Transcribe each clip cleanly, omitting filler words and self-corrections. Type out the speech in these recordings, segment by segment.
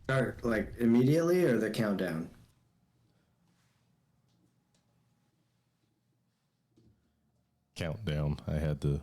Start like immediately or the countdown? Countdown. I had to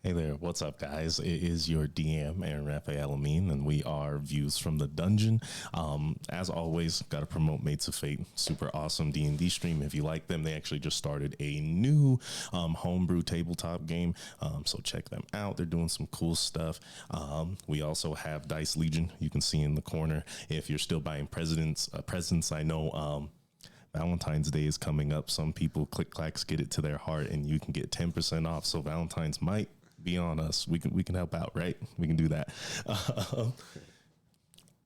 Hey there, what's up, guys? It is your DM, Aaron Raphael Amin, and we are Views from the Dungeon. As always, got to promote Mates of Fate, super awesome D&D stream. If you like them, they actually just started a new homebrew tabletop game, so check them out. They're doing some cool stuff. We also have Dice Legion, you can see in the corner. If you're still buying presents, I know Valentine's Day is coming up. Some people click clacks get it to their heart, and you can get 10% off. So Valentine's might be on us. We can help out, right? We can do that.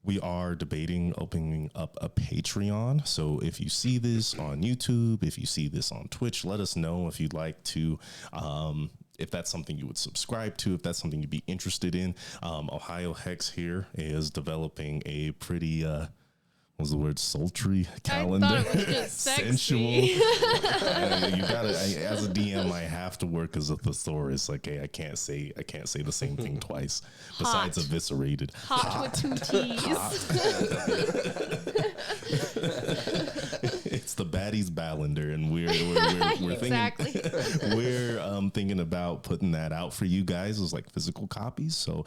We are debating opening up a Patreon. So if you see this on YouTube, if you see this on Twitch, let us know if you'd like to. If that's something you would subscribe to, if that's something you'd be interested in. Ohio Hex here is developing a pretty what was the word, sultry calendar. I thought it was just sensual. sexy. You gotta, as a DM, I have to work as a thesaurus. Like, hey, I can't say the same thing twice. Besides eviscerated. Hot with two T's. It's the baddies Ballander, and we're Exactly. thinking we're thinking about putting that out for you guys as like physical copies. So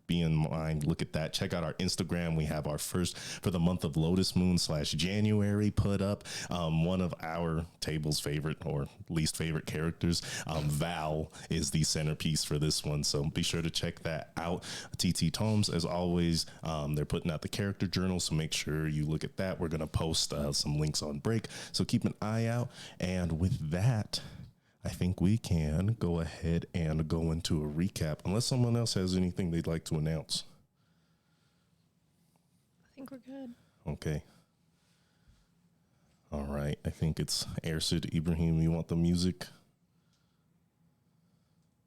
be in mind, look at that. Check out our Instagram. We have our first for the month of Lotus Moon /January put up. One of our table's favorite or least favorite characters, Val, is the centerpiece for this one. So be sure to check that out. TT Tomes, as always, they're putting out the character journal, so make sure you look at that. We're going to post some links on break, so keep an eye out. And with that, I think we can go ahead and go into a recap, unless someone else has anything they'd like to announce. I think we're good. Okay. All right. I think it's Ersid. Ibrahim, you want the music?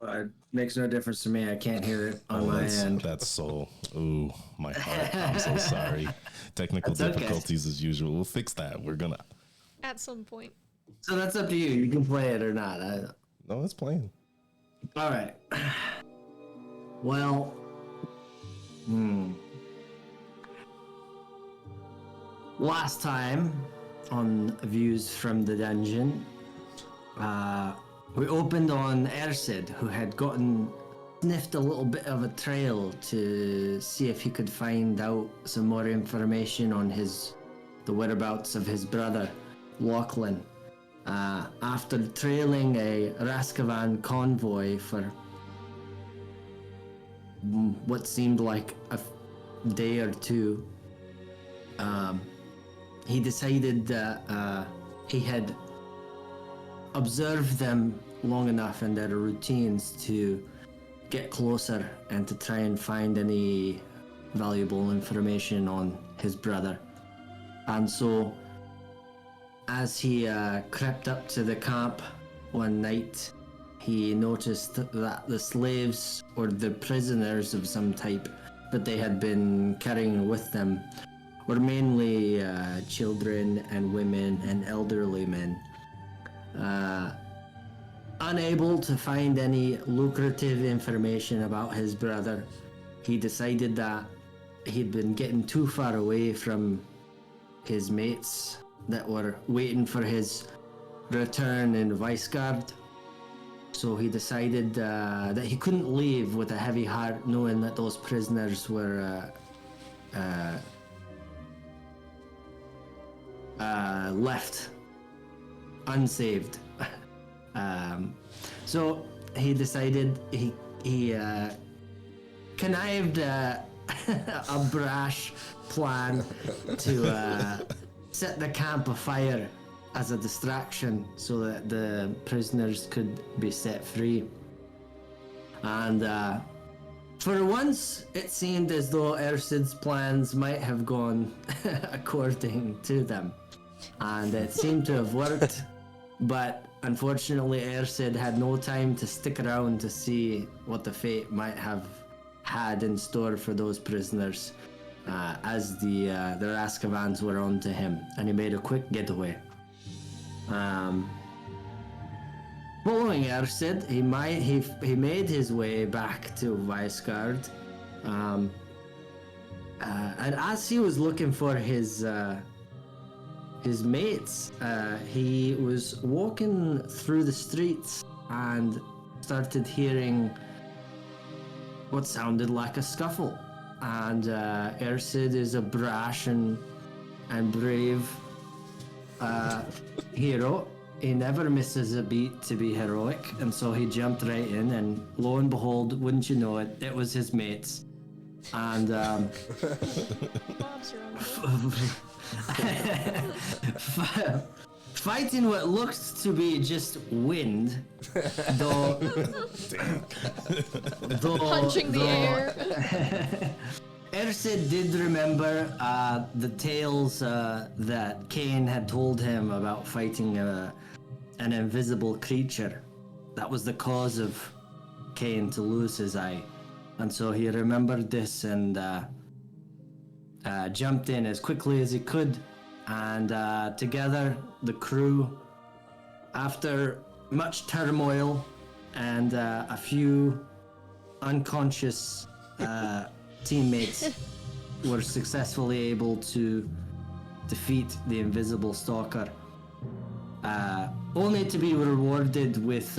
It makes no difference to me. I can't hear it on my end. That's so, ooh, my heart. I'm so sorry. Technical difficulties as usual. We'll fix that. We're going to. At some point. So that's up to you. You can play it or not. No, it's playing. All right. Well, last time on Views from the Dungeon, we opened on Ersid, who had sniffed a little bit of a trail to see if he could find out some more information on the whereabouts of his brother, Lachlan. After trailing a Raskavan convoy for what seemed like a day or two, he decided that he had observed them long enough in their routines to get closer and to try and find any valuable information on his brother. And so, as he crept up to the camp one night, he noticed that the slaves, or the prisoners of some type, that they had been carrying with them were mainly children and women and elderly men. Unable to find any lucrative information about his brother, he decided that he'd been getting too far away from his mates that were waiting for his return in Viceguard. So he decided that he couldn't leave with a heavy heart, knowing that those prisoners were left unsaved. So he decided he connived a brash plan to set the camp afire as a distraction so that the prisoners could be set free. And for once, it seemed as though Ersid's plans might have gone according to them. And it seemed to have worked, but unfortunately Ersid had no time to stick around to see what the fate might have had in store for those prisoners. As the Raskavans were on to him, and he made a quick getaway. Following Ersid, he made his way back to Viceguard, and as he was looking for his mates, he was walking through the streets, and started hearing what sounded like a scuffle. And Ersid is a brash and brave hero. He never misses a beat to be heroic, and so he jumped right in, and lo and behold, wouldn't you know it, it was his mates. And Bob's your uncle. fighting what looked to be just wind, though Punching the air. Ersid did remember the tales that Cain had told him about fighting an invisible creature. That was the cause of Cain to lose his eye. And so he remembered this and jumped in as quickly as he could. And together, the crew, after much turmoil and a few unconscious teammates, were successfully able to defeat the invisible stalker, only to be rewarded with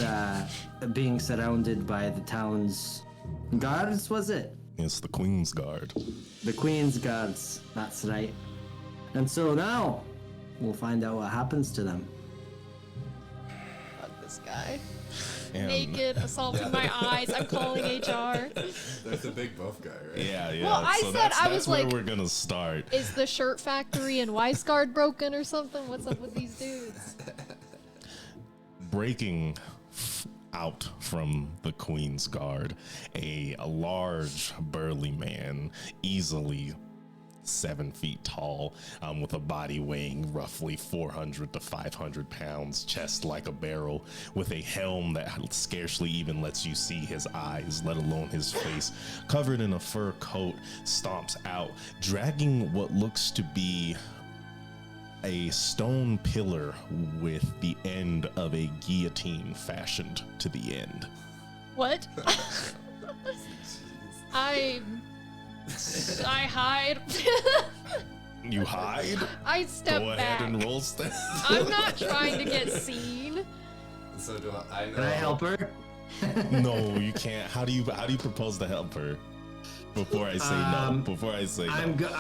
being surrounded by the town's guards, was it? It's the Queen's Guard. The Queen's guards, that's right. And so now, we'll find out what happens to them. Fuck this guy. And Naked, assaulting my eyes. I'm calling HR. That's a big buff guy, right? yeah. Well, I so said that's, I that's was where like- we're gonna start. Is the shirt factory in Weisgard broken or something? What's up with these dudes? Breaking out from the Queen's Guard, a large, burly man, easily 7 feet tall, with a body weighing roughly 400 to 500 pounds, chest like a barrel, with a helm that scarcely even lets you see his eyes, let alone his face, covered in a fur coat, stomps out, dragging what looks to be a stone pillar with the end of a guillotine fashioned to the end. What? I hide. You hide? I step Go back. ahead and roll step. I'm not trying to get seen. So do I know. Can I help her? No, you can't. How do you propose to help her? Before I say no. Before I say I'm no. good.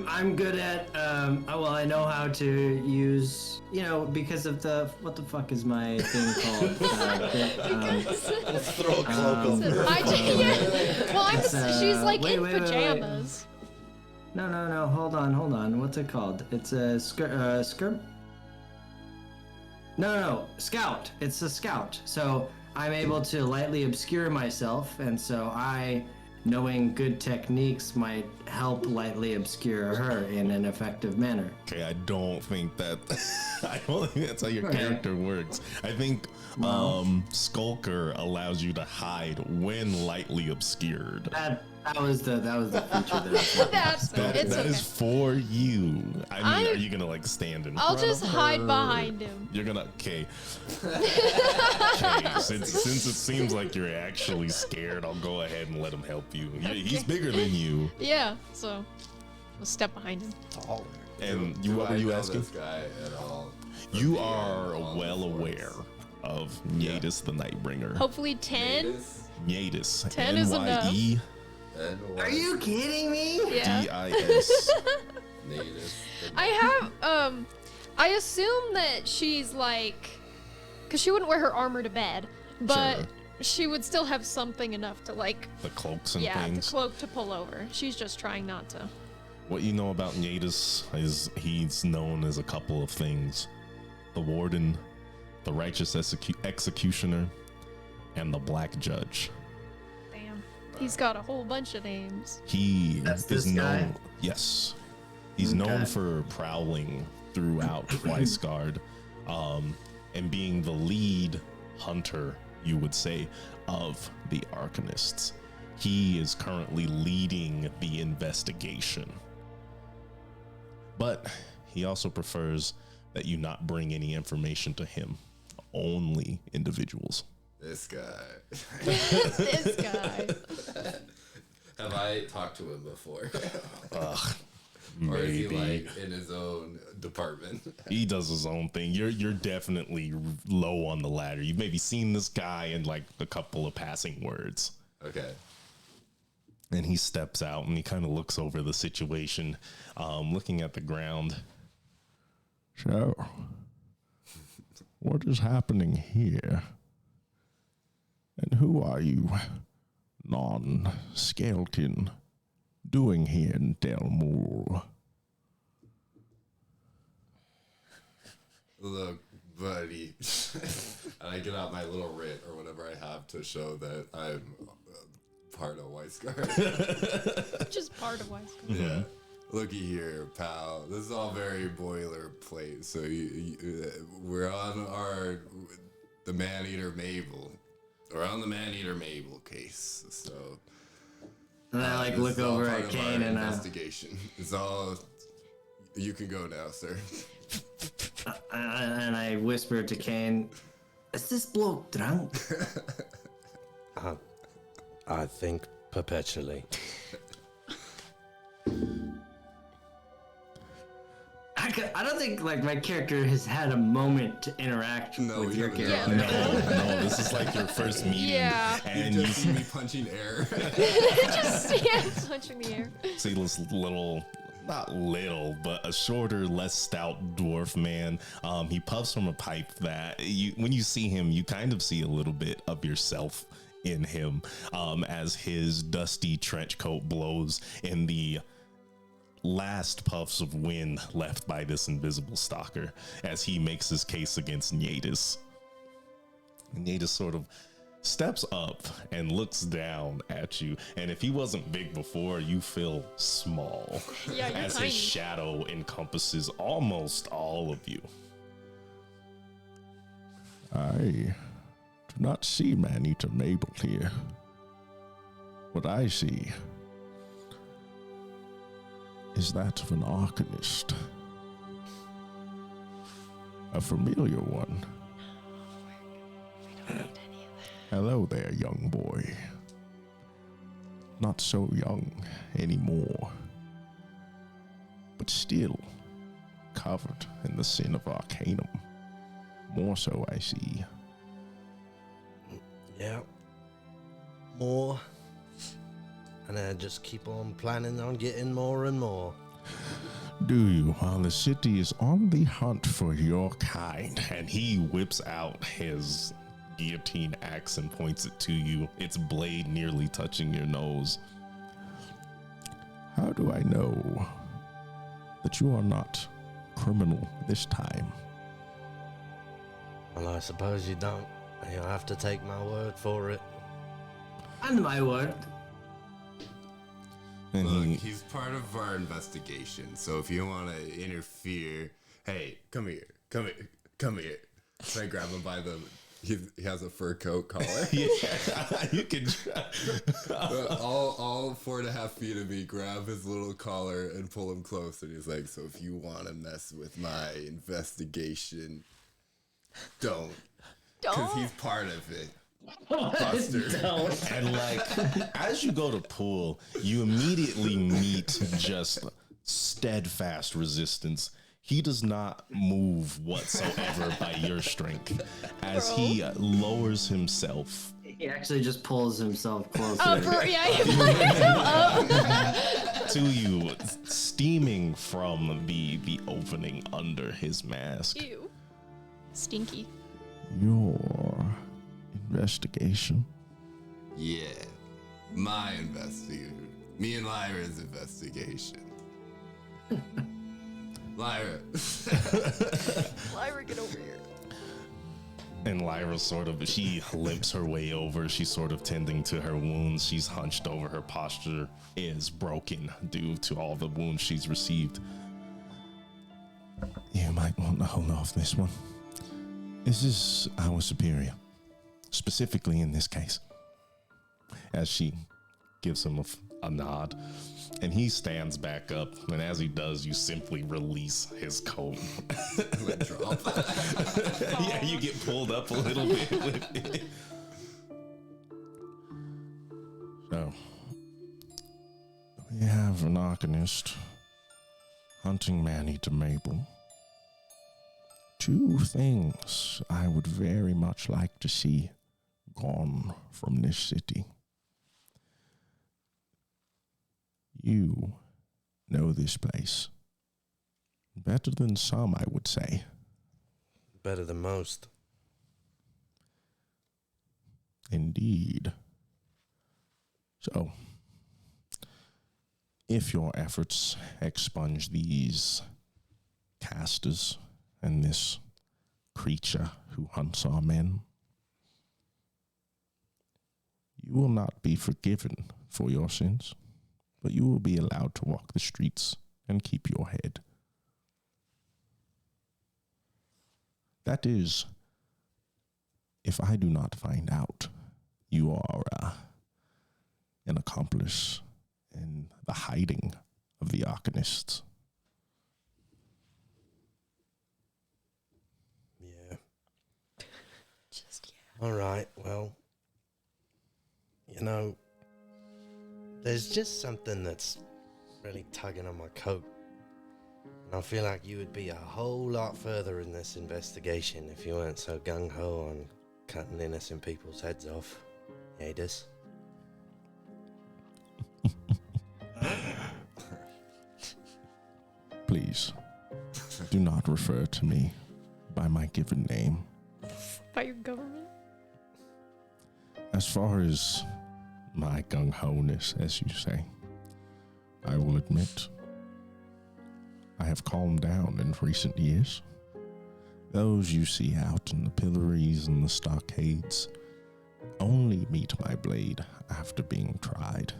I'm good at. Well, I know how to use. You know, because of the what the fuck is my thing called? Let's throw a cloak over her. Well, she's like wait, in wait, wait, wait. pajamas. No. Hold on. What's it called? It's a skirt. No. Scout. It's a scout. So I'm able to lightly obscure myself, and so knowing good techniques might help lightly obscure her in an effective manner. Okay, I don't think that's how your character works. I think Skulker allows you to hide when lightly obscured. That was the feature that I was It's That okay. is for you. I mean, are you gonna like stand in I'll front just of hide her? behind him. You're gonna okay. Since it seems like you're actually scared, I'll go ahead and let him help you. He's bigger than you. Yeah, so I'll step behind him. Taller. And Do what were I you know asking? This guy at all? You are well aware of Nyadis the Nightbringer. Hopefully 10. Nyadis. 10 is enough. Are you kidding me? Yeah. Nyedis. Native. I have, I assume that she's like, because she wouldn't wear her armor to bed, but Sure. she would still have something enough to like, The cloaks and the things. cloak to pull over. She's just trying not to. What you know about Nyadis is he's known as a couple of things: the Warden, the Righteous Executioner, and the Black Judge. Damn. He's got a whole bunch of names. He That's is this guy? known. Yes, he's known Okay. for prowling throughout Weisgard, and being the lead hunter, you would say, of the Arcanists. He is currently leading the investigation, but he also prefers that you not bring any information to him. Only individuals. This guy. This guy. Have I talked to him before? Or is he Maybe. like in his own department? He does his own thing. You're definitely low on the ladder. You've maybe seen this guy in like a couple of passing words. Okay. And he steps out and he kind of looks over the situation, looking at the ground. So, what is happening here? And who are you, non-skeleton, doing here in Del Mul? Look, buddy. And I get out my little writ or whatever I have to show that I'm part of White Scar. Just part of White Scar. Yeah. Looky here, pal. This is all very boilerplate. So we're on the Man-Eater Mabel. We're on the Man-Eater Mabel case. So And I like this look is all over part at of Kane our and investigation. It's all. You can go now, sir. I whisper to Kane, "Is this bloke drunk?" I think perpetually. I don't think like my character has had a moment to interact No, with we your haven't. character. No, this is like your first meeting. Yeah. And You you just see me punching air. Just stand punching the air. see this little, not little, but a shorter, less stout dwarf man. He puffs from a pipe that when you see him, you kind of see a little bit of yourself in him, as his dusty trench coat blows in the last puffs of wind left by this invisible stalker as he makes his case against Nyadis. Nyadis sort of steps up and looks down at you, and if he wasn't big before, you feel small. Yeah, you're as tiny. his shadow encompasses almost all of you. I do not see Man-Eater Mabel here. What I see is that of an Arcanist. A familiar one. Hello there, young boy. Not so young anymore, but still covered in the sin of Arcanum. More so, I see. Yeah. More. And I just keep on planning on getting more and more. Do you? While the city is on the hunt for your kind. And he whips out his guillotine axe and points it to you, its blade nearly touching your nose. How do I know that you are not criminal this time? Well, I suppose you don't. You'll have to take my word for it. And my word. And Look, he's part of our investigation. So if you want to interfere, hey, come here. Can I grab him by the? He has a fur coat collar. yeah, you can. all 4.5 feet of me grab his little collar and pull him close, and he's like, "So if you want to mess with my investigation, don't, because he's part of it." Buster. And like, as you go to pull, you immediately meet just steadfast resistance. He does not move whatsoever by your strength as he lowers himself He actually just pulls himself closer. Yeah, he pulls him up. to you, steaming from the opening under his mask. Ew. Stinky. Your investigation. Yeah, my investigation. Me and Lyra's investigation. Lyra. Lyra, get over here. And Lyra she limps her way over. She's sort of tending to her wounds. She's hunched over. Her posture is broken due to all the wounds she's received. You might want to hold off this one. This is our superior, specifically in this case. As she gives him a nod, and he stands back up, and as he does, you simply release his coat. Drop. Yeah, you get pulled up a little bit with it. So, we have an Arcanist Hunting Manny to Mabel. Two things I would very much like to see gone from this city. You know this place better than some, I would say. Better than most. Indeed. So, if your efforts expunge these casters and this creature who hunts our men, you will not be forgiven for your sins, but you will be allowed to walk the streets and keep your head. That is, if I do not find out you are an accomplice in the hiding of the Arcanists. Yeah. Just All right, well, you know, there's just something that's really tugging on my coat. And I feel like you would be a whole lot further in this investigation if you weren't so gung-ho on cutting innocent people's heads off. Yadis. Please, do not refer to me by my given name. by your government. As far as my gung-ho-ness, as you say, I will admit, I have calmed down in recent years. Those you see out in the pillories and the stockades only meet my blade after being tried.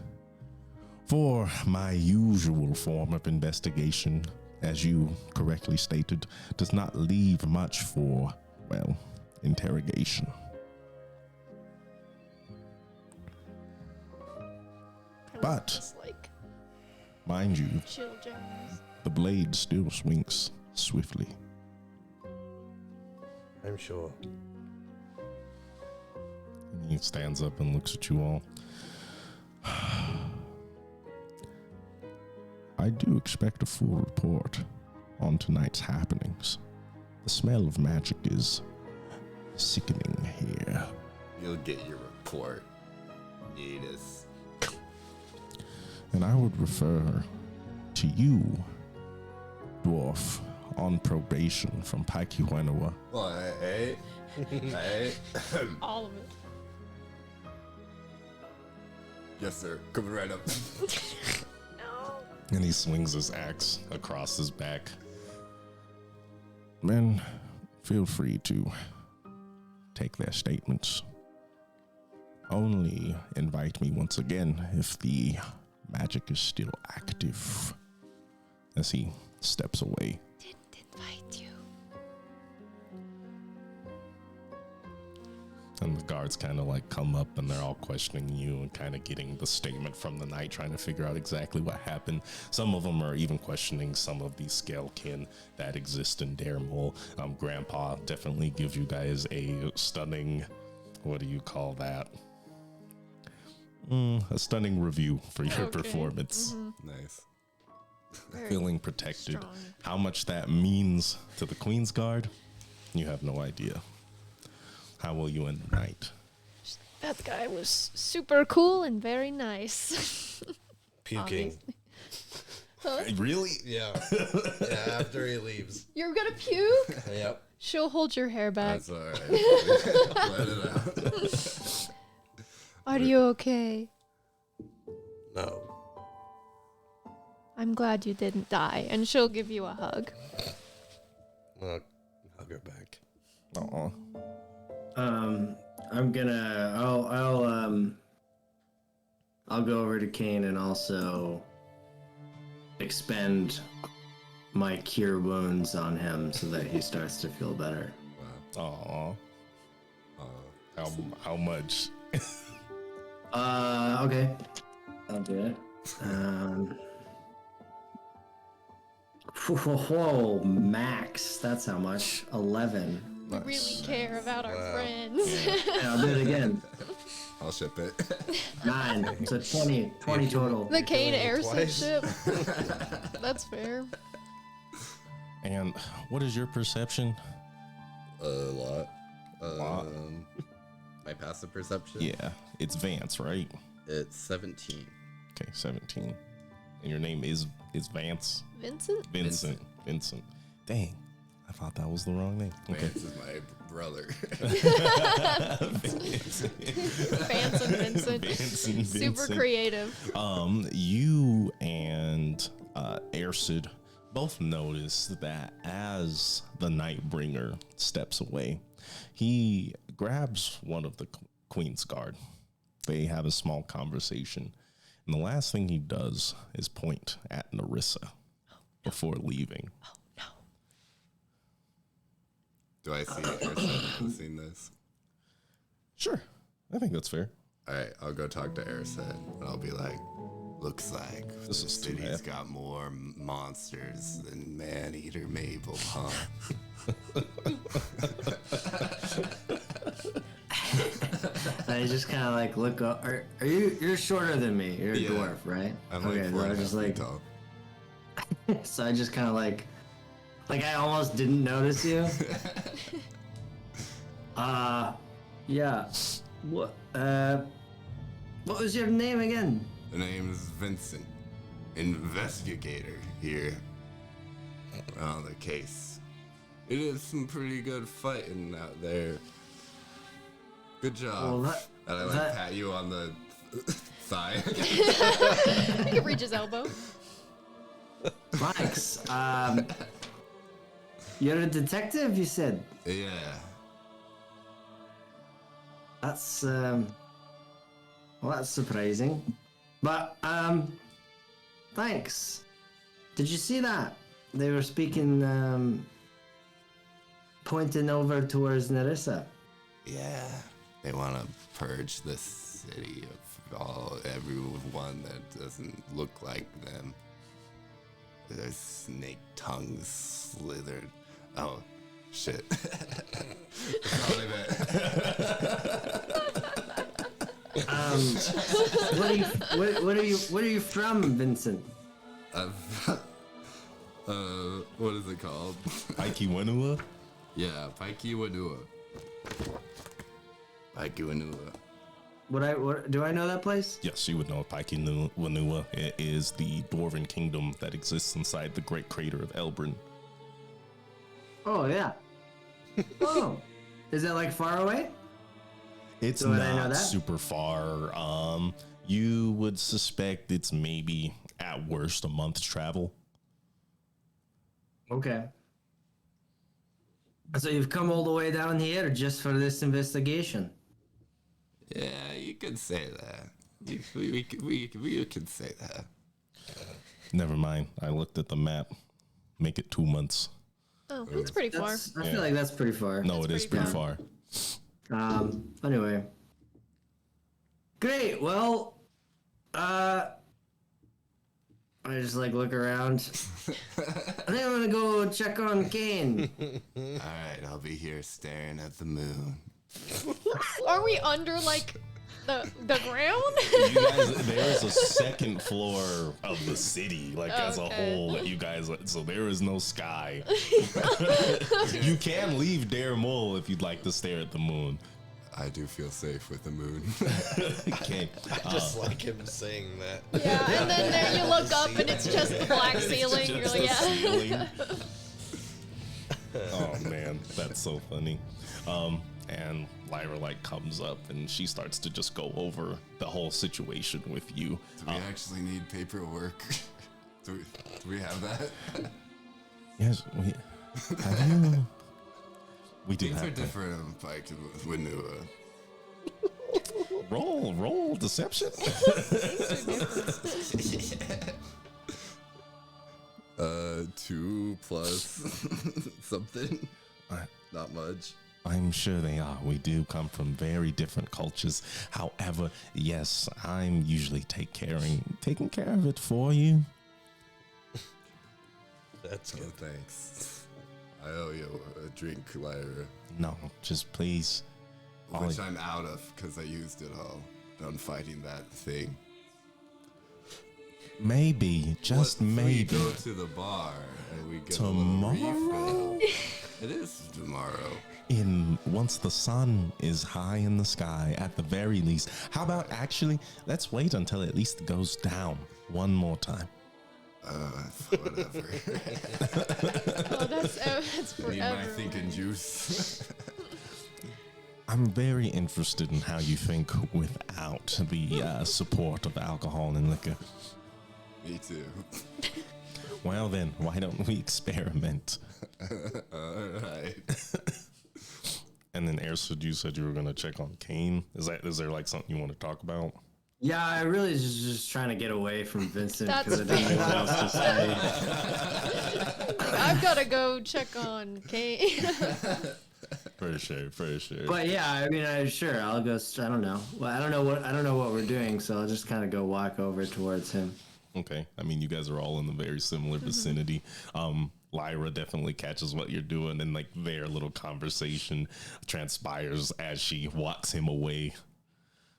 For my usual form of investigation, as you correctly stated, does not leave much for, well, interrogation. But, Just like mind you, chill Jones. the blade still swings swiftly. I'm sure. And he stands up and looks at you all. I do expect a full report on tonight's happenings. The smell of magic is sickening here. You'll get your report. Yadis. And I would refer to you, dwarf, on probation from Pakiwenua. Well, hey. All of it. Yes, sir. Coming right up. No. And he swings his axe across his back. Men, feel free to take their statements. Only invite me once again if the magic is still active. As he steps away. Didn't invite you. And the guards kind of like come up and they're all questioning you and kind of getting the statement from the night, trying to figure out exactly what happened. Some of them are even questioning some of these scalekin that exist in Daremole. Grandpa definitely gives you guys a stunning, what do you call that? A stunning review for your Okay. performance. Nice. Very Feeling protected. strong. How much that means to the Queen's Guard, you have no idea. How will you end the night? That guy was super cool and very nice. Puking. Huh? Really? Yeah. Yeah, after he leaves. You're gonna puke? Yep. She'll hold your hair back. That's all right. Let it out. Are you okay? No. I'm glad you didn't die. And she'll give you a hug. I'll hug her back. Aw. I'll go over to Kane and also expend my cure wounds on him so that he starts to feel better. Aw. How much? Okay. I'll do it. Whoa, max. That's how much. 11. We really care about our Wow. friends. Yeah, I'll do it again. I'll ship it. 9. So 20 total. The Kane doing it airship twice? ship. That's fair. And what is your perception? A lot. Lot. My passive perception? Yeah, it's Vance, right? It's 17. Okay, 17. And your name is Vance? Vincent? Vincent. Dang, I thought that was the wrong name. Okay. Vance is my brother. Vance and Vincent. Super creative. You and Airsid both notice that as the Nightbringer steps away, he grabs one of the Queen's Guard. They have a small conversation. And the last thing he does is point at Narissa before leaving. Oh, no. Do I see Erison seen this? Sure, I think that's fair. All right, I'll go talk to Erison, and I'll be like, looks like This the is too city's bad. got more monsters than Man-Eater Mabel, huh? I just kind of like look up. Are you? You're shorter than me. You're a Yeah. dwarf, right? I'm like so 4 I and a just half like. feet tall. So I just kind of like I almost didn't notice you. Yeah. What? What was your name again? The name is Vincent, investigator here on the case. It is some pretty good fighting out there. Good job. Well, and I that- pat you on the thigh. He can reach his elbow. Thanks. You're a detective, you said. Yeah. That's well, that's surprising. But thanks. Did you see that? They were speaking pointing over towards Narissa. Yeah. They want to purge the city of everyone that doesn't look like them. Their snake tongues slithered. Oh, shit. Probably that. Where are you from, Vincent? What is it called? Aiki Wenua? Yeah, Paikiwanua. Paikiwanua. Do I know that place? Yes, you would know Aiki Wenua. It is the dwarven kingdom that exists inside the great crater of Elbrun. Oh yeah. Oh, is it like far away? It's So would I know not that? super far. You would suspect it's maybe at worst a month's travel. Okay. So you've come all the way down here just for this investigation? Yeah, you could say that. We could say that. Never mind. I looked at the map. Make it 2 months. Oh, that's pretty far. I feel like that's pretty far. No, it is pretty pretty far. Anyway. Great. Well, I just like look around. I think I'm gonna go check on Kane. Alright, I'll be here staring at the moon. Are we under like the ground? You guys, there is a second floor of the city, like as a Okay. whole, that you guys. So there is no sky. You can leave Dare Mole if you'd like to stare at the moon. I do feel safe with the moon. Okay. I just like him saying that. Yeah, and then there you look up and it's just the black ceiling. You're Just like, the yeah. ceiling. Oh man, that's so funny. And Lyra like comes up and she starts to just go over the whole situation with you. Do we actually need paperwork? Do we have that? Yes, we have you. We do Things are have that. different in Pike and Winua. Roll deception. 2 plus something. Alright. Not much. I'm sure they are. We do come from very different cultures. However, yes, I'm usually taking care of it for you. That's Oh, good. thanks. I owe you a drink, Lyra. No, just please. All Which I- I'm out of because I used it all on fighting that thing. Maybe, just What if maybe. we go to the bar and we get Tomorrow? a little refill? It is tomorrow. Once the sun is high in the sky, at the very least. How about actually, let's wait until at least it goes down one more time. Whatever. Oh, that's Need my forever. thinking juice. I'm very interested in how you think without the support of alcohol and liquor. Me too. Well then, why don't we experiment? Alright. And then Ersa, you said you were gonna check on Kane. Is there like something you want to talk about? Yeah, I really just trying to get away from Vincent That's because I didn't know what else to say. I've gotta go check on Kate. For sure. But yeah, I mean, sure, I'll go. I don't know. Well, I don't know what we're doing, so I'll just kind of go walk over towards him. Okay. I mean, you guys are all in the very similar vicinity. Lyra definitely catches what you're doing, and like their little conversation transpires as she walks him away,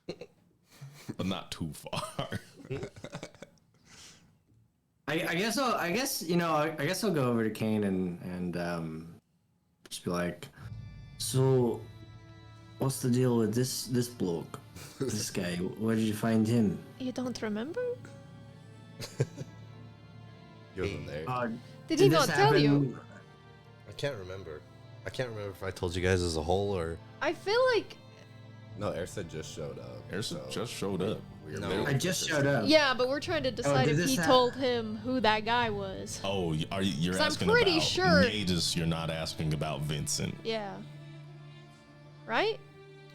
but not too far. I guess I'll go over to Kane and just be like, so what's the deal with this bloke, this guy? Where did you find him? You don't remember? You wasn't there. Did he not this tell you? happen- I can't remember. I can't remember if I told you guys as a whole or. I feel like, No, Ersa just showed up. Ersa so just showed up. we were No. very I just showed up. yeah, but we're trying to decide did if this he hap- told him who that guy was. Oh, you're 'Cause I'm asking pretty about sure- Magus, you're not asking about Vincent. Yeah. Right?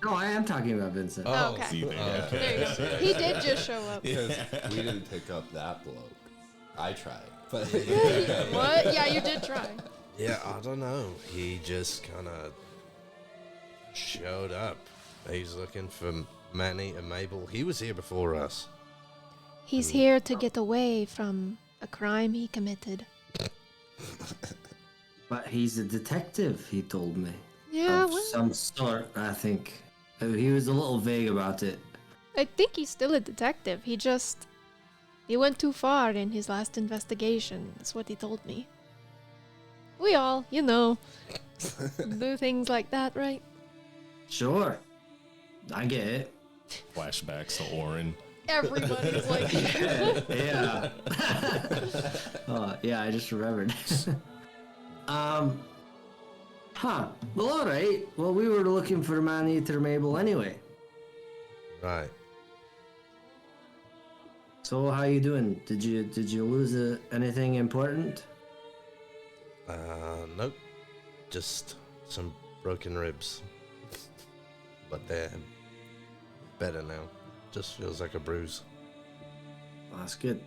No, I am talking about Vincent. Oh, okay. See there. There you go. He did just show up. Because we didn't pick up that bloke. I tried. But What? Yeah, you did try. Yeah, I don't know. He just kind of showed up. He's looking for Manny and Mabel. He was here before us. He's here to get away from a crime he committed. But he's a detective, he told me. Yeah, Of well, some sort, I think. He was a little vague about it. I think he's still a detective. He went too far in his last investigation. That's what he told me. We all, do things like that, right? Sure. I get it. Flashbacks to Orin. Everybody's like, Yeah. Oh, yeah, I just remembered. Well, all right. Well, we were looking for Man-Eater Mabel anyway. Right. So how you doing? Did you lose anything important? Nope. Just some broken ribs. But they're better now. Just feels like a bruise. Well, that's good.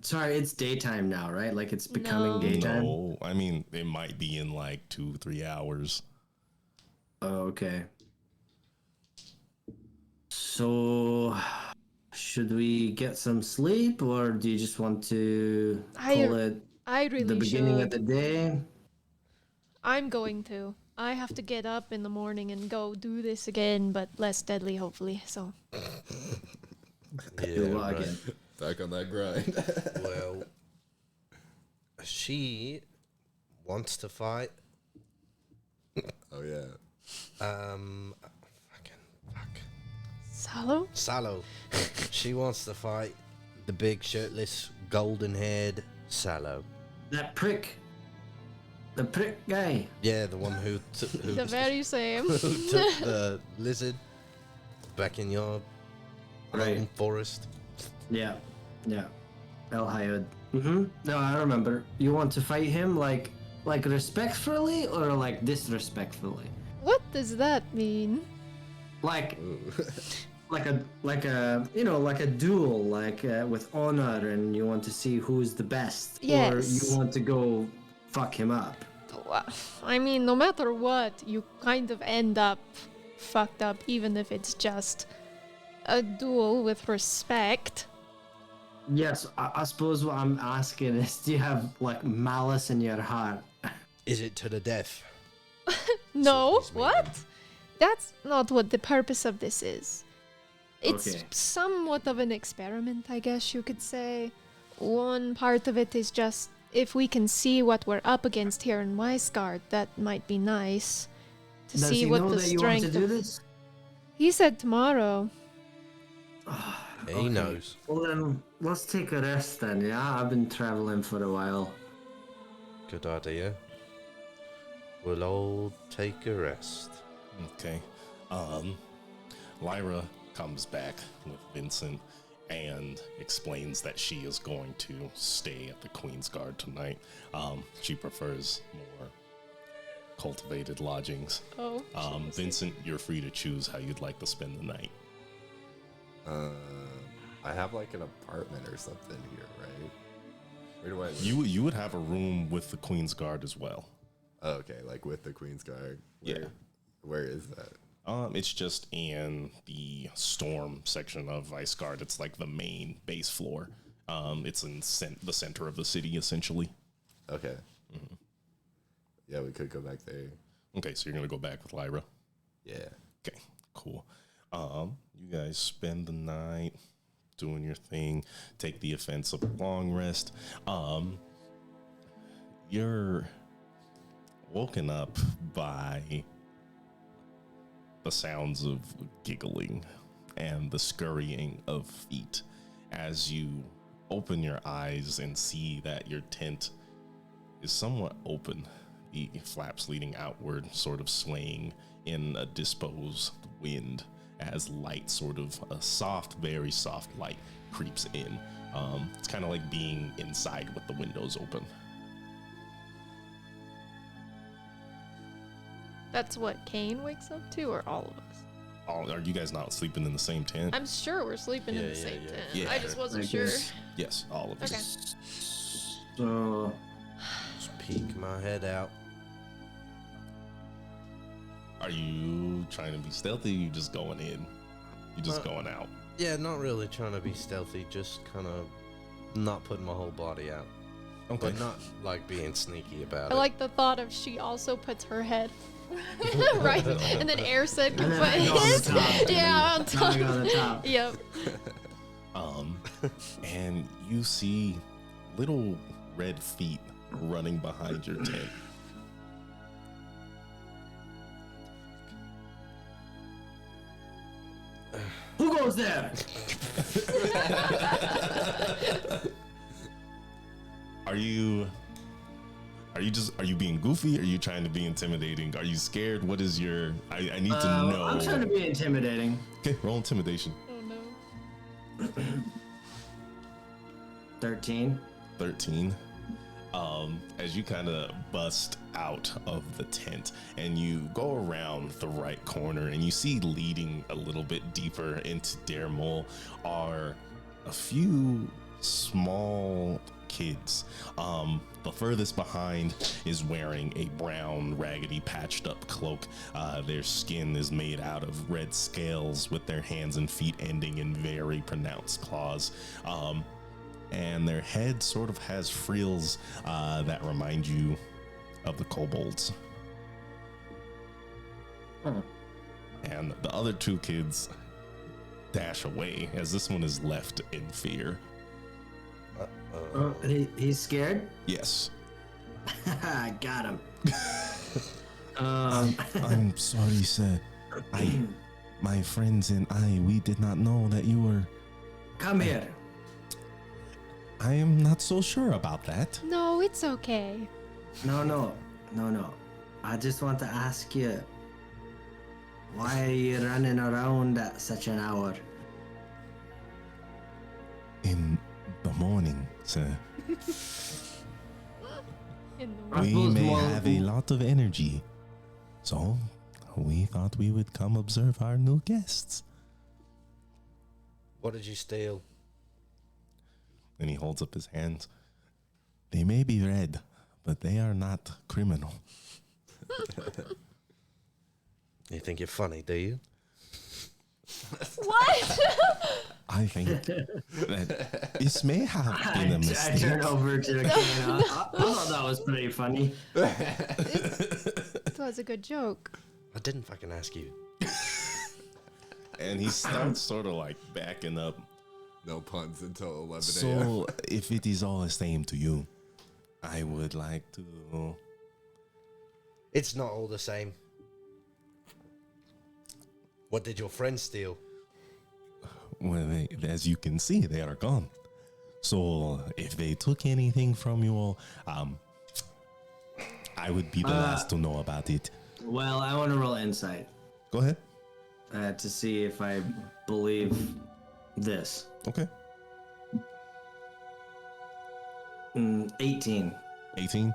Sorry, it's daytime now, right? Like it's becoming No. daytime. No, I mean, it might be in like 2-3 hours. Oh, okay. So, should we get some sleep, or do you just want to call it I really the beginning of should. the day? I'm going to. I have to get up in the morning and go do this again, but less deadly, hopefully. So, Do what again? back on that grind. Well, she wants to fight. Oh yeah. Fuck. Salo? Sallow. She wants to fight the big shirtless, golden-haired Sallow. That prick. The prick guy. Yeah, the one who The very same. who took the lizard back in your Right. home forest. Yeah. El Hayod. Mm-hmm. No, I remember. You want to fight him like respectfully or like disrespectfully? What does that mean? Like like a like a duel, with honor, and you want to see who's the best, Yes. or you want to go fuck him up. Well, I mean, no matter what, you kind of end up fucked up, even if it's just a duel with respect. Yes, I suppose what I'm asking is, do you have like malice in your heart? Is it to the death? No, he's meaning. what? That's not what the purpose of this is. It's Okay. somewhat of an experiment, I guess you could say. One part of it is just if we can see what we're up against here in Weisgard, that might be nice to Does see he what know the that you want to strength do of. this? He said tomorrow. He knows. Well then, let's take a rest then. Yeah, I've been traveling for a while. Good idea. We'll all take a rest. Okay. Lyra comes back with Vincent and explains that she is going to stay at the Queen's Guard tonight. She prefers more cultivated lodgings. Oh. Vincent, you're free to choose how you'd like to spend the night. I have like an apartment or something here, right? Where do I live? You would have a room with the Queen's Guard as well. Oh, okay, like with the Queen's Guard. Yeah. Where is that? It's just in the storm section of Vice Guard. It's like the main base floor. It's in the center of the city, essentially. Okay. Mm-hmm. Yeah, we could go back there. Okay, so you're gonna go back with Lyra. Yeah. Okay, cool. You guys spend the night doing your thing. Take the offensive long rest. You're woken up by the sounds of giggling and the scurrying of feet as you open your eyes and see that your tent is somewhat open, the flaps leading outward sort of swaying in a disposed wind as light, sort of a soft, very soft light creeps in. It's kind of like being inside with the windows open. That's what Kane wakes up to, or all of us? Are you guys not sleeping in the same tent? I'm sure we're sleeping in the same tent. Yeah. I just wasn't I sure. guess. Yes, all of Okay. us. So, Just peek my head out. Are you trying to be stealthy? Or you just going in? You just going out? Yeah, not really trying to be stealthy, just kind of not putting my whole body out. Okay. But not like being sneaky about I it. like the thought of she also puts her head right, and then Air said could And put then I go on his. the top, Yeah, on I top. go on the top. Yep. And you see little red feet running behind your tent. Who goes there? Are you being goofy? Are you trying to be intimidating? Are you scared? What is your? I need to know. I'm trying to be intimidating. Okay, roll intimidation. Oh no. 13. 13. As you kind of bust out of the tent and you go around the right corner and you see leading a little bit deeper into Dare Mole are a few small kids. The furthest behind is wearing a brown, raggedy, patched up cloak. Their skin is made out of red scales with their hands and feet ending in very pronounced claws. And their head sort of has frills that remind you of the kobolds. And the other two kids dash away as this one is left in fear. Oh, he's scared? Yes. I got him. I'm sorry, sir. My friends and I, we did not know that you were... Come here. I am not so sure about that. No, it's okay. No. I just want to ask you, why are you running around at such an hour? In the morning, sir, In the I we suppose may more- have a lot of energy. So, we thought we would come observe our new guests. What did you steal? And he holds up his hands. They may be red, but they are not criminal. You think you're funny, do you? What? I think that this may have been a I mistake. turn over to the Kane. I thought that was pretty funny. It, 'It was a good joke. I didn't fucking ask you. I, I didn't fucking ask you. I, I, turn over to the Kane. I thought that was pretty funny. I, It was a good joke. And he starts sort of like backing up. No puns until 11 a.m. So, if it is all the same to you, I would like to. It's not all the same. What did your friend steal? Well, as you can see, they are gone. So, if they took anything from you all, I would be the last to know about it. Well, I want to roll insight Go ahead. to see if I believe this. Okay. 18. 18.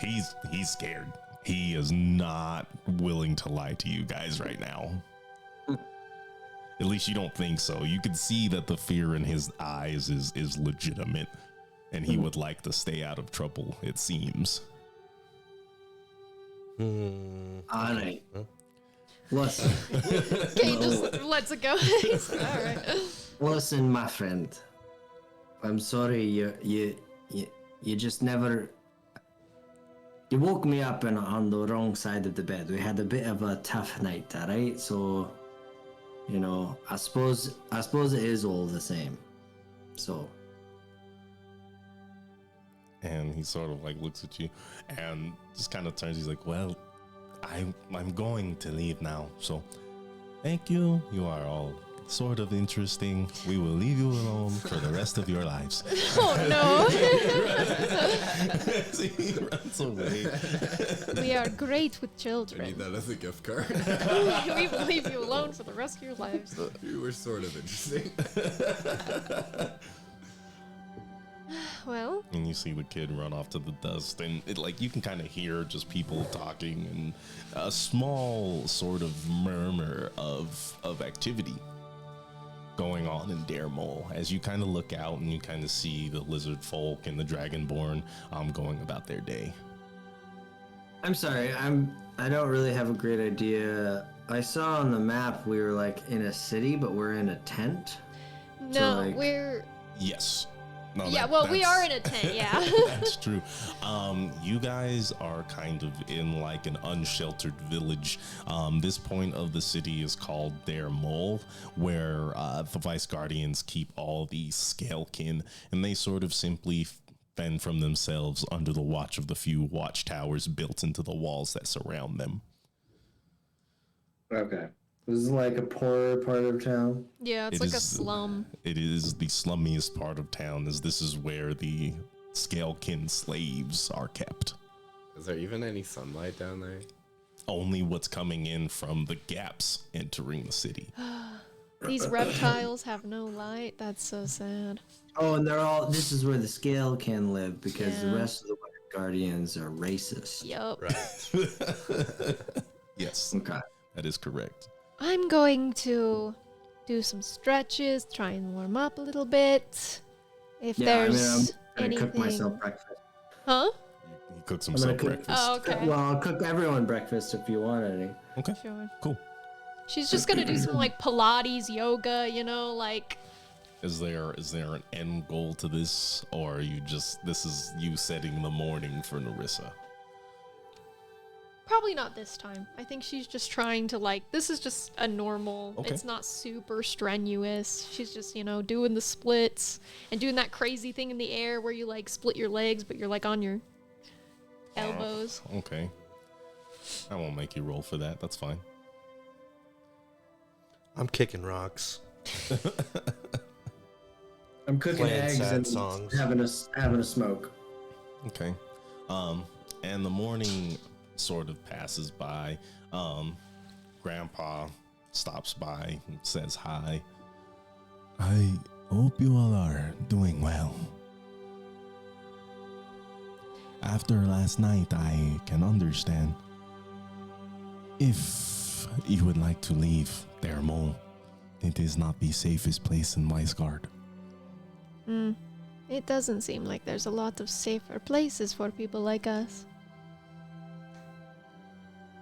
He's scared. He is not willing to lie to you guys right now. At least you don't think so. You can see that the fear in his eyes is legitimate, and he would like to stay out of trouble, it seems. All right. Listen. Okay, he just lets it go. All right. Listen, my friend. I'm sorry you just never. You woke me up on the wrong side of the bed. We had a bit of a tough night, all right? So, you know, I suppose it is all the same. So. And he sort of like looks at you and just kind of turns. He's like, well, I'm going to leave now. So thank you. You are all sort of interesting. We will leave you alone for the rest of your lives. Oh no. He runs away. We are great with I need children. that as a gift card. We will leave you alone for the rest of your lives. You were sort of interesting. Well, And you see the kid run off to the dust, and you can kind of hear just people talking and a small sort of murmur of activity going on in Dare Mole as you kind of look out and you kind of see the lizard folk and the dragonborn going about their day. I'm sorry. I don't really have a great idea. I saw on the map we were like in a city, but we're in a tent. no, like- we're Yes. No, yeah. that- Well, we that's- are in a tent. Yeah. That's true. You guys are kind of in like an unsheltered village. This point of the city is called Dare Mole, where the Vice Guardians keep all the Scalekin, and they sort of simply fend from themselves under the watch of the few watchtowers built into the walls that surround them. Okay. This is like a poorer part of town. Yeah, it's It like a is- slum. It is the slummiest part of town, as this is where the Scalekin slaves are kept. Is there even any sunlight down there? Only what's coming in from the gaps entering the city. These reptiles have no light. That's so sad. Oh, and this is where the scale can live because the Yeah. rest of the White Guardians are racist. Yup. Right. Yes, Okay. that is correct. I'm going to do some stretches, try and warm up a little bit. If there's I'm gonna cook myself anything, breakfast. huh? He cooks I'm gonna himself cook- breakfast. Oh, okay. Well, I'll cook everyone breakfast if you want any. Okay, Sure. cool. She's just gonna do some like Pilates, yoga, like Is there an end goal to this, or are you this is you setting the morning for Narissa? probably not this time. I think she's just trying to this is just a normal. Okay. It's not super strenuous. She's just doing the splits and doing that crazy thing in the air where you split your legs, but you're on your elbows. Okay, I won't make you roll for that. That's fine. I'm kicking rocks. I'm cooking Playing eggs sad and songs. having a smoke. Okay. And the morning sort of passes by. Grandpa stops by and says hi. I hope you all are doing well. After last night, I can understand. If you would like to leave Dare Mole, it is not the safest place in Weisgard. It doesn't seem like there's a lot of safer places for people like us.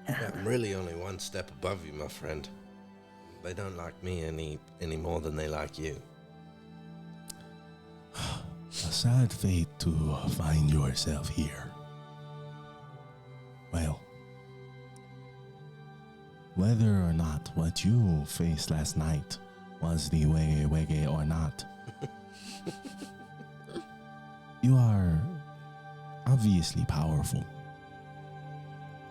I'm really only one step above you, my friend. They don't like me any more than they like you. A sad fate to find yourself here. Well, whether or not what you faced last night was the wege wege or not, you are obviously powerful.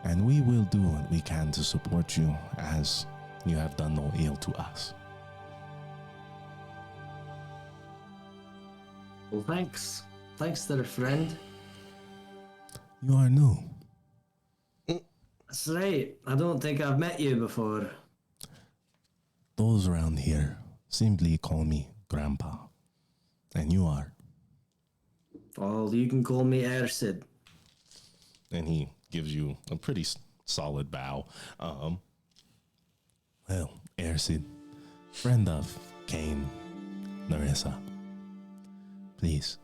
And we will do what we can to support you, as you have done no ill to us. Well, thanks. Thanks there, friend. You are new. That's right. I don't think I've met you before. Those around here simply call me Grandpa. And you are. Well, you can call me Ersid. And he gives you a pretty solid bow. Well, Ersid, friend of Kane, Narissa, please,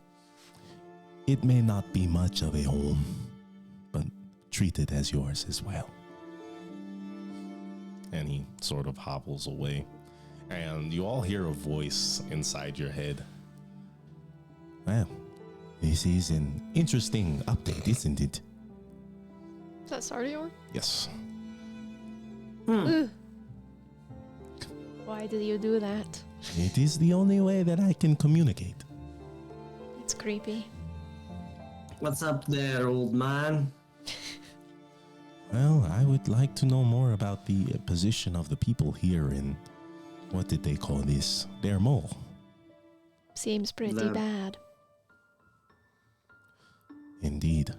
it may not be much of a home, but treat it as yours as well. And he sort of hobbles away. And you all hear a voice inside your head. Well, this is an interesting update, isn't it? Is that Sardior? Yes. Ugh. Why did you do that? It is the only way that I can communicate. It's creepy. What's up there, old man? Well, I would like to know more about the position of the people here in, what did they call this? Their mole. Seems pretty The- bad. Indeed.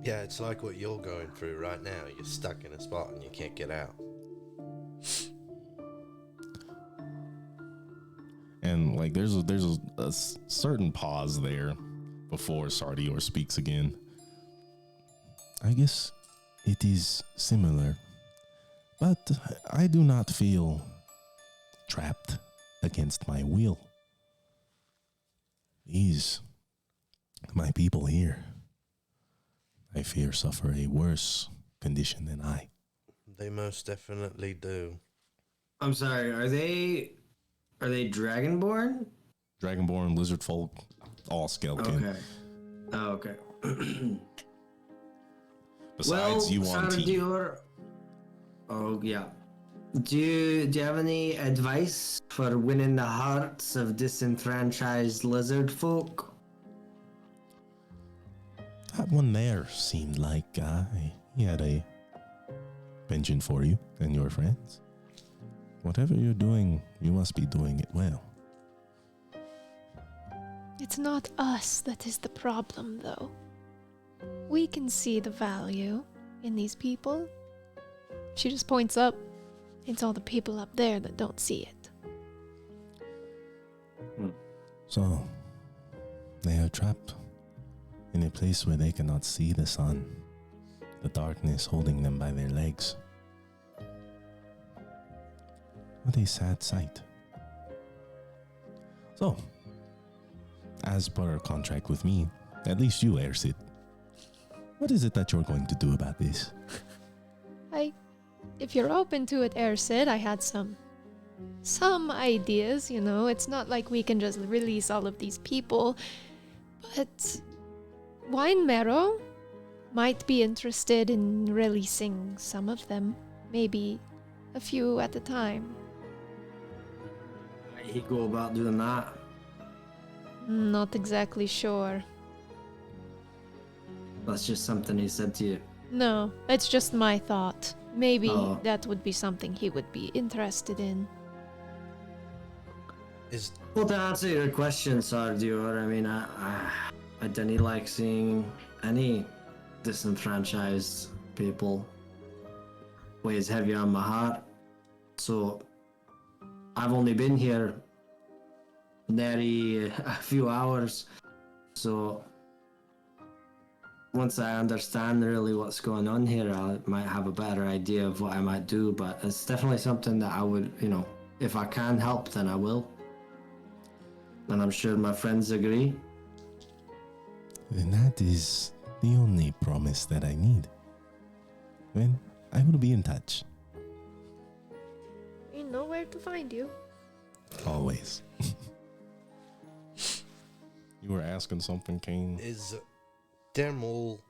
Yeah, it's like what you're going through right now. You're stuck in a spot and you can't get out. And like there's a certain pause there before Sardior speaks again. I guess it is similar, but I do not feel trapped against my will. These, my people here, I fear suffer a worse condition than I. They most definitely do. I'm sorry, are they dragonborn? Dragonborn, lizard folk, all skeleton. Okay. Oh, okay. Besides you on team. Sardior. Oh yeah. Do you have any advice for winning the hearts of disenfranchised lizard folk? That one there seemed like he had a penchant for you and your friends. Whatever you're doing, you must be doing it well. It's not us that is the problem, though. We can see the value in these people. She just points up. It's all the people up there that don't see it. So, they are trapped in a place where they cannot see the sun, the darkness holding them by their legs. What a sad sight. So, as per our contract with me, at least you, Ersid, what is it that you're going to do about this? If you're open to it, Ersid, I had some ideas, you know. It's not like we can just release all of these people, but Wine Marrow might be interested in releasing some of them, maybe a few at a time. How do you go about doing that? Not exactly sure. That's just something he said to you. No, it's just my thought. Maybe Oh. that would be something he would be interested in. Is Well, to answer your question, Sardior, I mean, I didn't like seeing any disenfranchised people. Weighs heavy on my heart. So, I've only been here nearly a few hours. So, once I understand really what's going on here, I might have a better idea of what I might do. But it's definitely something that I would, if I can help, then I will. And I'm sure my friends agree. And that is the only promise that I need. Well, I will be in touch. We know where to find you. Always. You were asking something, Kane? is their mall?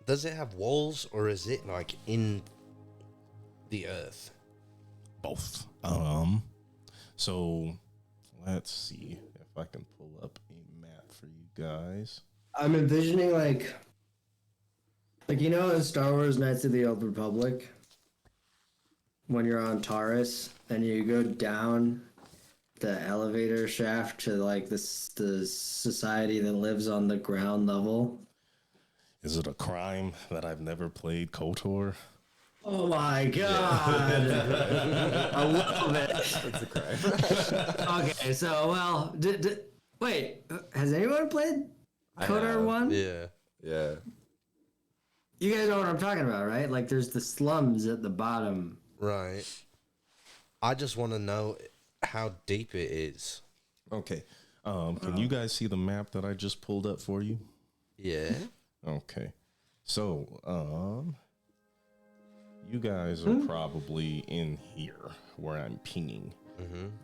Does it have walls, or is it like in the Earth? Both. So let's see if I can pull up a map for you guys. I'm envisioning like you know in Star Wars Knights of the Old Republic when you're on Taurus and you go down the elevator shaft to like the society that lives on the ground level. Is it a crime that I've never played KOTOR? Oh my god! A little bit. It's a crime. Okay, so well, wait, has anyone played KOTOR 1? Yeah. Yeah. You guys know what I'm talking about, right? Like, there's the slums at the bottom. Right. I just want to know how deep it is. Okay. Can you guys see the map that I just pulled up for you? Yeah. Okay. So, you guys are probably in here where I'm pinging.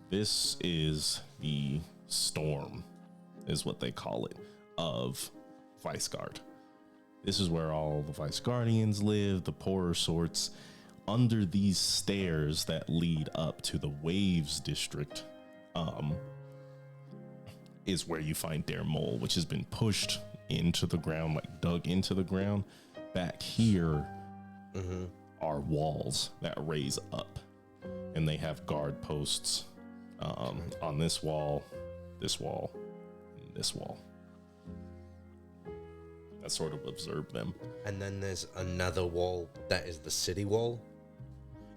This is the storm, is what they call it, of Viceguard. This is where all the Vice Guardians live, the poorer sorts. Under these stairs that lead up to the Waves district, is where you find Dare Mole, which has been pushed into the ground, like dug into the ground. Back here are walls that raise up, and they have guard posts on this wall, and this wall. That sort of observe them. And then there's another wall that is the city wall.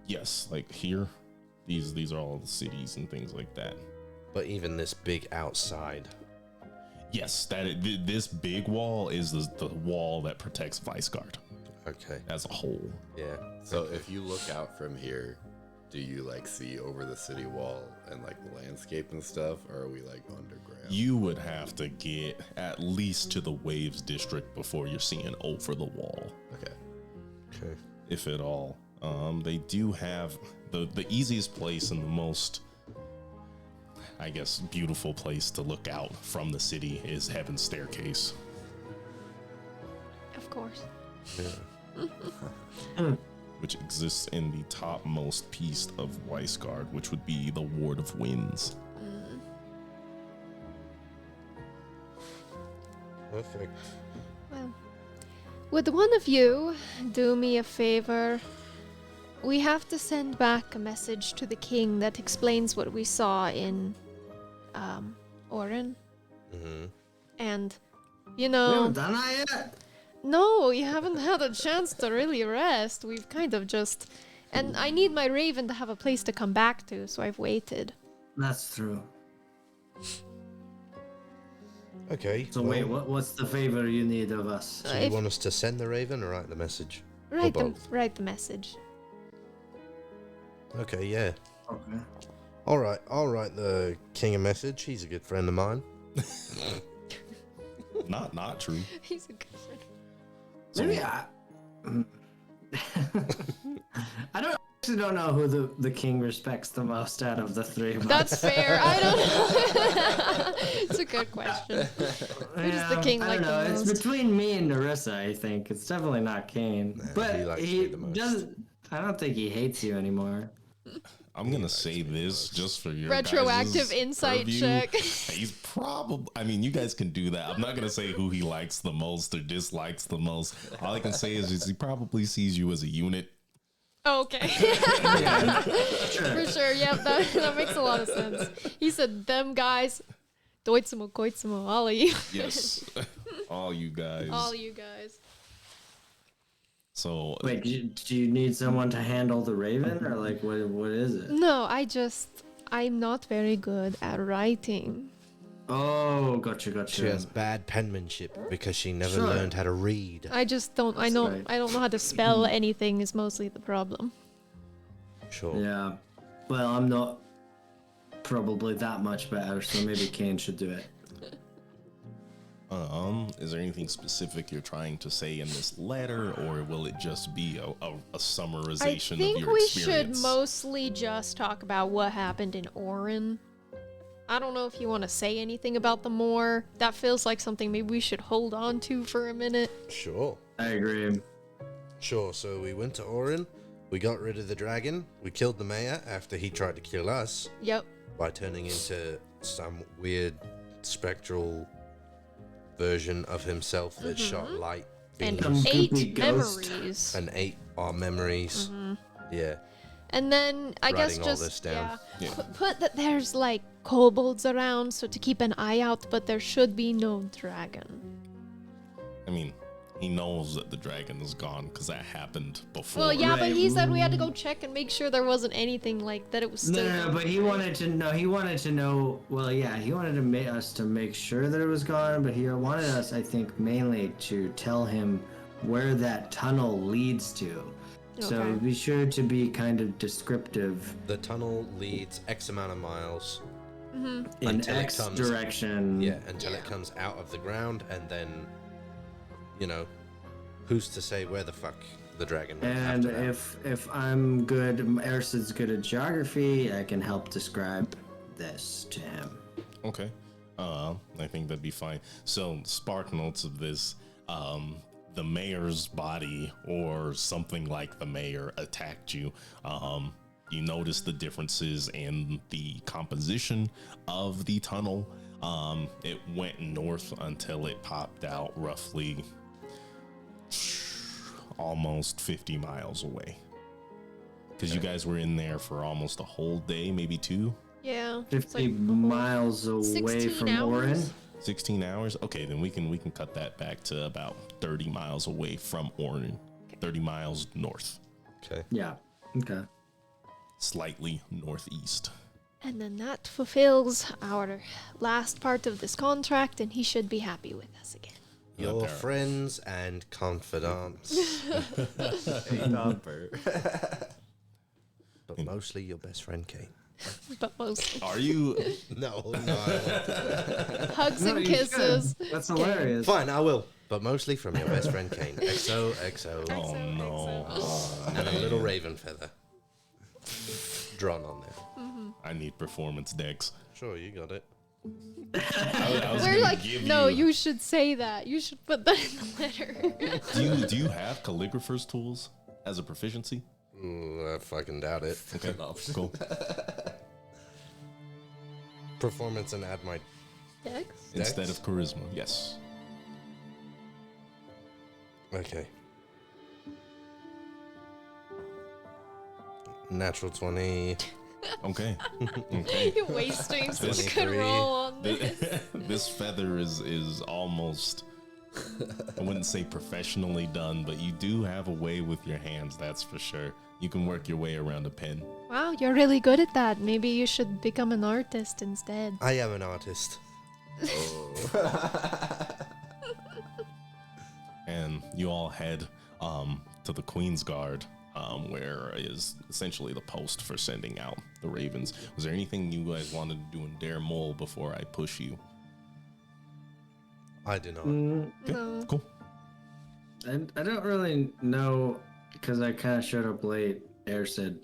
Yes, like here, these are all the cities and things like that. But even this big outside. Yes, this big wall is the wall that protects Viceguard Okay. as a whole. Yeah. So if you look out from here, do you like see over the city wall and like the landscape and stuff, or are we like underground? You would have to get at least to the Waves district before you're seeing over the wall, Okay. Okay. if at all. They do have the easiest place and the most, I guess, beautiful place to look out from the city is Heaven's Staircase. Of course. Which exists in the topmost piece of Weisgard, which would be the Ward of Winds. Perfect. Well, would one of you do me a favor? We have to send back a message to the king that explains what we saw in Orin. And, you We know, haven't done that yet. no, you haven't had a chance to really rest. We've kind of just. And I need my raven to have a place to come back to, so I've waited. That's true. Okay. So wait, what's the favor you need of us? So you want us to send the raven or write the message? Write both? write the message. Okay, yeah. Okay. All right, I'll write the king a message. He's a good friend of mine. Not true. He's a good friend. Maybe I actually don't know who the king respects the most out of the three of us. That's fair. I don't know. It's a good question. Who does the king I like don't know. the It's most? between me and Narissa, I think. It's definitely not Kane. But he likes me he the most. doesn't. I don't think he hates you anymore. I'm gonna say this just for your Retroactive guys' insight purview. check. He's probably. I mean, you guys can do that. I'm not gonna say who he likes the most or dislikes the most. All I can say is he probably sees you as a unit. Okay. For sure. Yep, that makes a lot of sense. He said, them guys, Deutsimo, Koitsimo, all of you. Yes, all you guys. All you guys. So Wait, do you need someone to handle the raven, or like what is it? No, I'm not very good at writing. Oh, gotcha. She has bad penmanship because she never Sure. learned how to read. I just don't, I That's know, right. I don't know how to spell anything is mostly the problem. Sure. Yeah. Well, I'm not probably that much better, so maybe Kane should do it. is there anything specific you're trying to say in this letter, or will it just be a summarization I think of your we experience? should mostly just talk about what happened in Orin. I don't know if you want to say anything about the Moor. That feels like something maybe we should hold on to for a minute. Sure. I agree. Sure. So we went to Orin. We got rid of the dragon. We killed the mayor after he tried to kill us Yep. by turning into some weird spectral version of himself that shot light And beams Some goopy 8 ghost. memories. and ate our memories. Yeah. And then I guess Writing all just this down. yeah, Yeah. put that there's like kobolds around, so to keep an eye out, but there should be no dragon. I mean, he knows that the dragon is gone because that happened before. Well, yeah, but Right. he said we had to go check and make sure there wasn't anything like that. It was still. No, but he wanted to know. He wanted to know. Well, yeah, he wanted to make us to make sure that it was gone, but he wanted us, I think, mainly to tell him where that tunnel leads to. So Okay. be sure to be kind of descriptive The tunnel leads X amount of miles. in Until it X comes- direction. Yeah, until it comes out of the ground, and then, you know, who's to say where the fuck the dragon went And after that? if I'm good, Ersid's good at geography, I can help describe this to him. Okay. I think that'd be fine. So, spark notes of this. The mayor's body or something like the mayor attacked you. You notice the differences in the composition of the tunnel. It went north until it popped out roughly almost 50 miles away. Because you guys were in there for almost a whole day, maybe 2. Yeah. 50 miles away 16 from hours? Orin. 16 hours. Okay, then we can cut that back to about 30 miles away from Orin. 30 miles north, Okay. Yeah. Okay. slightly northeast. And then that fulfills our last part of this contract, and he should be happy with us again. Your there. friends and confidants, but mostly your best friend Kate. But mostly Are you? No, no, I won't. hugs No, and you kisses. should. That's hilarious. Fine, I will. But mostly from your best friend Kane. XOXO. Oh no! And a little raven feather drawn on there. I need performance decks. Sure, you got it. I was We're gonna like, give no, you should say that. You should put that in the letter. Do you have calligrapher's tools as a proficiency? Ooh, I fucking doubt it. Okay, cool. Performance and add my. Dex? Instead of charisma, yes. Okay. Natural 20. Okay. Okay. You're wasting such a good 23. roll on this. This feather is almost, I wouldn't say professionally done, but you do have a way with your hands, that's for sure. You can work your way around a pen. Wow, you're really good at that. Maybe you should become an artist instead. I am an artist. And you all head to the Queen's Guard, where is essentially the post for sending out the ravens. Was there anything you guys wanted to do in Dare Mole before I push you? I do not. Okay, No. cool. I don't really know because I kind of showed up late. Air said,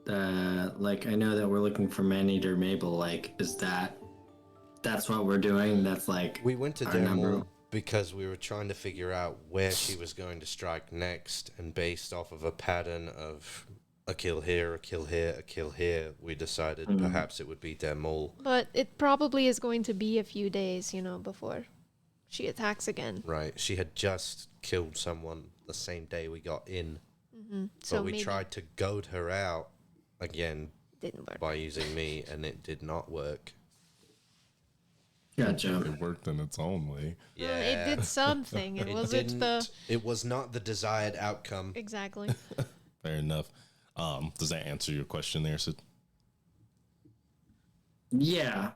like, I know that we're looking for Maneater Mabel. Like, that's what we're doing? That's like We went to our Dare number. Mall because we were trying to figure out where she was going to strike next, and based off of a pattern of a kill here, a kill here, a kill here, we decided perhaps it would be Dare Mall. But it probably is going to be a few days, before she attacks again. Right. She had just killed someone the same day we got in. So But we maybe tried to goad her out again didn't work. by using me, and it did not work. Gotcha. It worked in its own way. Yeah. It did something. It wasn't the It was not the desired outcome. exactly. Fair enough. Does that answer your question there, Sid? Yeah.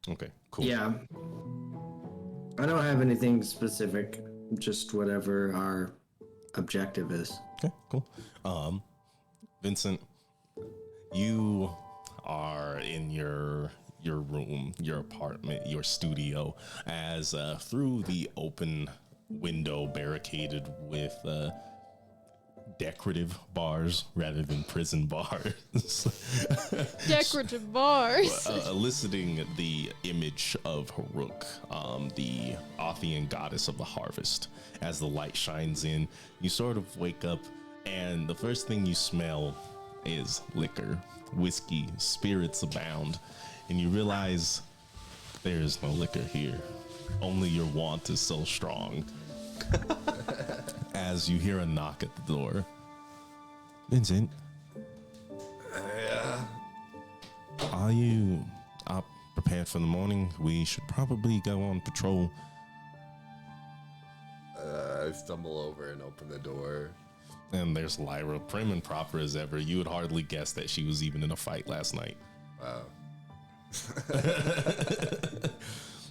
Okay, cool. Yeah. I don't have anything specific. Just whatever our objective is. Okay, cool. Vincent, you are in your room, your apartment, your studio, as through the open window barricaded with decorative bars rather than prison bars. Decorative bars. Eliciting the image of Haruk, the Othian goddess of the harvest. As the light shines in, you sort of wake up And the first thing you smell is liquor, whiskey, spirits abound. And you realize there is no liquor here. Only your want is so strong. As you hear a knock at the door. Vincent. Yeah. Are you up, prepared for the morning? We should probably go on patrol. I stumble over and open the door. And there's Lyra, prim and proper as ever. You would hardly guess that she was even in a fight last night. Wow.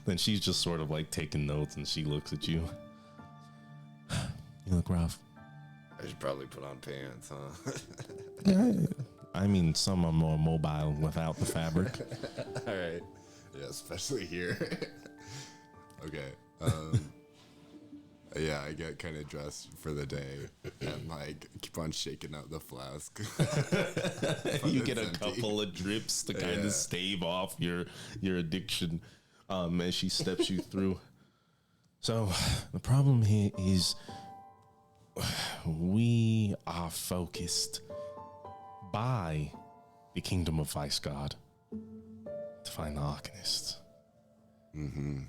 Then she's just sort of like taking notes, and she looks at you. You look rough. I should probably put on pants, huh? Yeah, I mean, some are more mobile without the fabric. All right. Yeah, especially here. Okay. Yeah, I get kind of dressed for the day and like keep on shaking out the flask. You get a couple of drips to kind of stave off your addiction as she steps you through. So the problem here is we are focused by the kingdom of Vice God to find the Arcanists. Mm-hmm.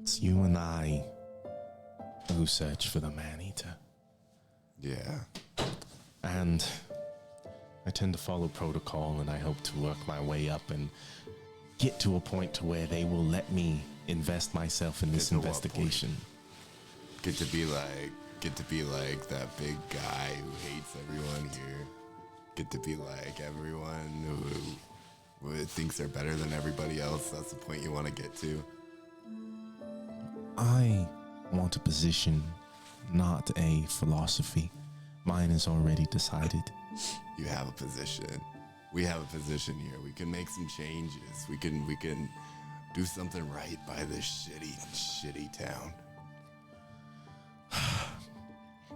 It's you and I who search for the man-eater. Yeah. And I tend to follow protocol, and I hope to work my way up and get to a point to where they will let me invest myself in this Get to what investigation. Get to be like that big guy who hates everyone here. Get to be like everyone who thinks they're better than everybody else. That's the point you want to get to. I want a position, not a philosophy. Mine is already decided. You have a position. We have a position here. We can make some changes. We can do something right by this shitty town.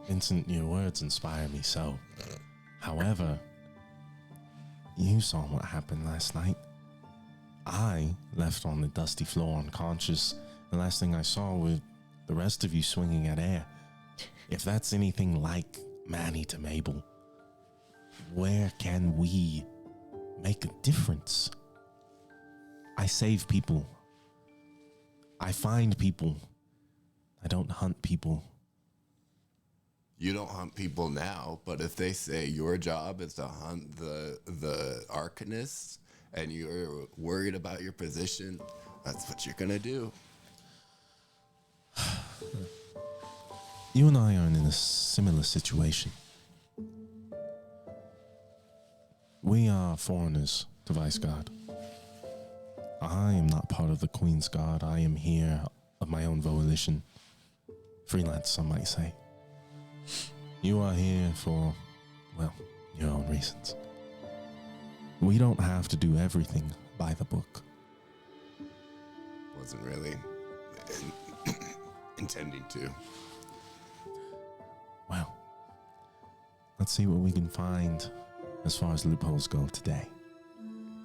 Vincent, your words inspire me so. However, you saw what happened last night. I left on the dusty floor unconscious. The last thing I saw was the rest of you swinging at air. If that's anything like Manny to Mabel, where can we make a difference? I save people. I find people. I don't hunt people. You don't hunt people now, but if they say your job is to hunt the Arcanists and you're worried about your position, that's what you're gonna do. You and I are in a similar situation. We are foreigners to Vice Guard. I am not part of the Queen's Guard. I am here of my own volition. Freelance, some might say. You are here for, well, your own reasons. We don't have to do everything by the book. Wasn't really intending to. Well, let's see what we can find as far as loopholes go today.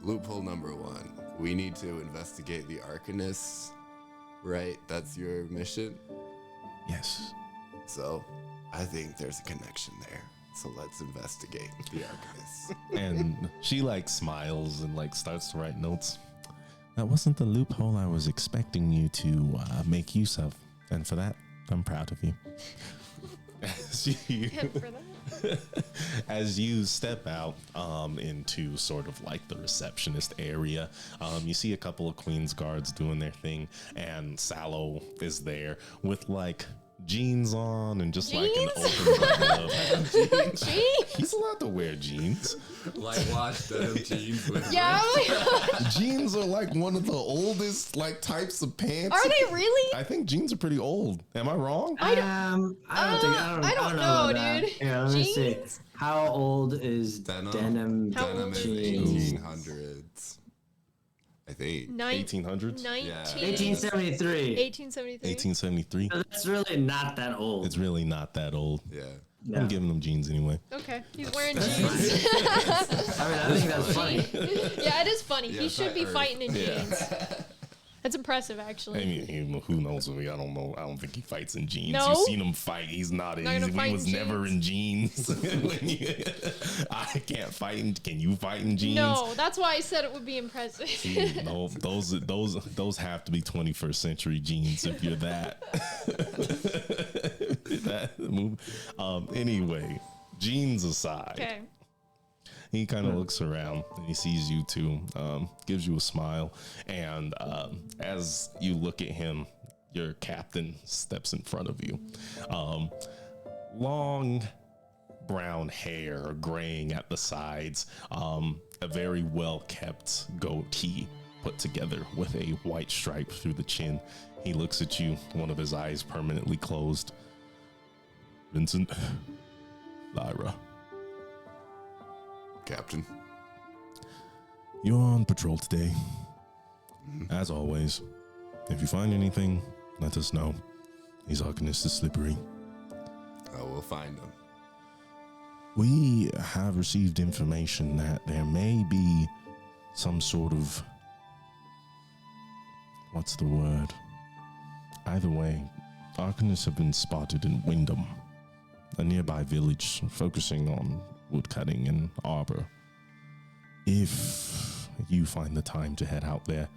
Loophole number 1. We need to investigate the Arcanists, right? That's your mission? Yes. So, I think there's a connection there. So let's investigate the Arcanists. And she like smiles and like starts to write notes. That wasn't the loophole I was expecting you to make use of. And for that, I'm proud of you. As you step out into sort of like the receptionist area, you see a couple of Queen's Guards doing their thing, and Sallow is there with like jeans on and just like an open button up. Jeans? He's allowed to wear jeans. Like washed denim jeans with Jeans are like one of the oldest like types of pants. Are they really? I think jeans are pretty old. Am I wrong? I don't know, dude. Yeah, let me see. Jeans? How old is denim How Denim old is jeans? 1800s. I think. 1800s? 1873. 1873. 1873. That's really not that old. It's really not that old. Yeah. Yeah. I'm giving them jeans anyway. Okay, he's wearing jeans. I mean, I think that's funny. Yeah, it is funny. Yeah, He should be Earth. fighting in Yeah. jeans. That's impressive, actually. I mean, who knows? I don't know. I don't think he fights in jeans. No? You've seen him fight. He's not. Not gonna He fight was in never in jeans. I can't fight in. Can you fight in jeans? No, that's why I said it would be impressive. See, no, those have to be 21st century jeans if you're that. that move. Anyway, jeans aside. Okay. He kind of looks around and he sees you too, gives you a smile. And as you look at him, your captain steps in front of you. Long brown hair, graying at the sides, a very well kept goatee put together with a white stripe through the chin. He looks at you, one of his eyes permanently closed. Vincent, Lyra. Captain. You're on patrol today. As always, if you find anything, let us know. These Arcanists are slippery. I will find them. We have received information that there may be some sort of... What's the word? Either way, Arcanists have been spotted in Wyndham, a nearby village focusing on woodcutting and arbor. If you find the time to head out there,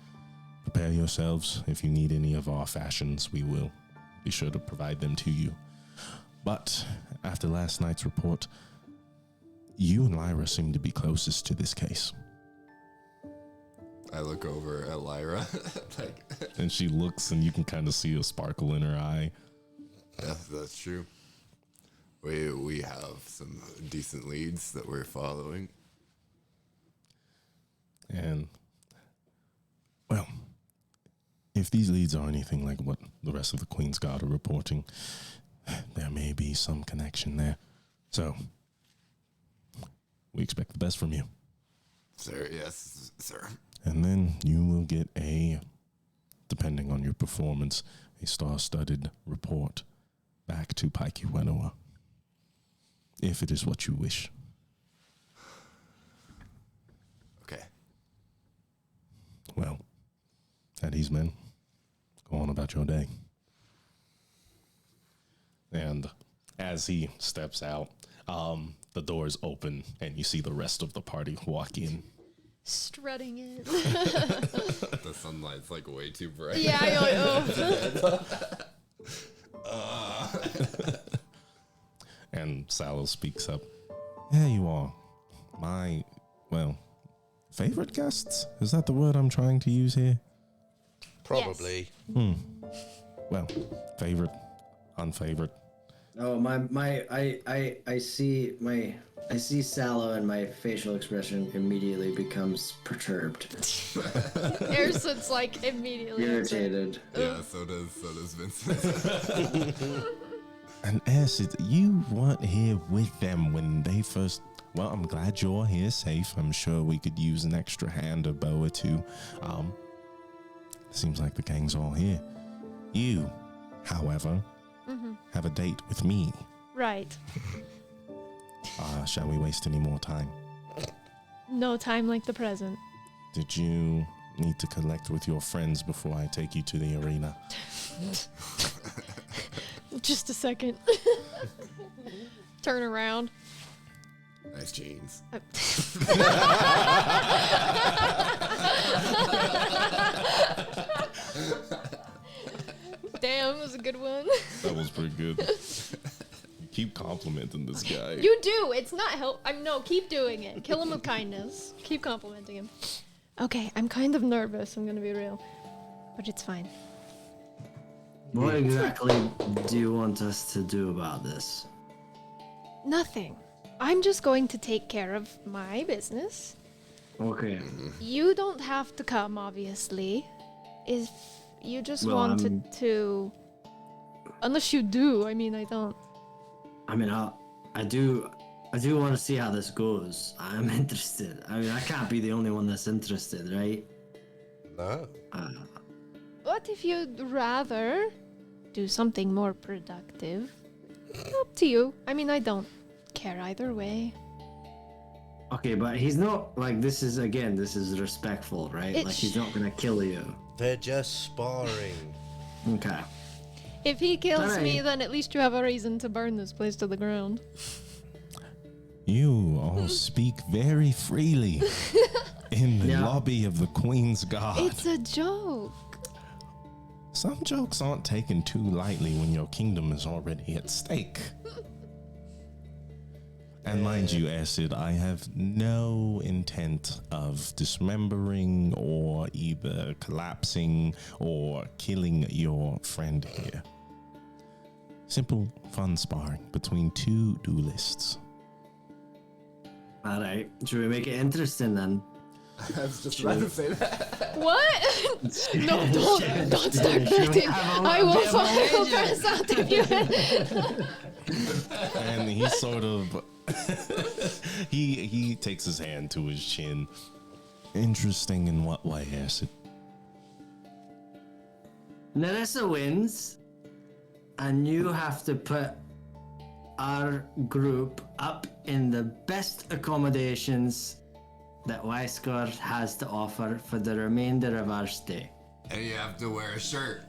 prepare yourselves. If you need any of our fashions, we will be sure to provide them to you. But after last night's report, you and Lyra seem to be closest to this case. I look over at Lyra. And she looks and you can kind of see a sparkle in her eye. Yeah, that's true. We have some decent leads that we're following. And, well, if these leads are anything like what the rest of the Queen's Guard are reporting, there may be some connection there. So, we expect the best from you. Sir, yes, sir. And then you will get depending on your performance, a star-studded report back to Paikiwenoa. If it is what you wish. Okay. Well, at ease, men. Go on about your day. And as he steps out, the doors open and you see the rest of the party walk in. Strutting in. The sunlight's like way too bright. Yeah, I And Sallow speaks up. There you are. My, favorite guests? Is that the word I'm trying to use here? Probably. Well, favorite, unfavorite. Oh, I see Sallow and my facial expression immediately becomes perturbed, Erson's like immediately irritated. Yeah, so does Vincent. And Acid, you weren't here with them when they first... Well, I'm glad you're here safe. I'm sure we could use an extra hand or bow or two. Seems like the gang's all here. You, however, have a date with me. Right. Shall we waste any more time? No time like the present. Did you need to collect with your friends before I take you to the arena? Just a second. Turn around. Nice jeans. Damn, that was a good one. That was pretty good. You keep complimenting this guy. You do. It's not help. No, keep doing it. Kill him with kindness. Keep complimenting him. Okay, I'm kind of nervous. I'm gonna be real, but it's fine. What exactly do you want us to do about this? Nothing. I'm just going to take care of my business. Okay. You don't have to come, obviously. If you just Well, wanted to. Unless you do. I mean, I don't. I mean, I do want to see how this goes. I'm interested. I mean, I can't be the only one that's interested, right? No. What if you'd rather do something more productive? Up to you. I mean, I don't care either way. Okay, but he's not like this is respectful, right? It Like he's not gonna kill you. They're just sparring. Okay. If he kills me, Alright. then at least you have a reason to burn this place to the ground. You all speak very freely in the Yeah. lobby of the Queen's Guard. It's a joke. Some jokes aren't taken too lightly when your kingdom is already at stake. And mind you, Acid, I have no intent of dismembering or either collapsing or killing your friend here. Simple, fun sparring between two duelists. All right. Should we make it interesting then? I was just about to say that. What? No, don't start betting. I will fucking press out if you. And he sort of he takes his hand to his chin. Interesting in what way, Acid? Narissa wins, and you have to put our group up in the best accommodations that Weisgard has to offer for the remainder of our stay. And you have to wear a shirt.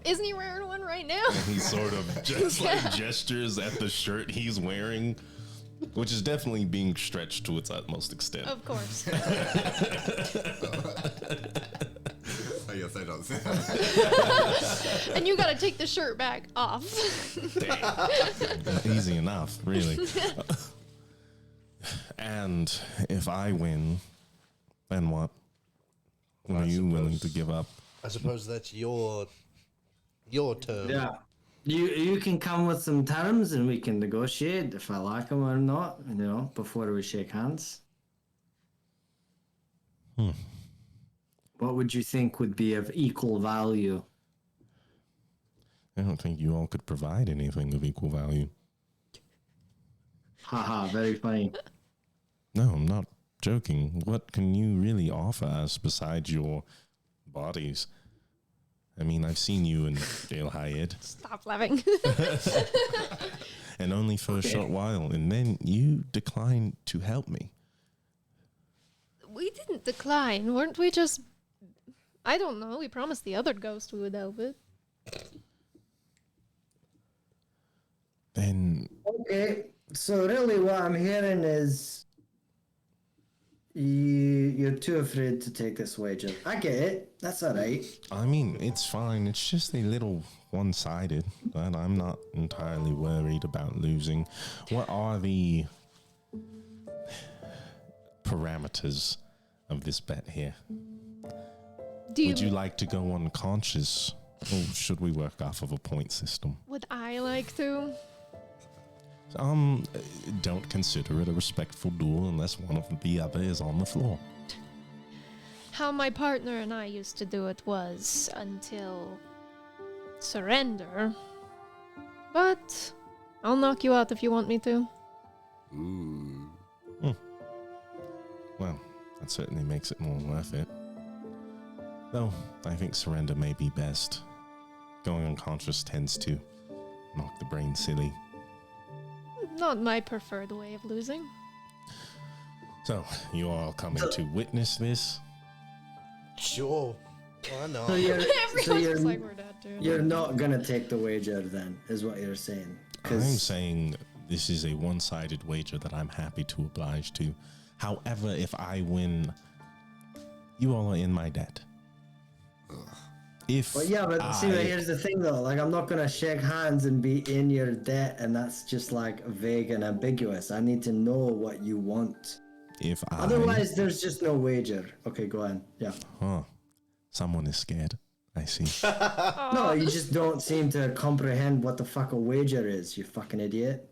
Isn't he wearing one right now? And he sort of just like gestures at the shirt he's wearing, which is definitely being stretched to its utmost extent. Of course. I guess I don't say that. And you gotta take the shirt back off. Damn. Easy enough, really. And if I win, then what? Are you willing to give up? I suppose that's your term. Yeah. You can come with some terms and we can negotiate if I like them or not, you know, before we shake hands. What would you think would be of equal value? I don't think you all could provide anything of equal value. Haha, very funny. No, I'm not joking. What can you really offer us besides your bodies? I mean, I've seen you in Dale Hyatt, Stop laughing. and only for a short while, and then you declined to help me. We didn't decline, weren't we? Just, I don't know. We promised the other ghost we would help it. Then Okay, so really what I'm hearing is you're too afraid to take this wager. I get it. That's all right. I mean, it's fine. It's just a little one-sided, but I'm not entirely worried about losing. What are the parameters of this bet here? Would you like to go unconscious, or should we work off of a point system? Would I like to? Don't consider it a respectful duel unless one of the other is on the floor. How my partner and I used to do it was until surrender. But I'll knock you out if you want me to. Ooh. Well, that certainly makes it more worth it. Though, I think surrender may be best. Going unconscious tends to knock the brain silly. Not my preferred way of losing. So, you are all coming to witness this? Sure. Why not? So you're, so Everyone's you're, just like, we're dead, dude. you're not gonna take the wager then, is what you're saying. I'm saying this is a one-sided wager that I'm happy to oblige to. However, if I win, you all are in my debt. If Well, yeah, but see, here's the thing though. Like, I'm not gonna shake hands and be in your debt, and that's just like vague and ambiguous. I need to know what you want. if I Otherwise, there's just no wager. Okay, go on. Yeah. someone is scared. I see. No, you just don't seem to comprehend what the fuck a wager is, you fucking idiot.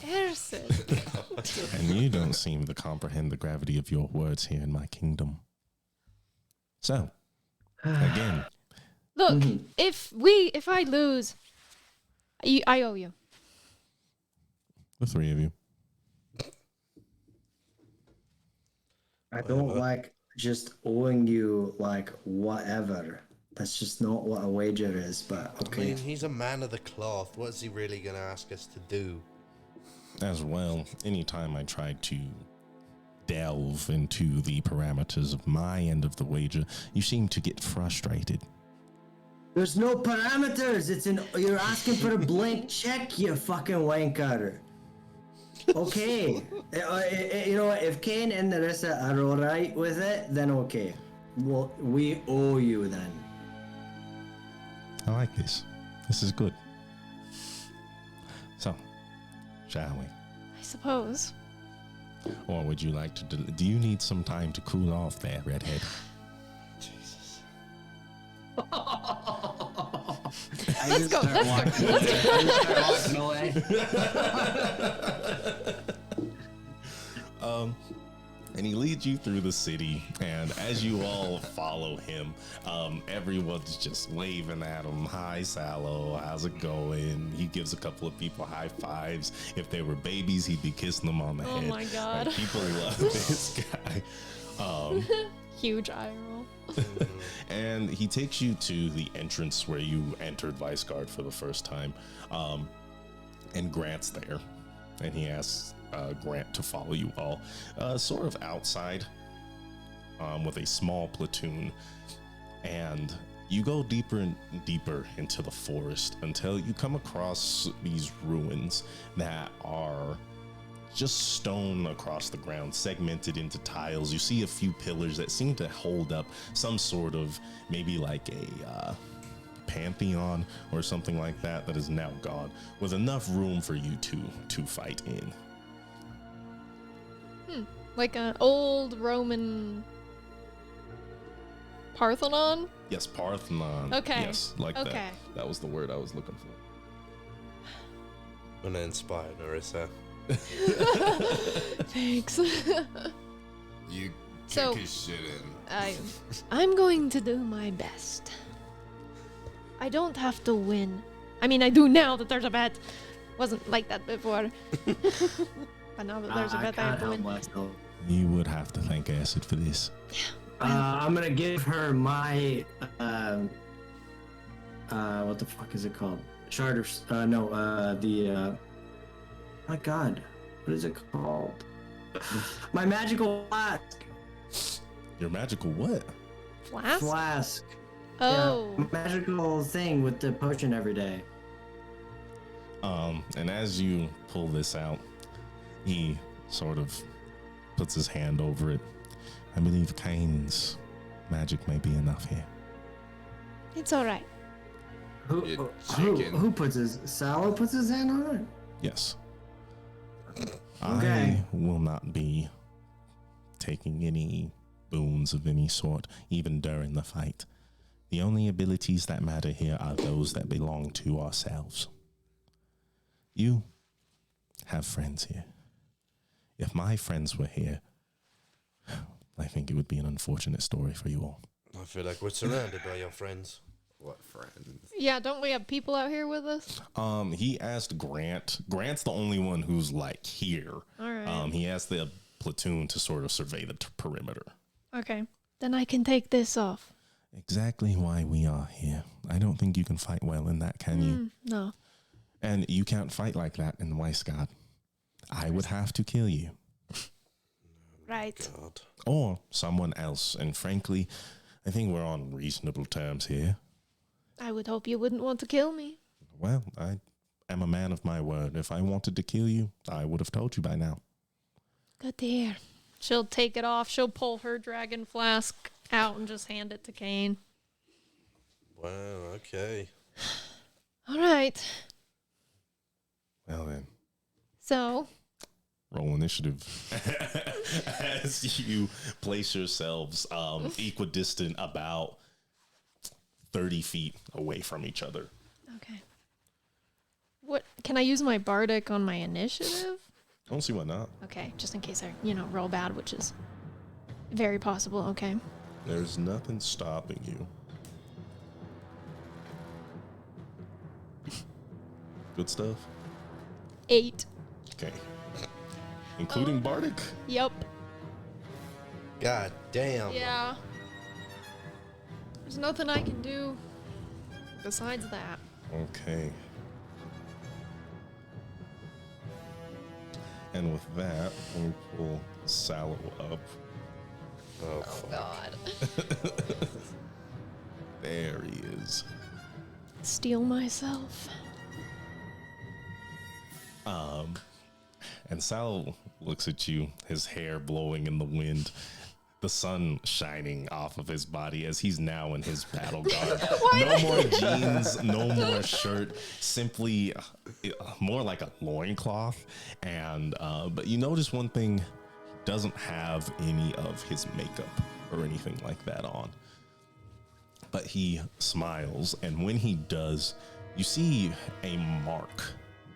Erson. And you don't seem to comprehend the gravity of your words here in my kingdom. So, again, Look, if I lose, I owe you. the three of you. I don't like just owing you like whatever. That's just not what a wager is, but I okay. mean, he's a man of the cloth. What's he really going to ask us to do? As well, anytime I tried to delve into the parameters of my end of the wager, you seem to get frustrated. There's no parameters. You're asking for a blank check, you fucking wanker. Okay. You know what? If Kane and Narissa are alright with it, then okay. Well, we owe you then. I like this. This is good. So, shall we? I suppose. Or would you like to... Do you need some time to cool off there, redhead? Jesus. Let's go. Let's go. Away. And he leads you through the city, and as you all follow him, everyone's just waving at him. Hi, Sallow, how's it going? He gives a couple of people high fives. If they were babies, he'd be kissing them on the head. Oh my god. Like, people love this guy. Huge eye roll. And he takes you to the entrance where you entered Vice Guard for the first time. And Grant's there, and he asks Grant to follow you all, sort of outside, with a small platoon, and you go deeper and deeper into the forest until you come across these ruins that are just stone across the ground, segmented into tiles. You see a few pillars that seem to hold up some sort of, maybe like a pantheon or something like that is now gone, with enough room for you to fight in. Like an old Roman Parthenon? Yes, Parthenon. Okay. Yes, like Okay. that. That was the word I was looking for. I'm gonna inspire Narissa. Thanks. You So- kick his shit in. I'm going to do my best. I don't have to win. I mean, I do now that there's a bet. Wasn't like that before. But now that there's a bet, I have to win. Myself. You would have to thank Acid for this. I'm gonna give her my what the fuck is it called? Charters. My God, what is it called? My magical flask. Your magical what? Flask? Flask. Oh. Yeah, magical thing with the potion every day. And as you pull this out, he sort of puts his hand over it. I believe Kane's magic may be enough here. It's alright. You chicken. Who puts his Sallow puts his hand on it? Yes. Okay. I will not be taking any boons of any sort, even during the fight. The only abilities that matter here are those that belong to ourselves. You have friends here. If my friends were here, I think it would be an unfortunate story for you all. I feel like we're surrounded by your friends. What friends? Yeah, don't we have people out here with us? He asked Grant. Grant's the only one who's like here. All right. He asked the platoon to sort of survey the perimeter. Okay. Then I can take this off. Exactly why we are here. I don't think you can fight well in that, can you? No. And you can't fight like that in Weisgard. I would have to kill you. Right. God. Or someone else. And frankly, I think we're on reasonable terms here. I would hope you wouldn't want to kill me. Well, I am a man of my word. If I wanted to kill you, I would have told you by now. Good to hear. She'll take it off. She'll pull her dragon flask out and just hand it to Kane. Wow, okay. All right. Well then, So, roll initiative. As you place yourselves equidistant, about 30 feet away from each other. okay. What can I use my bardic on my initiative? I don't see why not. Okay, just in case I, roll bad, which is very possible. Okay. There's nothing stopping you. Good stuff. 8. Okay. Including Bardic? Yep. God damn. Yeah. There's nothing I can do besides that. Okay. And with that, we pull Sallow up. Oh, Oh fuck. God. There he is. Steal myself. And Sal looks at you, his hair blowing in the wind, the sun shining off of his body as he's now in his battle garb. No more jeans, no more shirt, simply more like a loincloth. And but you notice one thing, he doesn't have any of his makeup or anything like that on. But he smiles, and when he does, you see a mark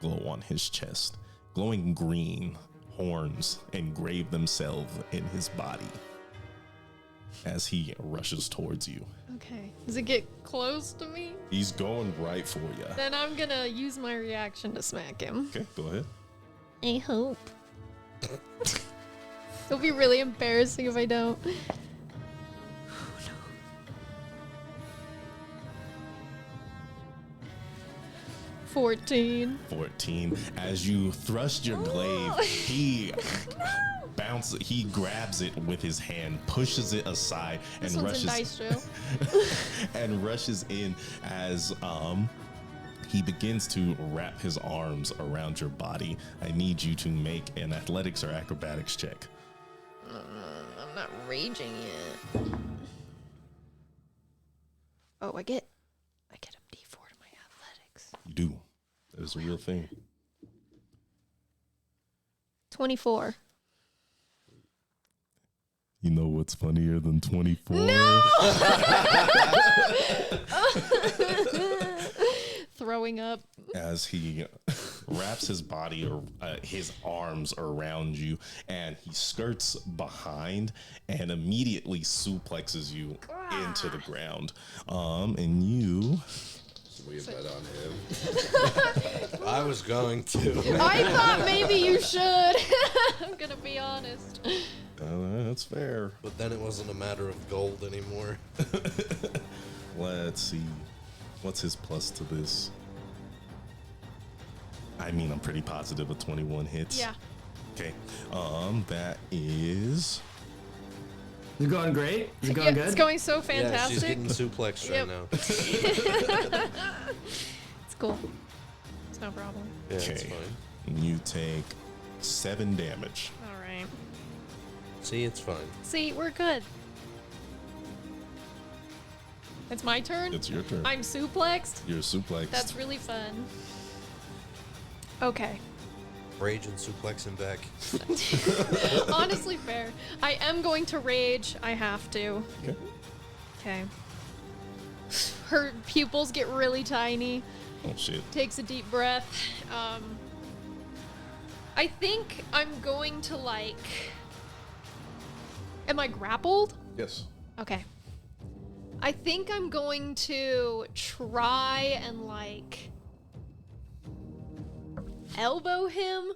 glow on his chest. Glowing green horns engrave themselves in his body as he rushes towards you. Okay. Does it get close to me? He's going right for you. Then I'm gonna use my reaction to smack him. Okay, go ahead. I hope. It'll be really embarrassing if I don't. 14. 14. As you thrust your glaive, he bounces, he grabs it with his hand, pushes it aside, This and one's in rushes dice jail. and rushes in as he begins to wrap his arms around your body. I need you to make an athletics or acrobatics check. I'm not raging yet. Oh, I get a D4 to my athletics. You do. That is a real thing. 24. You know what's funnier than 24? No! Throwing up. As he wraps his body or his arms around you, and he skirts behind and immediately suplexes you into the ground. And you Should we bet on him? I was going to. I thought maybe you should. I'm gonna be honest. that's fair. But then it wasn't a matter of gold anymore. Let's see. What's his plus to this? I mean, I'm pretty positive a 21 hits. Yeah. Okay. That is Is it going great? Is it going good? It's going so Yeah, she's fantastic. getting suplexed right Yep. now. It's cool. It's no problem. Yeah, it's okay. fine. You take 7 damage. All right. See, it's fine. See, we're good. It's my turn. It's your turn. I'm suplexed. You're suplexed. That's really fun. Okay. Rage and suplex him back. Honestly, fair. I am going to rage. I have to. Okay. Okay. Her pupils get really tiny. Oh shit. Takes a deep breath. I think I'm going to like. Am I grappled? Yes. Okay. I think I'm going to try and like elbow him,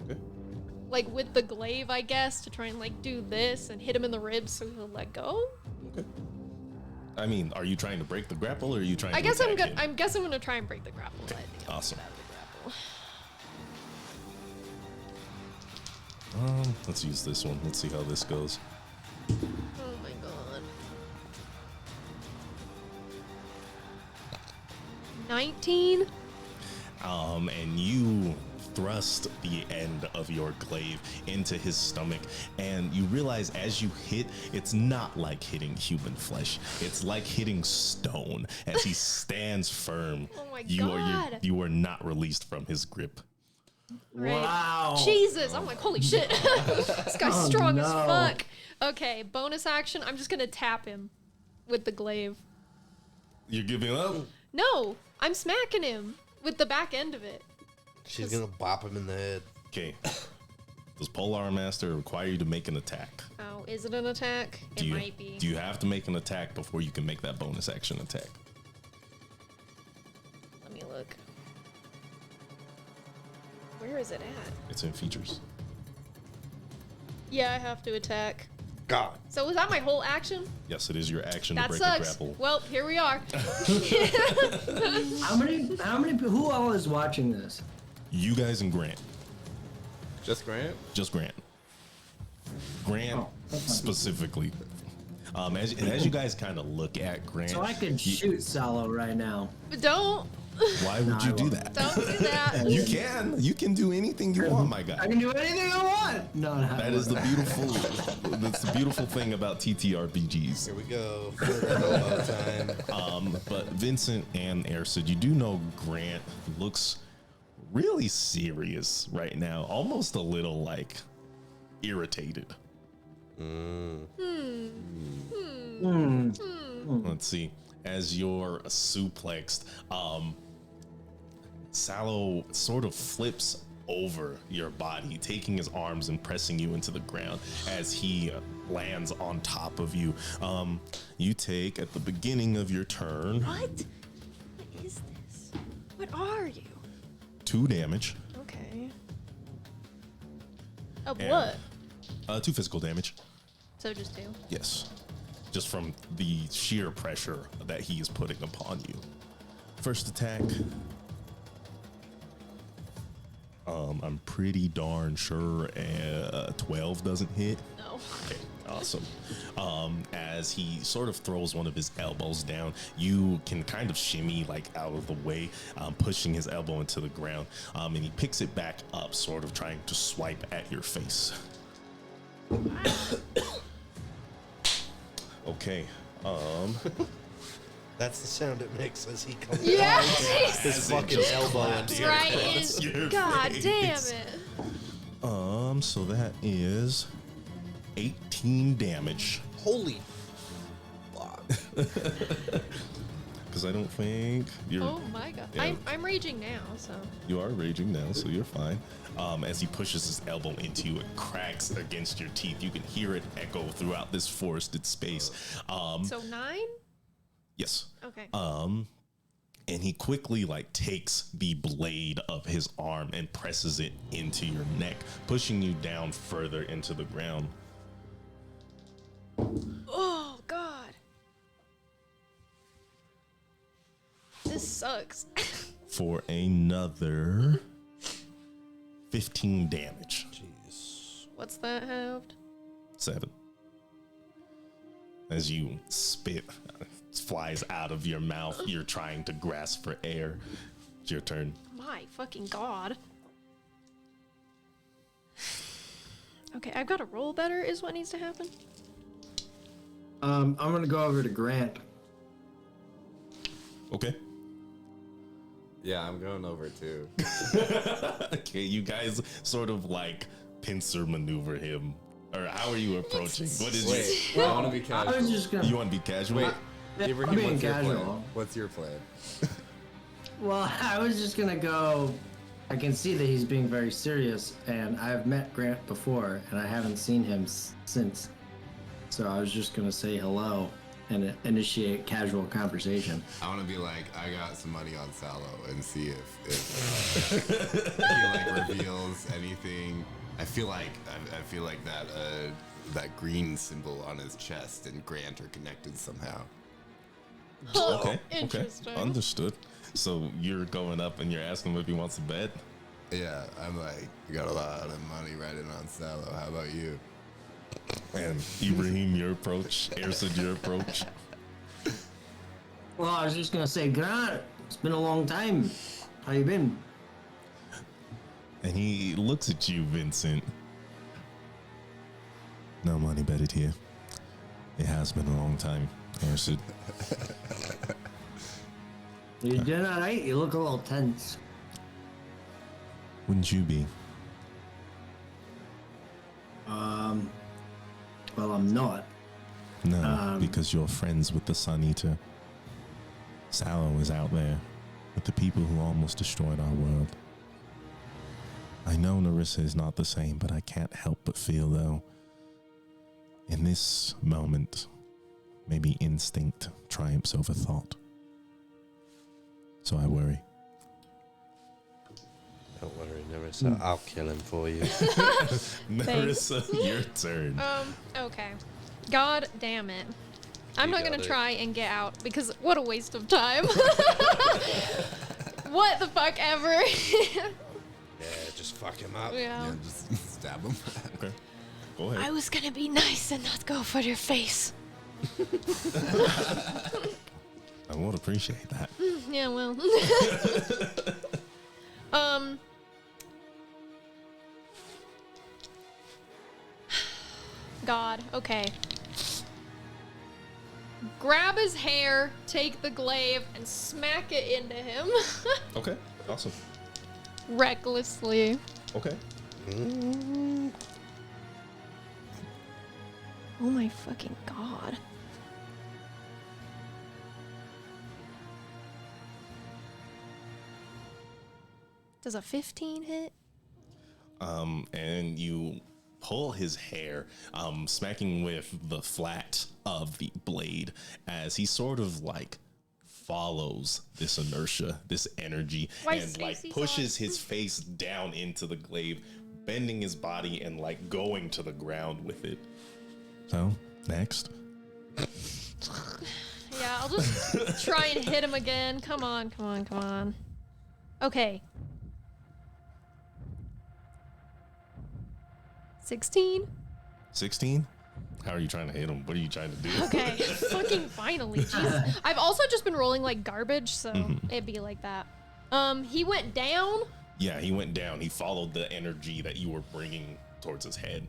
Okay. like with the glaive, I guess, to try and like do this and hit him in the ribs so he'll let go. Okay. I mean, are you trying to break the grapple or are you trying I to guess I'm attack good. him? I guess I'm gonna try and break the grapple. I think I'll Awesome. get out of the grapple. Let's use this one. Let's see how this goes. Oh my god. 19. And you thrust the end of your glaive into his stomach, and you realize as you hit, it's not like hitting human flesh. It's like hitting stone. As he stands firm, Oh my you God. are not released from his grip. Right. Wow. Jesus, I'm like, holy shit. This guy's Oh, strong as no. fuck. Okay, bonus action. I'm just gonna tap him with the glaive. You're giving up? No, I'm smacking him with the back end of it. She's gonna bop him in the head. Okay. Does Polar Master require you to make an attack? Oh, is it an attack? It might be. Do you have to make an attack before you can make that bonus action attack? Let me look. Where is it at? It's in features. Yeah, I have to attack. God. So was that my whole action? Yes, it is your action to That break sucks. the grapple. Well, here we are. How many, who all is watching this? You guys and Grant. Just Grant? Just Grant. Grant specifically. As you guys kind of look at Grant, So I could shoot Salo right now. But don't. why would you do that? Don't do that. You can do anything you want, my guy. I can do anything I want. No, not That is the beautiful. That's the beautiful thing about TTRPGs. Here we go. Time. But Vincent and Ersid, you do know Grant looks really serious right now, almost a little like irritated. Let's see. As you're suplexed, Salo sort of flips over your body, taking his arms and pressing you into the ground as he lands on top of you. You take at the beginning of your turn What? What is this? What are you? 2 damage. Okay. Of And- what? 2 physical damage. So just 2. Yes. Just from the sheer pressure that he is putting upon you. First attack. I'm pretty darn sure 12 doesn't hit. No. Okay, awesome. As he sort of throws one of his elbows down, you can kind of shimmy like out of the way, pushing his elbow into the ground. And he picks it back up, sort of trying to swipe at your face. Okay. That's the sound it makes as he comes Yeah. his fucking elbow into your Right face. in. God damn it. So that is 18 damage. Holy fuck. Because I don't think you're. Oh my god. Yeah. I'm raging now, so. You are raging now, so you're fine. As he pushes his elbow into you, it cracks against your teeth. You can hear it echo throughout this forested space. So 9? Yes. Okay. And he quickly like takes the blade of his arm and presses it into your neck, pushing you down further into the ground. Oh god. This sucks. For another 15 damage. Jeez. What's that halved? 7. As you spit flies out of your mouth, you're trying to grasp for air. It's your turn. My fucking god. Okay, I've got to roll better is what needs to happen. I'm gonna go over to Grant. Okay. Yeah, I'm going over too. Okay, you guys sort of like pincer maneuver him. Or how are you approaching? What is Wait, I want to be I was casual. just gonna. you want to be casual? Wait, I'm Ibrahim, being what's your plan? casual. What's your plan? Well, I was just gonna go. I can see that he's being very serious, and I've met Grant before, and I haven't seen him since. So I was just gonna say hello and initiate casual conversation. I want to be like, I got some money on Salo and see if he like reveals anything. I feel like that that green symbol on his chest and Grant are connected somehow. Okay. Interesting. Okay. Understood. So you're going up and you're asking him if he wants to bet? Yeah, I'm like, I got a lot of money riding on Salo. How about you? And Ibrahim, your approach. Ersid, your approach. Well, I was just gonna say, Grant, it's been a long time. How you been? And he looks at you, Vincent. No money betted here. It has been a long time, Ersid. You doing all right? You look a little tense. Wouldn't you be? Well, I'm not. No, because you're friends with the Sun Eater. Salo is out there with the people who almost destroyed our world. I know Narissa is not the same, but I can't help but feel, though, in this moment, maybe instinct triumphs over thought. So I worry. Don't worry, Narissa. I'll kill him for you. Narissa, your turn. Okay. God damn it. I'm You not gonna got it. try and get out because what a waste of time. What the fuck ever. Yeah, just fuck him up. Yeah. Yeah, just stab him. Okay. Go ahead. I was gonna be nice and not go for your face. I won't appreciate that. Yeah, well. God, okay. Grab his hair, take the glaive, and smack it into him. Okay. Awesome. Recklessly. Okay. Oh my fucking god. Does a 15 hit? And you pull his hair, smacking with the flat of the blade as he sort of like follows this inertia, this energy, Why and like Stacy's pushes his face down into the glaive, bending his body and like going to the ground with it. So, next. Yeah, I'll just try and hit him again. Come on, come on, come on. Okay. 16? 16? How are you trying to hit him? What are you trying to do? Okay, fucking finally. Jeez. I've also just been rolling like garbage, so it'd be like that. He went down. Yeah, he went down. He followed the energy that you were bringing towards his head.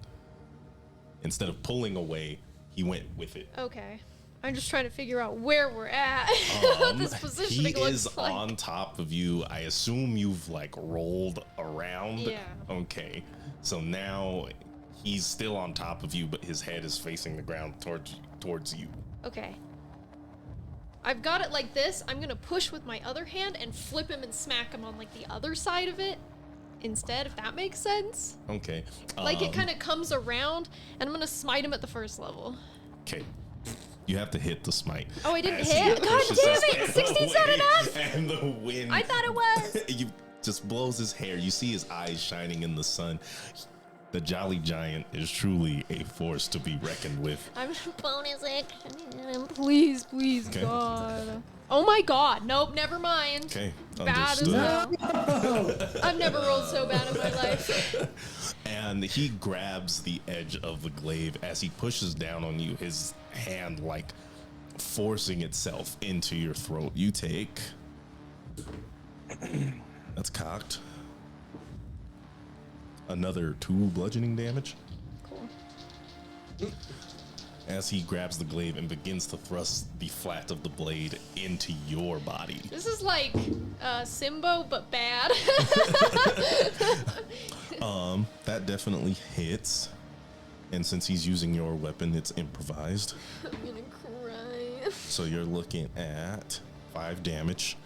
Instead of pulling away, he went with it. Okay. I'm just trying to figure out where we're at. What this positioning He looks is like. on top of you. I assume you've like rolled around. Yeah. Okay. So now he's still on top of you, but his head is facing the ground towards you. Okay. I've got it like this. I'm gonna push with my other hand and flip him and smack him on like the other side of it instead, if that makes sense. Okay. Like it kind of comes around, and I'm gonna smite him at the first level. Okay. You have to hit the smite. Oh, I didn't As hit? he God pushes damn his it! head 16's not away, enough! And the wind. I thought it was! You just blows his hair. You see his eyes shining in the sun. The Jolly Giant is truly a force to be reckoned with. I'm bonus action. Please, please, Okay. God. Oh my God. Nope, never mind. Okay, Bad as understood. hell. I've never rolled so bad in my life. And he grabs the edge of the glaive as he pushes down on you, his hand like forcing itself into your throat. You take... That's cocked. Another 2 bludgeoning damage. Cool. As he grabs the glaive and begins to thrust the flat of the blade into your body. This is like Simbo, but bad. That definitely hits. And since he's using your weapon, it's improvised. I'm gonna cry. So you're looking at 5 damage.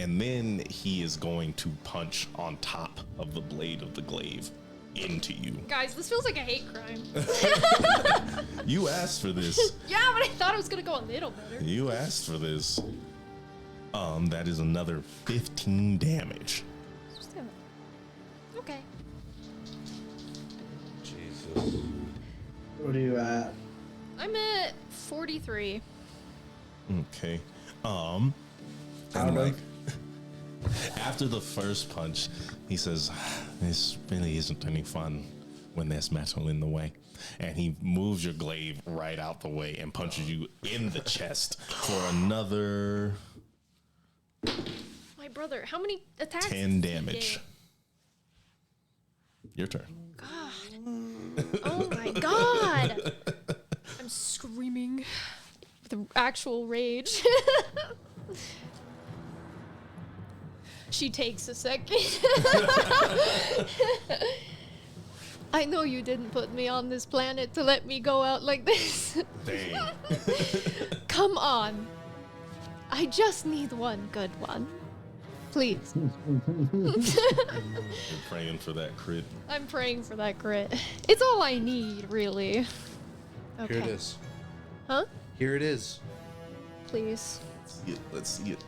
And then he is going to punch on top of the blade of the glaive into you. Guys, this feels like a hate crime. You asked for this. Yeah, but I thought it was gonna go a little better. You asked for this. That is another 15 damage. Just do it. Okay. Jesus. What are you at? I'm at 43. Okay. Out And like of? after the first punch, he says, "This really isn't any fun when there's metal in the way." And he moves your glaive right out the way and punches you in the chest for another My brother, how many attacks? 10 did he damage. get? Your turn. God. Oh my God. I'm screaming with actual rage. She takes a second. I know you didn't put me on this planet to let me go out like this. Dang. Come on. I just need one good one. Please. You're praying for that crit. I'm praying for that crit. It's all I need, really. Okay. Here it is. Huh? Here it is. Please. See it. Let's see it.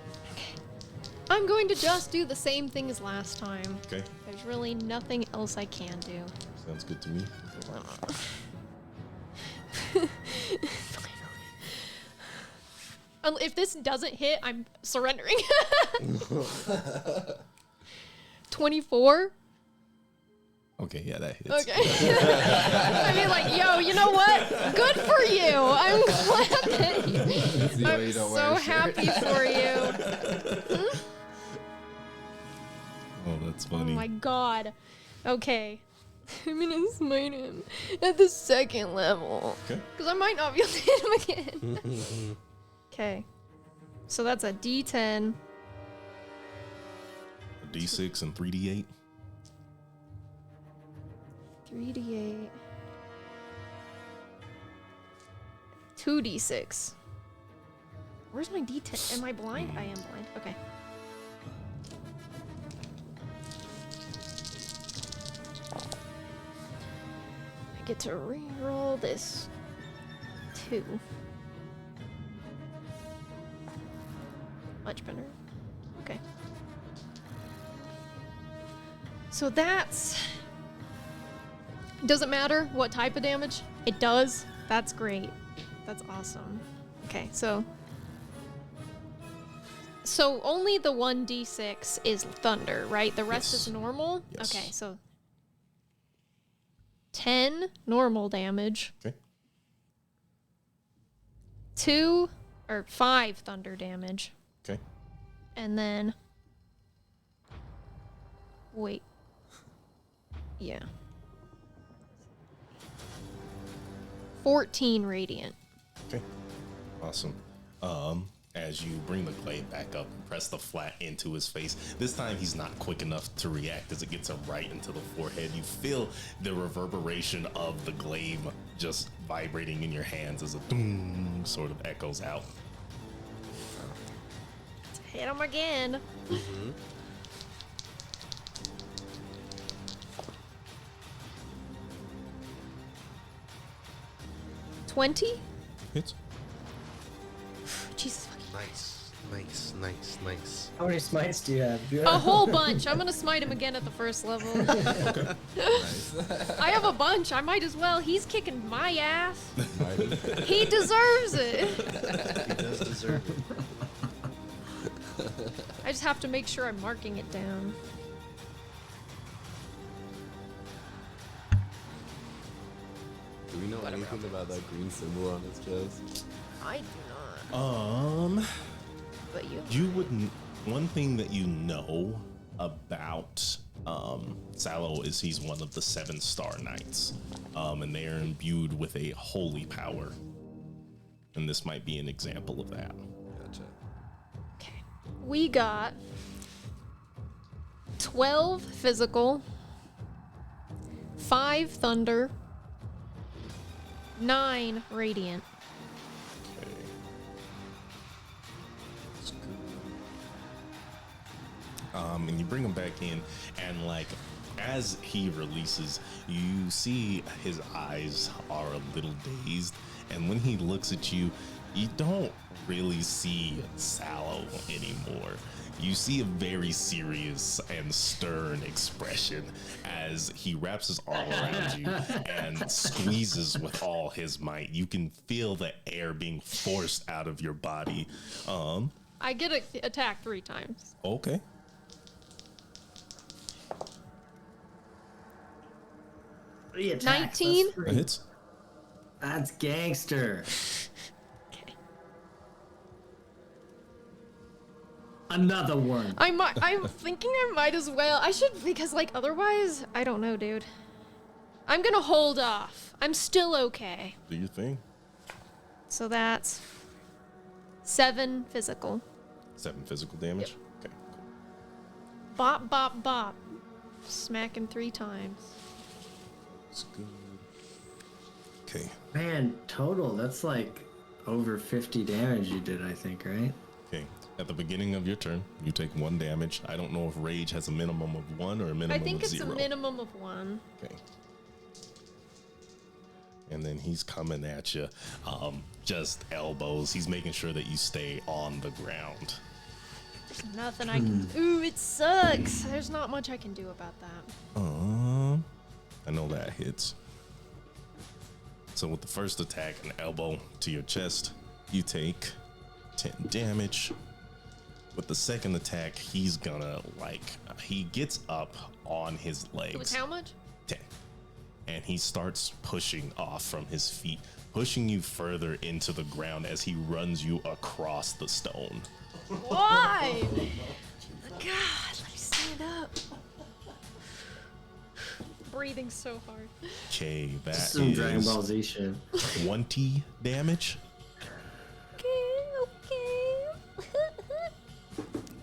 I'm going to just do the same thing as last time. Okay. There's really nothing else I can do. Sounds good to me. If this doesn't hit, I'm surrendering. 24. Okay, yeah, that hits. Okay. I mean, like, yo, you know what? Good for you. I'm glad that you. I'm so happy for you. Oh, that's Oh funny. my god. Okay. I'm gonna smite him at the second level. Okay. Because I might not be able to hit him again. Okay. So that's a D10. A D6 and 3D8. 3d8. 2d6. Where's my d10? Am I blind? I am blind. Okay. I get to re-roll this 2. Much better. Okay. So that's... Doesn't matter what type of damage. It does. That's great. That's awesome. Okay, so only the 1d6 is thunder, right? The rest Yes. is normal? Yes. Okay, so 10 normal damage. Okay. 5 thunder damage. Okay. And then wait. Yeah. 14 radiant. Okay. Awesome. As you bring the glaive back up and press the flat into his face, this time he's not quick enough to react as it gets him right into the forehead. You feel the reverberation of the glaive just vibrating in your hands as a doom sort of echoes out. Hit him again. 20? Hits. Jesus fucking. Nice. How many smites do you have? A whole bunch. I'm gonna smite him again at the first level. I have a bunch. I might as well. He's kicking my ass. He deserves it. He does deserve it. I just have to make sure I'm marking it down. Do we know anything about that green symbol on his chest? I do not. But you. Wouldn't. One thing that you know about Sallow is he's one of the 7 Star Knights, and they are imbued with a holy power, and this might be an example of that. Gotcha. Okay. We got 12 physical, 5 thunder, 9 radiant. Okay. And you bring him back in, and like as he releases, you see his eyes are a little dazed, and when he looks at you, you don't really see Sallow anymore. You see a very serious and stern expression as he wraps his arm around you and squeezes with all his might. You can feel the air being forced out of your body. I get attacked 3 times. Okay. Three attacks, 19? that's That free. hits. That's gangster. Okay. Another one. I'm thinking I might as well. I should, because like otherwise, I don't know, dude. I'm gonna hold off. I'm still okay. Do your thing. So that's 7 physical. 7 physical damage. Okay, cool. Bop, bop, bop. Smack him 3 times. That's good. Okay. Man, total, that's like over 50 damage you did, I think, right? Okay. At the beginning of your turn, you take 1 damage. I don't know if rage has a minimum of 1 or a minimum I think of it's 0. a minimum of 1. Okay. And then he's coming at you, just elbows. He's making sure that you stay on the ground. There's nothing I can. Ooh, it sucks. There's not much I can do about that. I know that hits. So with the first attack, an elbow to your chest, you take 10 damage. With the second attack, he's gonna He gets up on his legs. It was how much? 10. And he starts pushing off from his feet, pushing you further into the ground as he runs you across the stone. Why? God, let me stand up. Breathing so hard. Okay, that Some Dragon is Ball Z shit. 20 damage. Okay.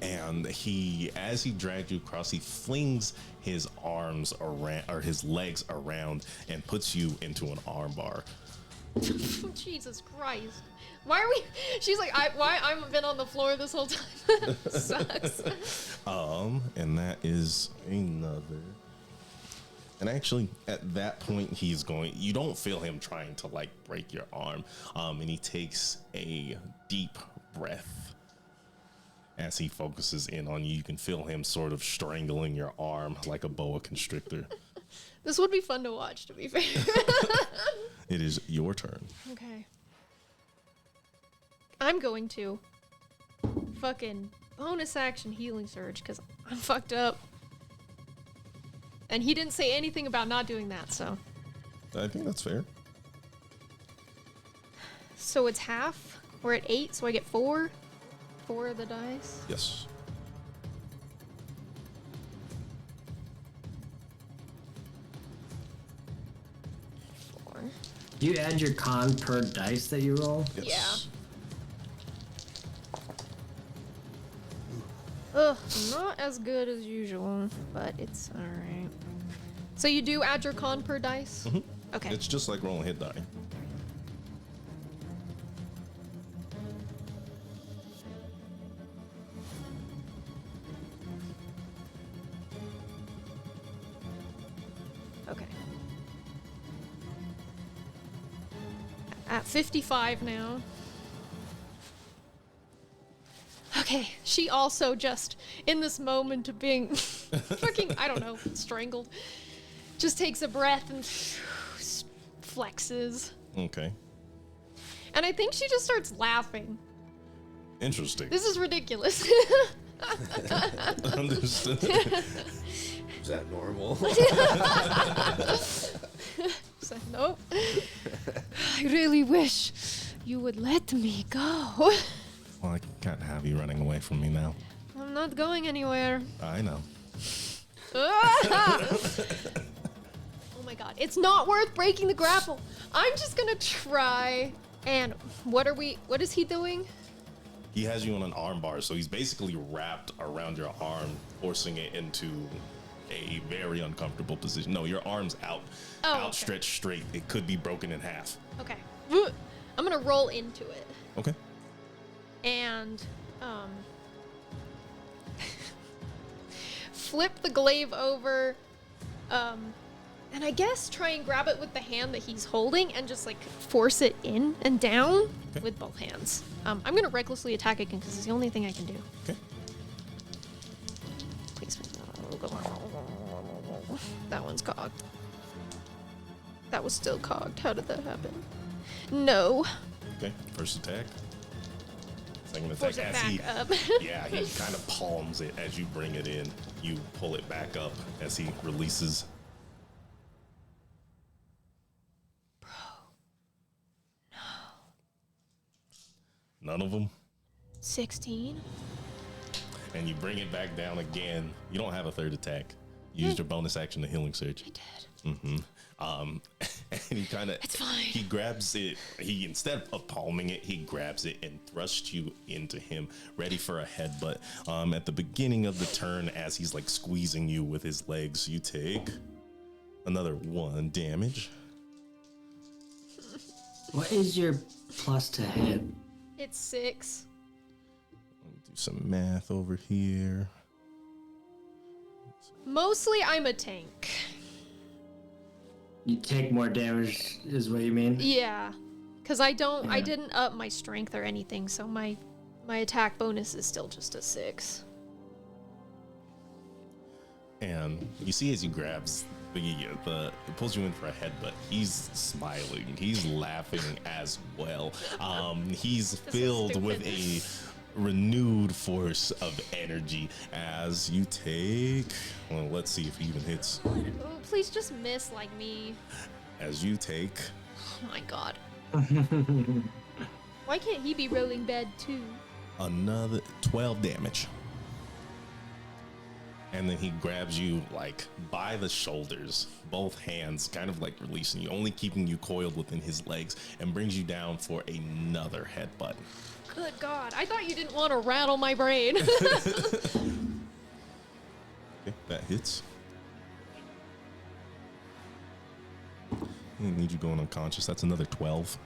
And as he dragged you across, he flings his arms around, or his legs around, and puts you into an armbar. Jesus Christ. Why are we? She's like, why I've been on the floor this whole time. Sucks. And that is another. And actually, at that point, you don't feel him trying to like break your arm. And he takes a deep breath as he focuses in on you. You can feel him sort of strangling your arm like a boa constrictor. This would be fun to watch, to be fair. It is your turn. Okay. I'm going to fucking bonus action healing surge because I'm fucked up. And he didn't say anything about not doing that, so. I think that's fair. So it's half. We're at 8, so I get 4. 4 of the dice. Yes. Do you add your con per dice that you roll? Yes. Ugh, not as good as usual, but it's alright. So you do add your con per dice? Mm-hmm. Okay. It's just like rolling hit die. Okay. At 55 now. Okay, she also just, in this moment of being fucking, I don't know, strangled, just takes a breath and flexes. Okay. And I think she just starts laughing. Interesting. This is ridiculous. Understood. Is that normal? So, nope. I really wish you would let me go. Well, I can't have you running away from me now. I'm not going anywhere. I know. Oh my god, it's not worth breaking the grapple. I'm just gonna try. And what is he doing? He has you on an arm bar, so he's basically wrapped around your arm, forcing it into a very uncomfortable position. No, your arm's out, Oh, okay. outstretched straight. It could be broken in half. Okay. I'm gonna roll into it. Okay. And flip the glaive over, and I guess try and grab it with the hand that he's holding and just like force it in and down with both hands. I'm gonna recklessly attack again because it's the only thing I can do. Okay. Please. That one's cogged. That was still cogged. How did that happen? No. Okay. First attack. Second Force attack. it As he, back up. yeah, he kind of palms it as you bring it in. You pull it back up as he releases. Bro. None of them. 16. And you bring it back down again. You don't have a third attack. You used your bonus action to healing surge. I did. Mm-hmm. And he kind of, It's fine. he grabs it. He, instead of palming it, he grabs it and thrusts you into him, ready for a headbutt. At the beginning of the turn, as he's like squeezing you with his legs, you take another 1 damage. What is your plus to hit? It's 6. Let me do some math over here. Mostly I'm a tank. You take more damage, is what you mean? Yeah. Because I Yeah. didn't up my strength or anything, so my attack bonus is still just a 6. And you see as he grabs it pulls you in for a headbutt. He's smiling. He's laughing as well. He's filled with a renewed force of energy as you take. Well, let's see if he even hits. Oh, please just miss like me. As you take Oh my god. Why can't he be rolling bad too? another 12 damage. And then he grabs you like by the shoulders, both hands, kind of like releasing you, only keeping you coiled within his legs, and brings you down for another headbutt. Good god, I thought you didn't want to rattle my brain. Okay, that hits. I need you going unconscious. That's another 12.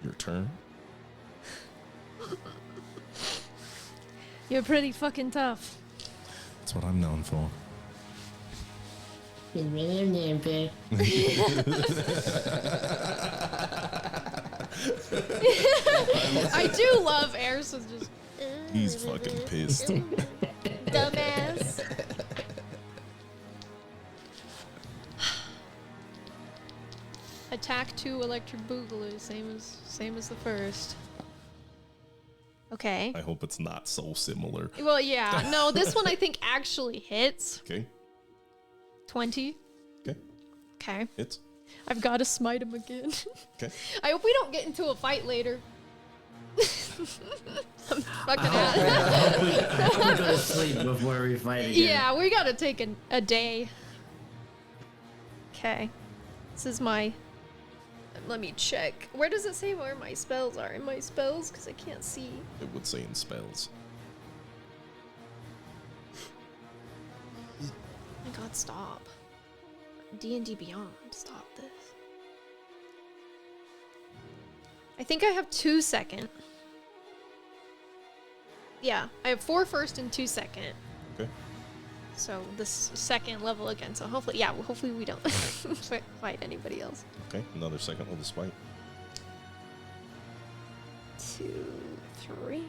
Your turn. You're pretty fucking tough. That's what I'm known for. I do love Air's just He's fucking pissed. dumbass. Attack 2 electric boogaloo, same as the first. Okay. I hope it's not so similar. Well, yeah. No, this one I think actually hits. Okay. 20. Okay. Okay. Hits. I've got to smite him again. Okay. I hope we don't get into a fight later. I'm fucking I hope we go to sleep before we fight again. Yeah, we gotta take a day. Okay. This is my... Let me check. Where does it say where my spells are? In my spells? Because I can't see. It would say in spells. Oh my god, stop. D&D Beyond, stop this. I think I have 2 second. Yeah, I have 4 first and 2 second. Okay. So this second level again. So hopefully, yeah, hopefully we don't fight anybody else. Okay. Another second level spite. 2, 3.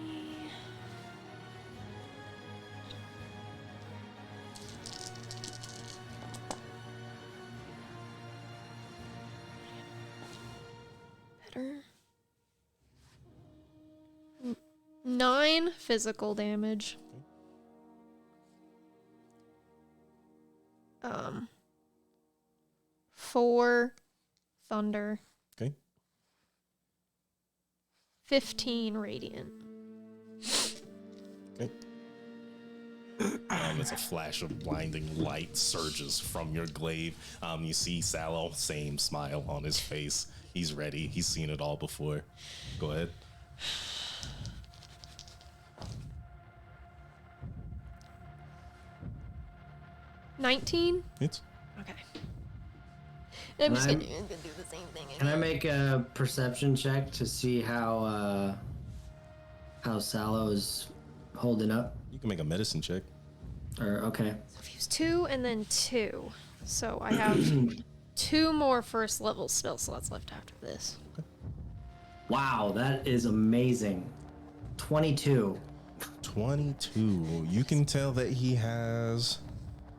Better. 9 physical damage. 4 thunder. Okay. 15 radiant. Okay. It's a flash of blinding light surges from your glaive. You see Sallow, same smile on his face. He's ready. He's seen it all before. Go ahead. $19? Hits. Okay. I'm just I'm- gonna do the same thing Can I again. make a perception check to see how Sallow is holding up? You can make a medicine check. Or okay. So fuse 2 and then 2. So I have 2 more first level spell slots left after this. Wow, that is amazing. 22. 22. You can tell that he has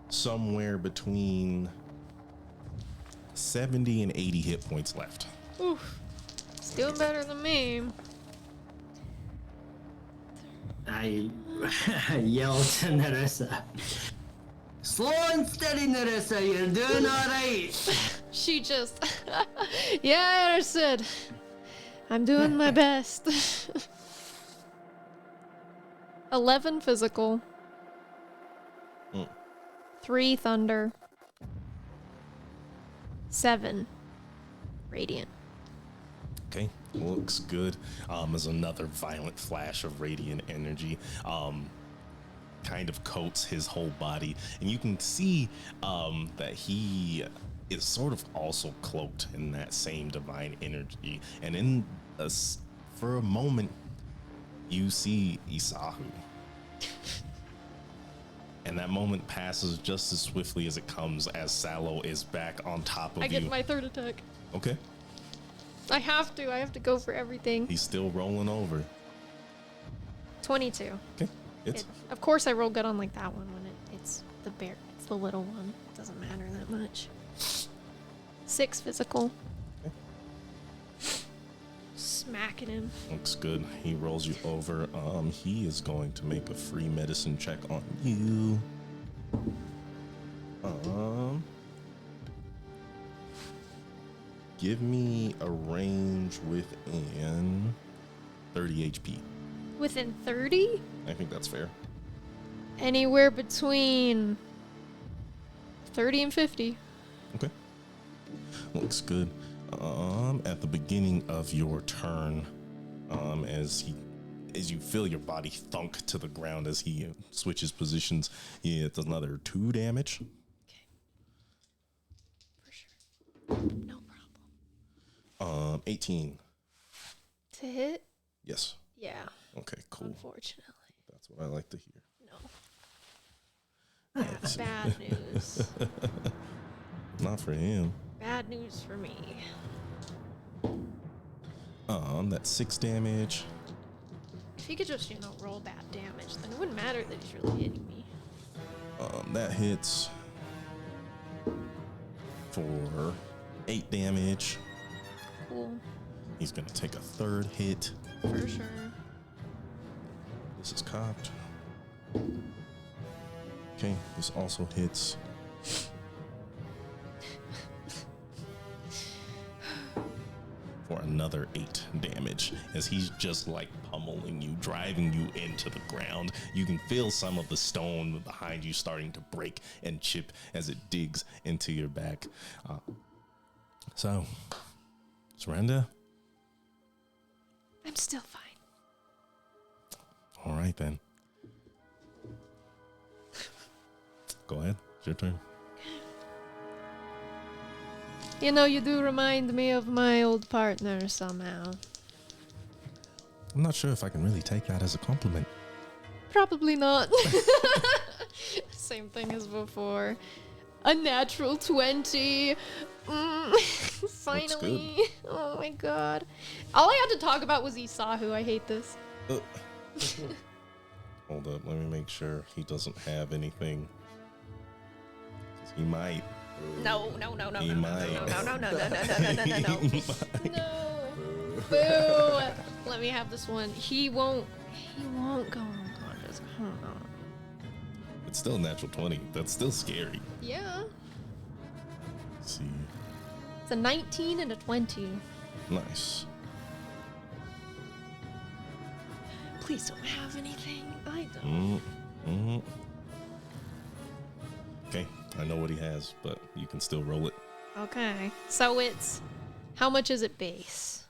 somewhere between 70 and 80 hit points left. Oof. It's doing better than me. I yelled to Nerissa. Slow and steady, Nerissa. You're doing all right. She just... yeah, I understood. I'm doing my best. 11 physical. 3 thunder. 7 radiant. Okay, looks good. As another violent flash of radiant energy kind of coats his whole body, and you can see that he is sort of also cloaked in that same divine energy. And for a moment, you see Isahu. And that moment passes just as swiftly as it comes, as Sallow is back on top of I you. get my 3rd attack. Okay. I have to go for everything. He's still rolling over. 22. Okay. It's Of course I roll good on like that one when it's the bear. It's the little one. It doesn't matter that much. 6 physical. Okay. smacking him. Looks good. He rolls you over. He is going to make a free medicine check on you. Give me a range within 30 HP. Within 30? I think that's fair. Anywhere between 30 and 50. Okay. Looks good. At the beginning of your turn, as you feel your body thunk to the ground as he switches positions, he hits another 2 damage. Okay. For sure. No problem. 18. To hit? Yes. Yeah. Okay, cool. Unfortunately. That's what I like to hear. No. Bad news. Not for him. Bad news for me. That's 6 damage. If he could just, roll bad damage, then it wouldn't matter that he's really hitting me. That hits for 8 damage. Cool. He's gonna take a 3rd hit. For sure. This is cocked. Okay, this also hits. For another 8 damage, as he's just like pummeling you, driving you into the ground. You can feel some of the stone behind you starting to break and chip as it digs into your back. So, surrender? I'm still fine. All right, then. Go ahead. It's your turn. You do remind me of my old partner somehow. I'm not sure if I can really take that as a compliment. Probably not. Same thing as before. A natural 20. Finally. Oh my god. All I had to talk about was Isahu. I hate this. Hold up. Let me make sure he doesn't have anything. 'Cause he might. No. He might. No. Boo. Let me have this one. He won't go unconscious. Hold on. It's still a natural 20. That's still scary. Yeah. Let's see. It's a 19 and a 20. Nice. Please don't have anything. I don't. Okay, I know what he has, but you can still roll it. Okay. So it's, how much is it base?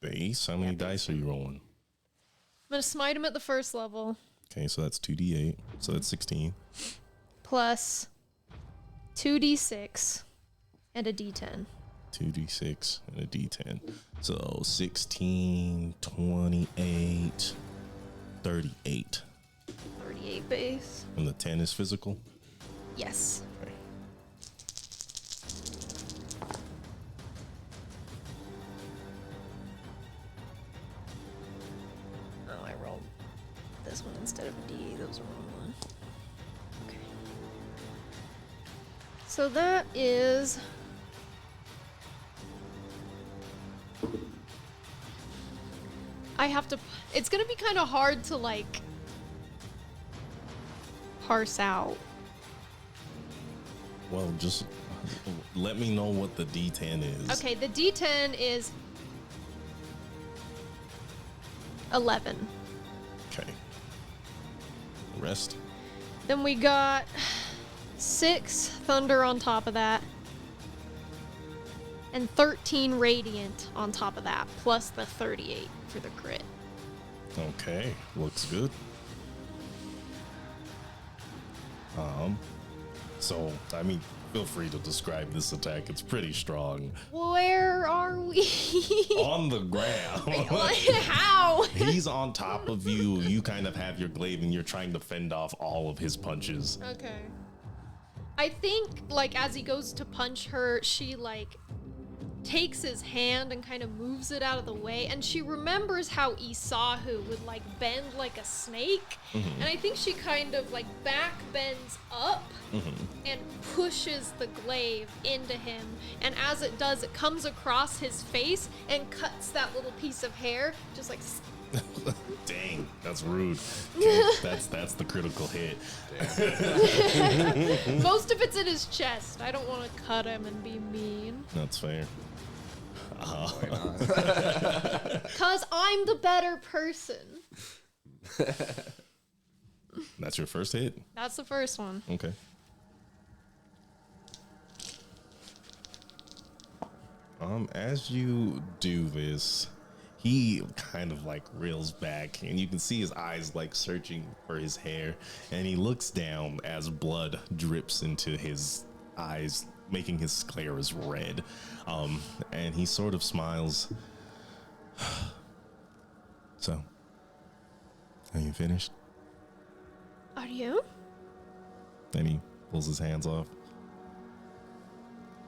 Base? How many dice are you rolling? I'm going to smite him at the first level. Okay, so that's 2d8. So that's 16. Plus 2d6 and a d10. 2d6 and a d10. So 16, 28, 38. 38 base. And the 10 is physical? Yes. Okay. Oh, I rolled this one instead of a D. That was the wrong one. Okay. So that is... I have to... It's going to be kind of hard to, like, parse out. Well, just let me know what the D10 is. Okay, the D10 is 11. Okay. The rest? Then we got 6 thunder on top of that. And 13 radiant on top of that, plus the 38 for the crit. Okay, looks good. So, I mean, feel free to describe this attack. It's pretty strong. Where are we? On the ground. How? He's on top of you. You kind of have your glaive and you're trying to fend off all of his punches. Okay. I think, like, as he goes to punch her, she, like, takes his hand and kind of moves it out of the way, and she remembers how Isahu would like bend like a snake, and I think she kind of like back bends up and pushes the glaive into him, and as it does, it comes across his face and cuts that little piece of hair, just like Dang, that's rude. Okay, that's the critical hit. most of it's in his chest. I don't want to cut him and be mean. That's fair. Cause I'm the better person. That's your first hit? That's the first one. Okay. As you do this, he kind of like reels back, and you can see his eyes like searching for his hair, and he looks down as blood drips into his eyes, making his scleras red. And he sort of smiles. So, are you finished? Are you? Then he pulls his hands off.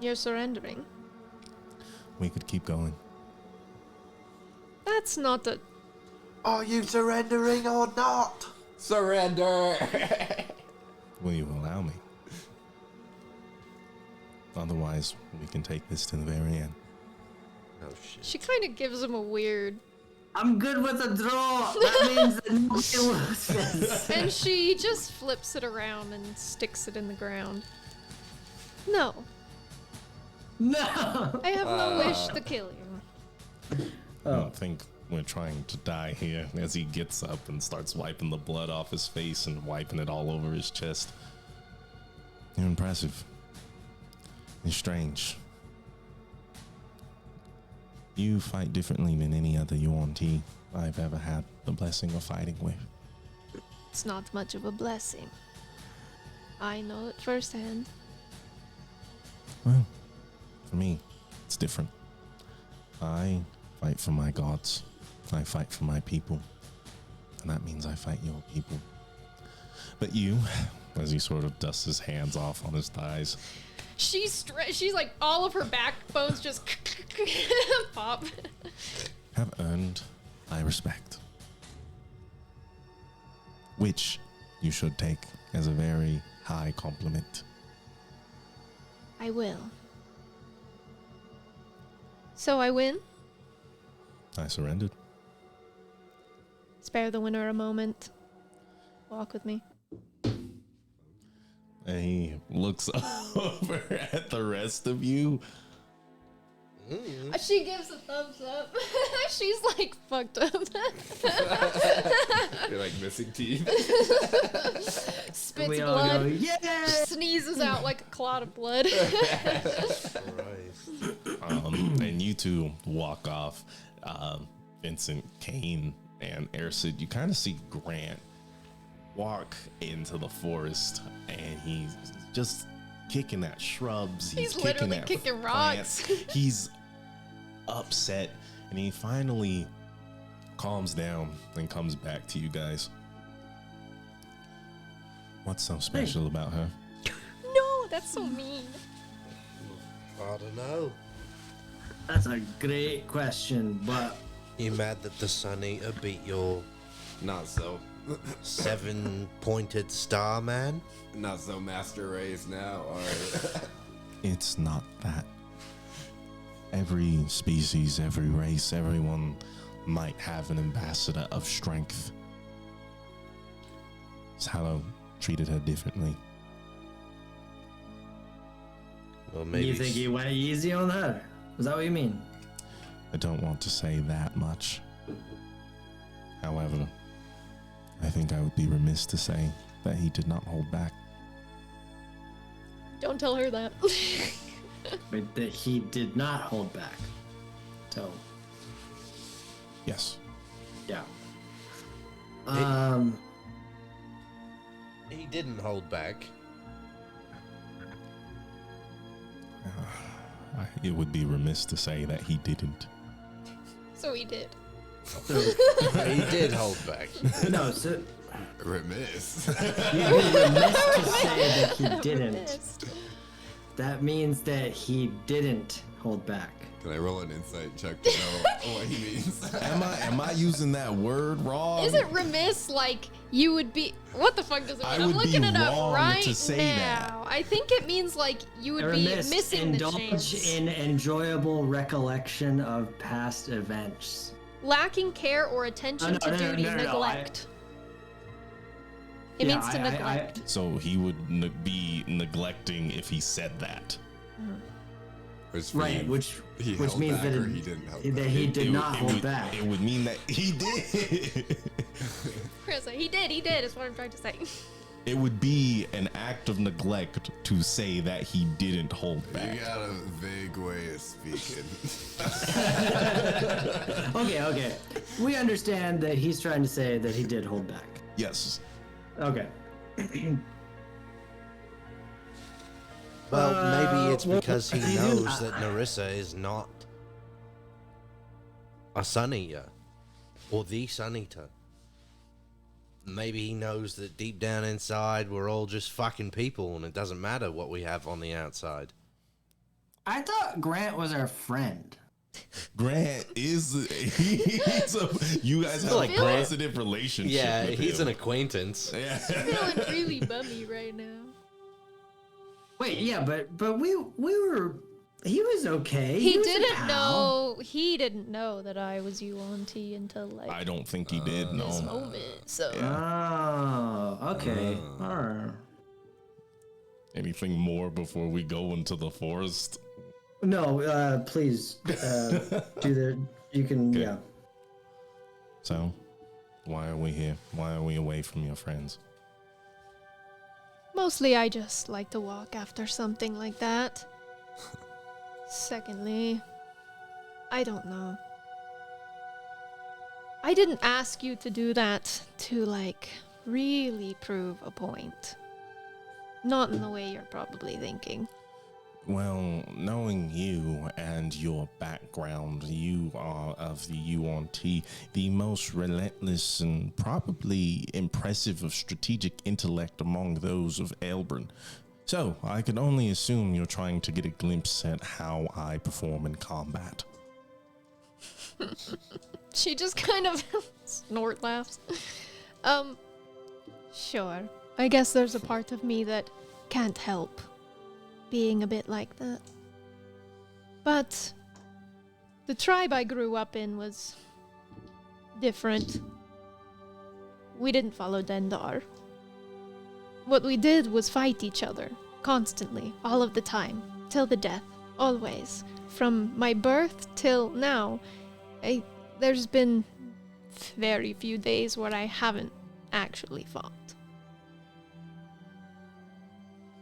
You're surrendering. We could keep going. That's not a... Are you surrendering or not? Surrender! Will you allow me? Otherwise, we can take this to the very end. Oh shit. She kind of gives him a weird... I'm good with a draw. That means that nobody loses. And she just flips it around and sticks it in the ground. No, No. I have no wish to kill you. I don't think we're trying to die here. As he gets up and starts wiping the blood off his face and wiping it all over his chest. You're impressive. You're strange. You fight differently than any other Yuan-Ti I've ever had the blessing of fighting with. It's not much of a blessing. I know it firsthand. Well, for me, it's different. I fight for my gods. I fight for my people. And that means I fight your people. But you, as he sort of dusts his hands off on his thighs, She's like, all of her backbones just pop. have earned my respect. Which you should take as a very high compliment. I will. So I win? I surrendered. Spare the winner a moment. Walk with me. And he looks over at the rest of you. She gives a thumbs up. She's like fucked up. You're like missing teeth. Spits We all blood. go, yeah. Sneezes out like a clot of blood. Christ. And you two walk off. Vincent, Kane, and Ersid. You kind of see Grant walk into the forest, and he's just kicking at shrubs. He's kicking literally at kicking plants. rocks. He's upset, and he finally calms down and comes back to you guys. What's so special about her? No, that's so mean. I don't know. That's a great question, but You mad that the Sun Eater beat your Not so. 7-pointed star man? Not so master race now. Alright. It's not that. Every species, every race, everyone might have an ambassador of strength. Salo treated her differently. Well, maybe. you think he went easy on her? Is that what you mean? I don't want to say that much. However, I think I would be remiss to say that he did not hold back. Don't tell her that. But that he did not hold back. So, Yes. yeah. He didn't hold back. It would be remiss to say that he didn't. So he did. He did hold back. No, so Remiss. you'd be remiss to say that he didn't. Missed. that means that he didn't hold back. Can I roll an insight check to know what he means? Am I using that word wrong? Is it remiss like you would be? What the fuck does it mean? I I'm would be looking it up wrong right to say now. I think it means like you would be Remiss, missing the indulge chance. in enjoyable recollection of past events. Lacking care or attention No, to no, no, duty, no, no, neglect. It Yeah, means to neglect. So he would be neglecting if he said that. Right, which he which held means back that, or he didn't hold that back? he did not hold would, back. It would mean that he did. Chris, he did, is what I'm trying to say. It would be an act of neglect to say that he didn't hold back. You got a vague way of speaking. Okay. We understand that he's trying to say that he did hold back. Yes. Okay. Well, maybe it's well, because he knows that Narissa is not a Sun Eater or the Sun Eater. Maybe he knows that deep down inside we're all just fucking people and it doesn't matter what we have on the outside. I thought Grant was our friend. Grant is you guys have like a Grant- positive relationship. Yeah, with he's him. an acquaintance. Yeah. Feeling really bummy right now. Wait, yeah, but we were. He was okay. He was a didn't pal. know. He didn't know that I was UNT until like I don't think he did. this No. moment. So Oh, okay. All right. Anything more before we go into the forest? No, please do the. You can, yeah. So, why are we here? Why are we away from your friends? mostly I just like to walk after something like that. Secondly, I don't know. I didn't ask you to do that to, like, really prove a point. Not in the way you're probably thinking. Well, knowing you and your background, you are of the UNT, the most relentless and probably impressive of strategic intellect among those of Elbrin. So, I can only assume you're trying to get a glimpse at how I perform in combat. She just kind of snort laughs. Sure. I guess there's a part of me that can't help being a bit like that. But the tribe I grew up in was different. We didn't follow Dendar. What we did was fight each other, constantly, all of the time, till the death, always. From my birth till now, there's been very few days where I haven't actually fought.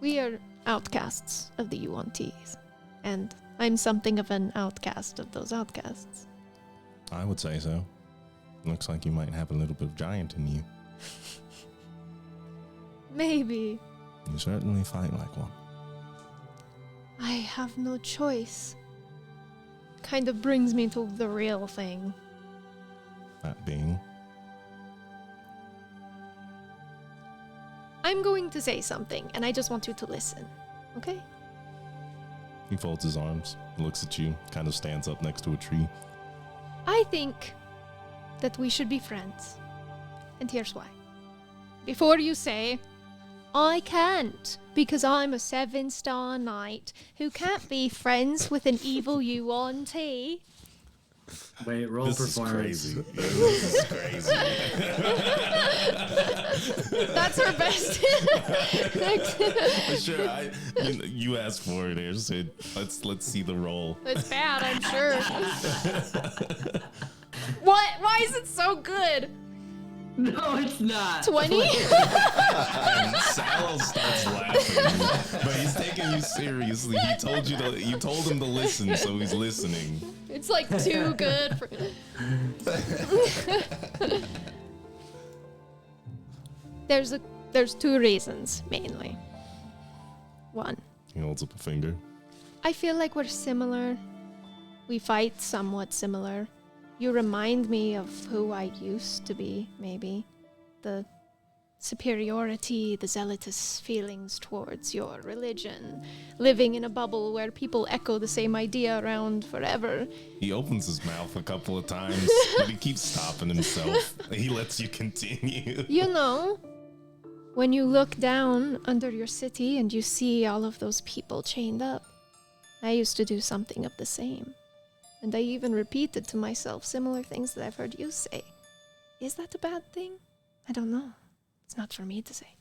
We are outcasts of the UNTs, and I'm something of an outcast of those outcasts. I would say so. Looks like you might have a little bit of giant in you. Maybe. You certainly fight like one. I have no choice. Kind of brings me to the real thing. That being... I'm going to say something, and I just want you to listen, okay? He folds his arms, looks at you, kind of stands up next to a tree. I think that we should be friends. And here's why. Before you say, I can't, because I'm a 7-star knight who can't be friends with an evil UNT. Wait, roll This is performance. crazy. This is crazy. That's her best. Sure, you asked for it here, so let's see the roll. It's bad, I'm sure. What? Why is it so good? No, it's not. 20? And Sal starts laughing, but he's taking you seriously. You told him to listen, so he's listening. It's like too good for. There's two reasons mainly. One, He holds up a finger. I feel like we're similar. We fight somewhat similar. You remind me of who I used to be, maybe. The superiority, the zealotous feelings towards your religion, living in a bubble where people echo the same idea around forever. He opens his mouth a couple of times, but he keeps stopping himself. He lets you continue. You know, when you look down under your city and you see all of those people chained up, I used to do something of the same. And I even repeated to myself similar things that I've heard you say. Is that a bad thing? I don't know. It's not for me to say.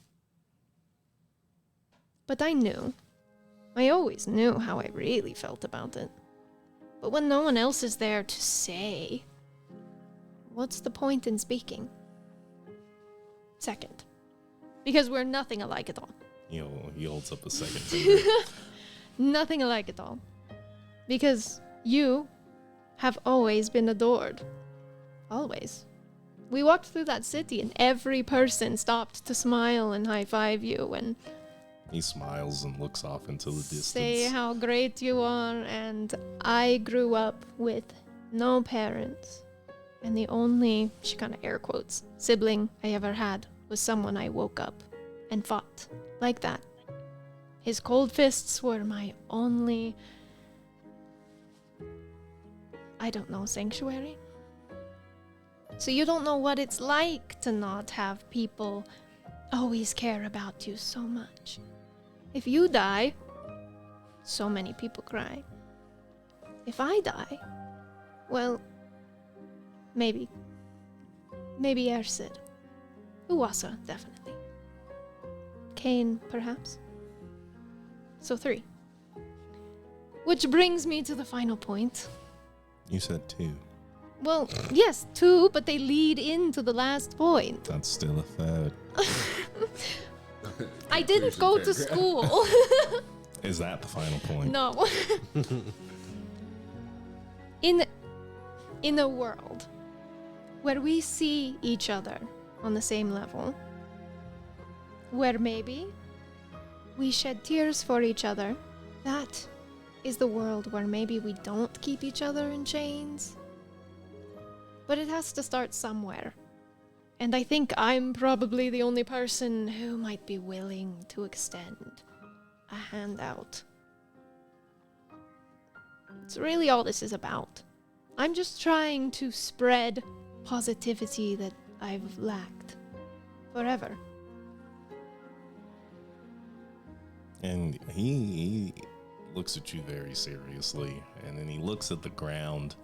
But I knew. I always knew how I really felt about it. But when no one else is there to say, what's the point in speaking? Second, because we're nothing alike at all. He holds up a second finger. Nothing alike at all. Because you have always been adored. Always. We walked through that city and every person stopped to smile and high-five you and He smiles and looks off into the distance. say how great you are. And I grew up with no parents. And the only, she kind of air quotes, sibling I ever had was someone I woke up and fought like that. His cold fists were my only, I don't know, sanctuary. So you don't know what it's like to not have people always care about you so much. If you die, so many people cry. If I die, well, maybe. Maybe Ersid. Uwasa, definitely. Cain, perhaps. So 3. Which brings me to the final point. You said 2. Well, yes, 2, but they lead into the last point. That's still a third. I didn't go to school. Is that the final point? No. In a world where we see each other on the same level, where maybe we shed tears for each other, that is the world where maybe we don't keep each other in chains. But it has to start somewhere. And I think I'm probably the only person who might be willing to extend a hand out. It's really all this is about. I'm just trying to spread positivity that I've lacked forever. And he looks at you very seriously, and then he looks at the ground.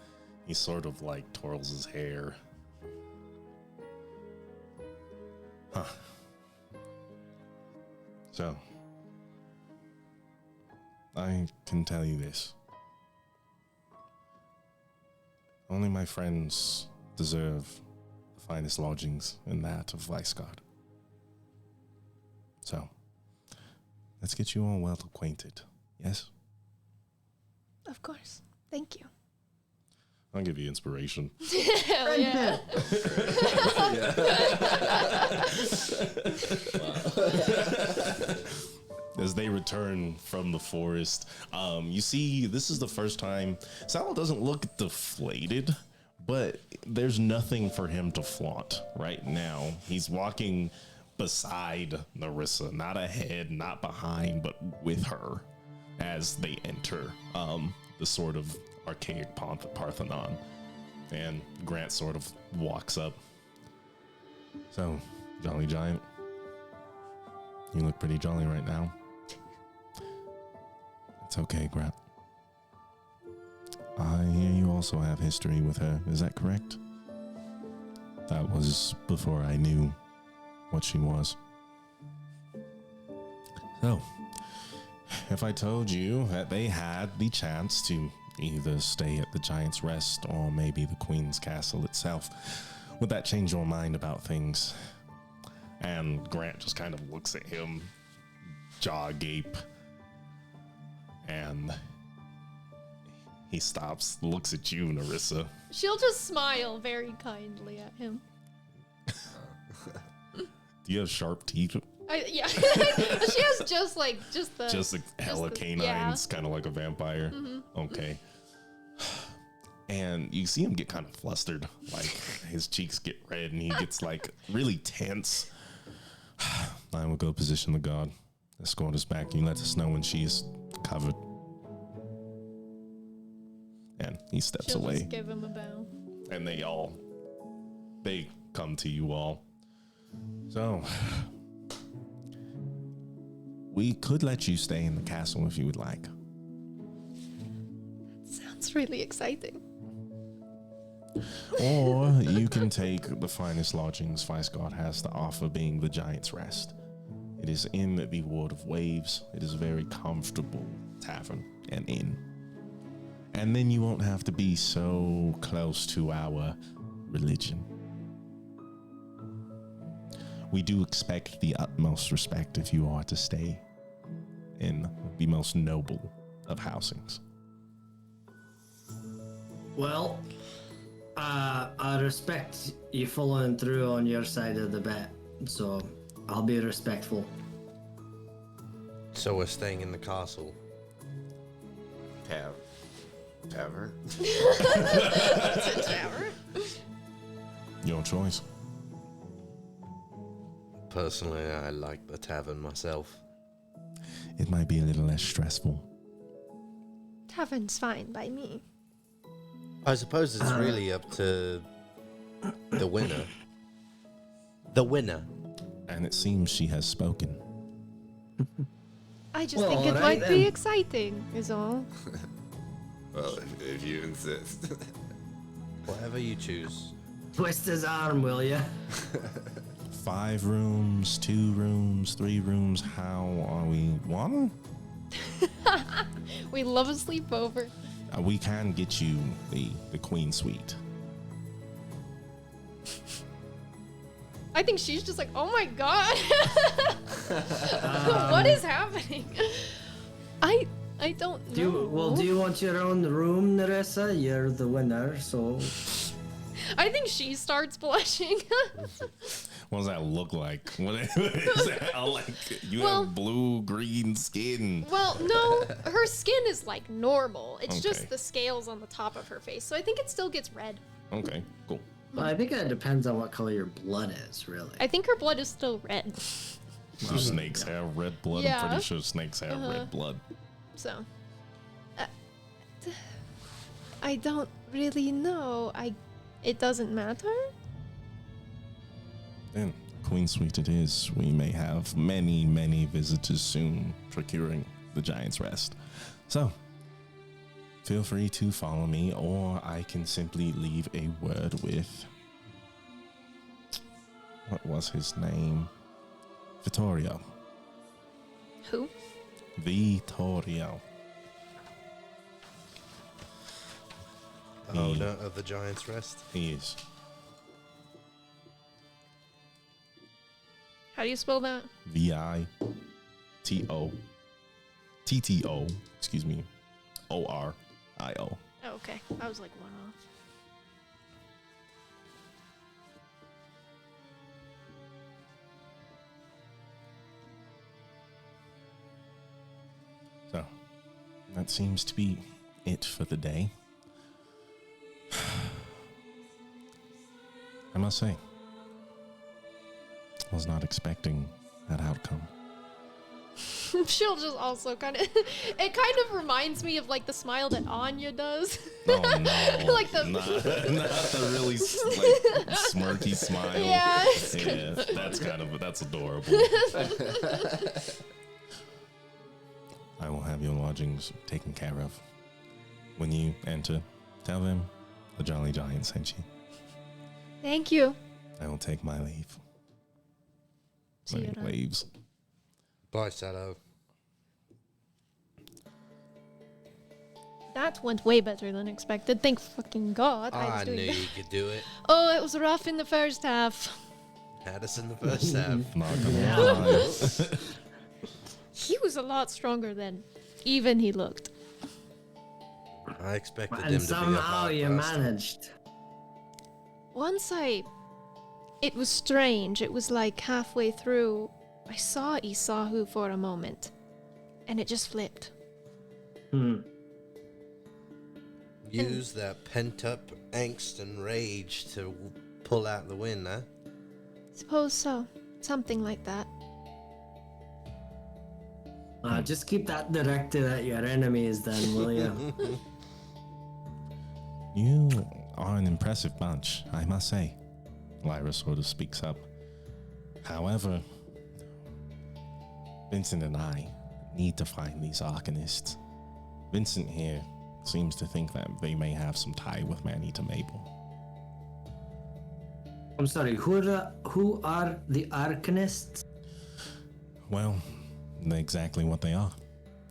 He sort of like twirls his hair. Huh. So, I can tell you this. Only my friends deserve the finest lodgings in that of Weisgard. So, let's get you all well acquainted, yes? Of course. Thank you. I'll give you inspiration. Hell yeah. As they return from the forest, you see this is the first time Sal doesn't look deflated, but there's nothing for him to flaunt right now. He's walking beside Narissa, not ahead, not behind, but with her as they enter the sort of archaic Parthenon. And Grant sort of walks up. So, Jolly Giant, you look pretty jolly right now. It's okay, Grant. I hear you also have history with her, is that correct? That was before I knew what she was. So, if I told you that they had the chance to either stay at the Giant's Rest or maybe the Queen's Castle itself, would that change your mind about things? And Grant just kind of looks at him, jaw agape, and he stops, looks at you, Narissa. She'll just smile very kindly at him. Do you have sharp teeth? Yeah. She has just the... Just like hella canines, kind of like a vampire. Mm-hmm. Okay. And you see him get kind of flustered, like his cheeks get red and he gets like really tense. I will go position the guard. Escort us back. You let us know when she is covered. And he steps She'll away. just give him a bow. And they come to you all. So, we could let you stay in the castle if you would like. Sounds really exciting. Or you can take the finest lodgings Viceguard has to offer, being the Giant's Rest. It is in the Ward of Waves. It is a very comfortable tavern and inn. And then you won't have to be so close to our religion. We do expect the utmost respect if you are to stay in the most noble of housings. Well, I respect you following through on your side of the bet, so I'll be respectful. So we're staying in the castle. Tavern. That's a tower. Your choice. Personally, I like the tavern myself. It might be a little less stressful. Tavern's fine by me. I suppose it's really up to the winner. The winner. And it seems she has spoken. I just Well, think it alright might be then. exciting, is all. Well, if you insist. Whatever you choose. Twist his arm, will ya? 5 rooms, 2 rooms, 3 rooms. How are we? 1? We love a sleepover. We can get you the queen suite. I think she's just like, oh my god. What is happening? I don't know. Do you want your own room, Nerissa? You're the winner, so I think she starts blushing. What does that look like? What is that? You Well- have blue, green skin. Well, no, her skin is like normal. It's Okay. just the scales on the top of her face. So I think it still gets red. Okay, cool. well, I think it depends on what color your blood is, really. I think her blood is still red. Do snakes have red blood? Yeah. I'm pretty sure snakes have red blood. So, I don't really know. It doesn't matter. Then, queen suite it is. We may have many, many visitors soon procuring the Giant's Rest. So, feel free to follow me, or I can simply leave a word with... What was his name? Vittorio. Who? Vittorio. The owner of the Giant's Rest. He is. How do you spell that? Vitto. Excuse me. Orio. Oh, okay. I was like one off. So, that seems to be it for the day. I must say, I was not expecting that outcome. She'll just also kind of. It kind of reminds me of like the smile that Anya does. Oh no! Like the- not the really smirky smile. Yeah, it's Yeah, that's adorable. I will have your lodgings taken care of. When you enter, tell them the Jolly Giant sent you. Thank you. I will take my leave. See you Like then. waves. Bye, Shadow. That went way better than expected. Thank fucking God. I was knew doing that. you could do it. Oh, it was rough in the first half. Had us in the first half. Not gonna lie. He was a lot stronger than even he looked. I expected him And to be a somehow hard you person. managed. It was strange. It was like halfway through, I saw Isahu for a moment, and it just flipped. Use that pent-up angst and rage to pull out the win, huh? Suppose so. Something like that. Just keep that directed at your enemies, then, will you? You are an impressive bunch, I must say. Lyra sort of speaks up. However, Vincent and I need to find these Arcanists. Vincent here seems to think that they may have some tie with Man-Eater Mabel. I'm sorry, who are the Arcanists? Well, exactly what they are.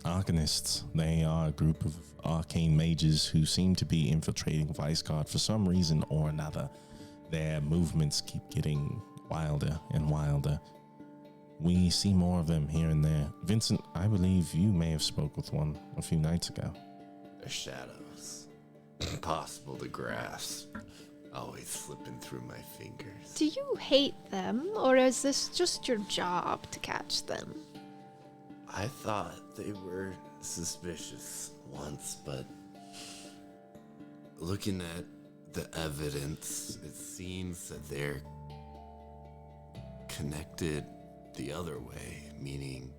Arcanists. They are a group of arcane mages who seem to be infiltrating Viceguard for some reason or another. Their movements keep getting wilder and wilder. We see more of them here and there. Vincent, I believe you may have spoke with one a few nights ago. They're shadows. Impossible to grasp. Always slipping through my fingers. Do you hate them, or is this just your job to catch them? I thought they were suspicious once, but looking at the evidence, it seems that they're connected the other way, meaning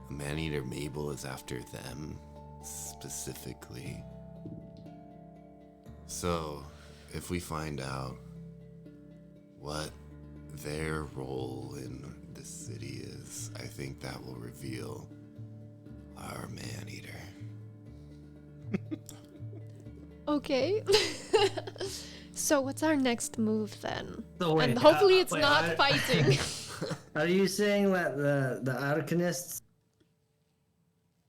Man-Eater Mabel is after them specifically. So, if we find out what their role in the city is, I think that will reveal our Man-Eater. Okay. So what's our next move then? So wait, and hopefully it's wait, not fighting. Are you saying that the Arcanists...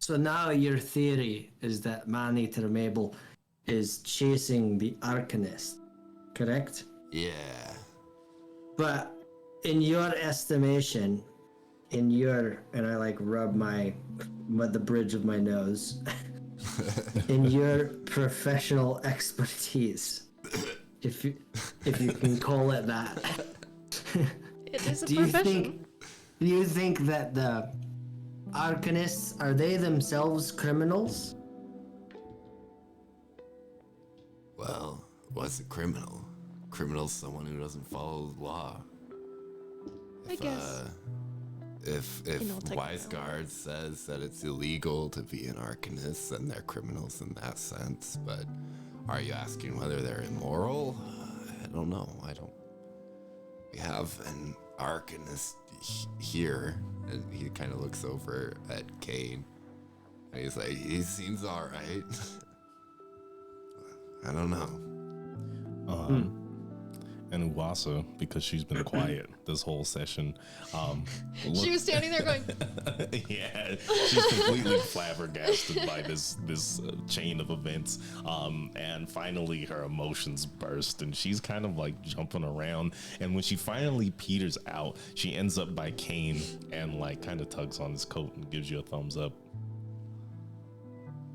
So now your theory is that Man-Eater Mabel is chasing the Arcanist, correct? Yeah. But in your estimation, and I like rub the bridge of my nose, in your professional expertise, if you can call it that. It is a do profession. you think that the Arcanists, are they themselves criminals? Well, what's a criminal? Criminal's someone who doesn't follow the law. I guess. If In all technical Wiseguard says that it's illegal to be an Arcanist, then they're criminals in that sense. But are you asking whether they're immoral? I don't know. We have an Arcanist here, and he kind of looks over at Kane, and he's like, he seems all right. I don't know. And Uwasa, because she's been quiet this whole session, She was standing there going, yeah, she's completely flabbergasted by this chain of events. And finally her emotions burst and she's kind of like jumping around. And when she finally peters out, she ends up by Kane and like kind of tugs on his coat and gives you a thumbs up.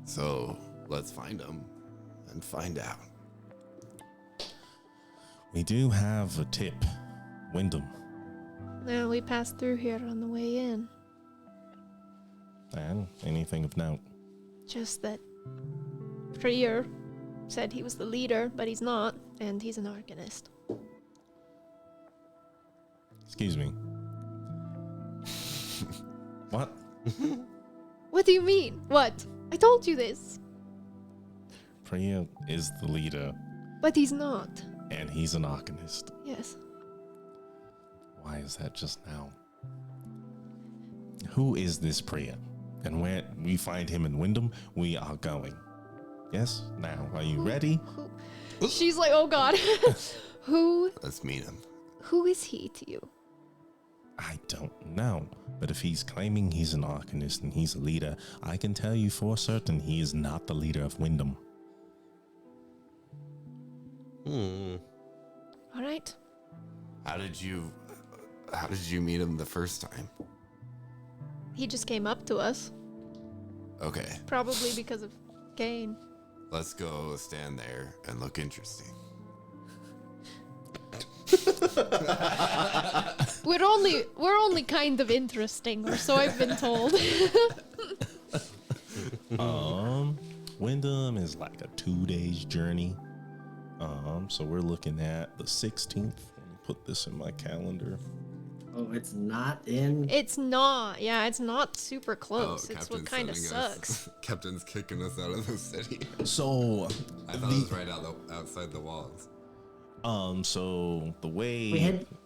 So let's find him and find out. We do have a tip. Wyndham. no, we passed through here on the way in. And anything of note? Just that Prior said he was the leader, but he's not, and he's an Arcanist. Excuse me. What? What do you mean? What? I told you this. Priya is the leader, But he's not. and he's an Arcanist. Yes. Why is that just now? Who is this Priya? And where we find him in Wyndham, we are going. Yes? Now, are you ready? She's like, oh god. Let's meet him. Who is he to you? I don't know. But if he's claiming he's an Arcanist and he's a leader, I can tell you for certain he is not the leader of Wyndham. All right. How did you meet him the first time? He just came up to us, Okay, probably because of Kane. let's go stand there and look interesting. We're only kind of interesting, or so I've been told. Wyndham is like a 2 days journey. So we're looking at the 16th. Let me put this in my calendar. Oh, it's not in. It's not. Yeah, it's not super close. It's what Captain's kind of sending us- sucks. Captain's kicking us out of the city. So, I thought it was right outside the walls. so the way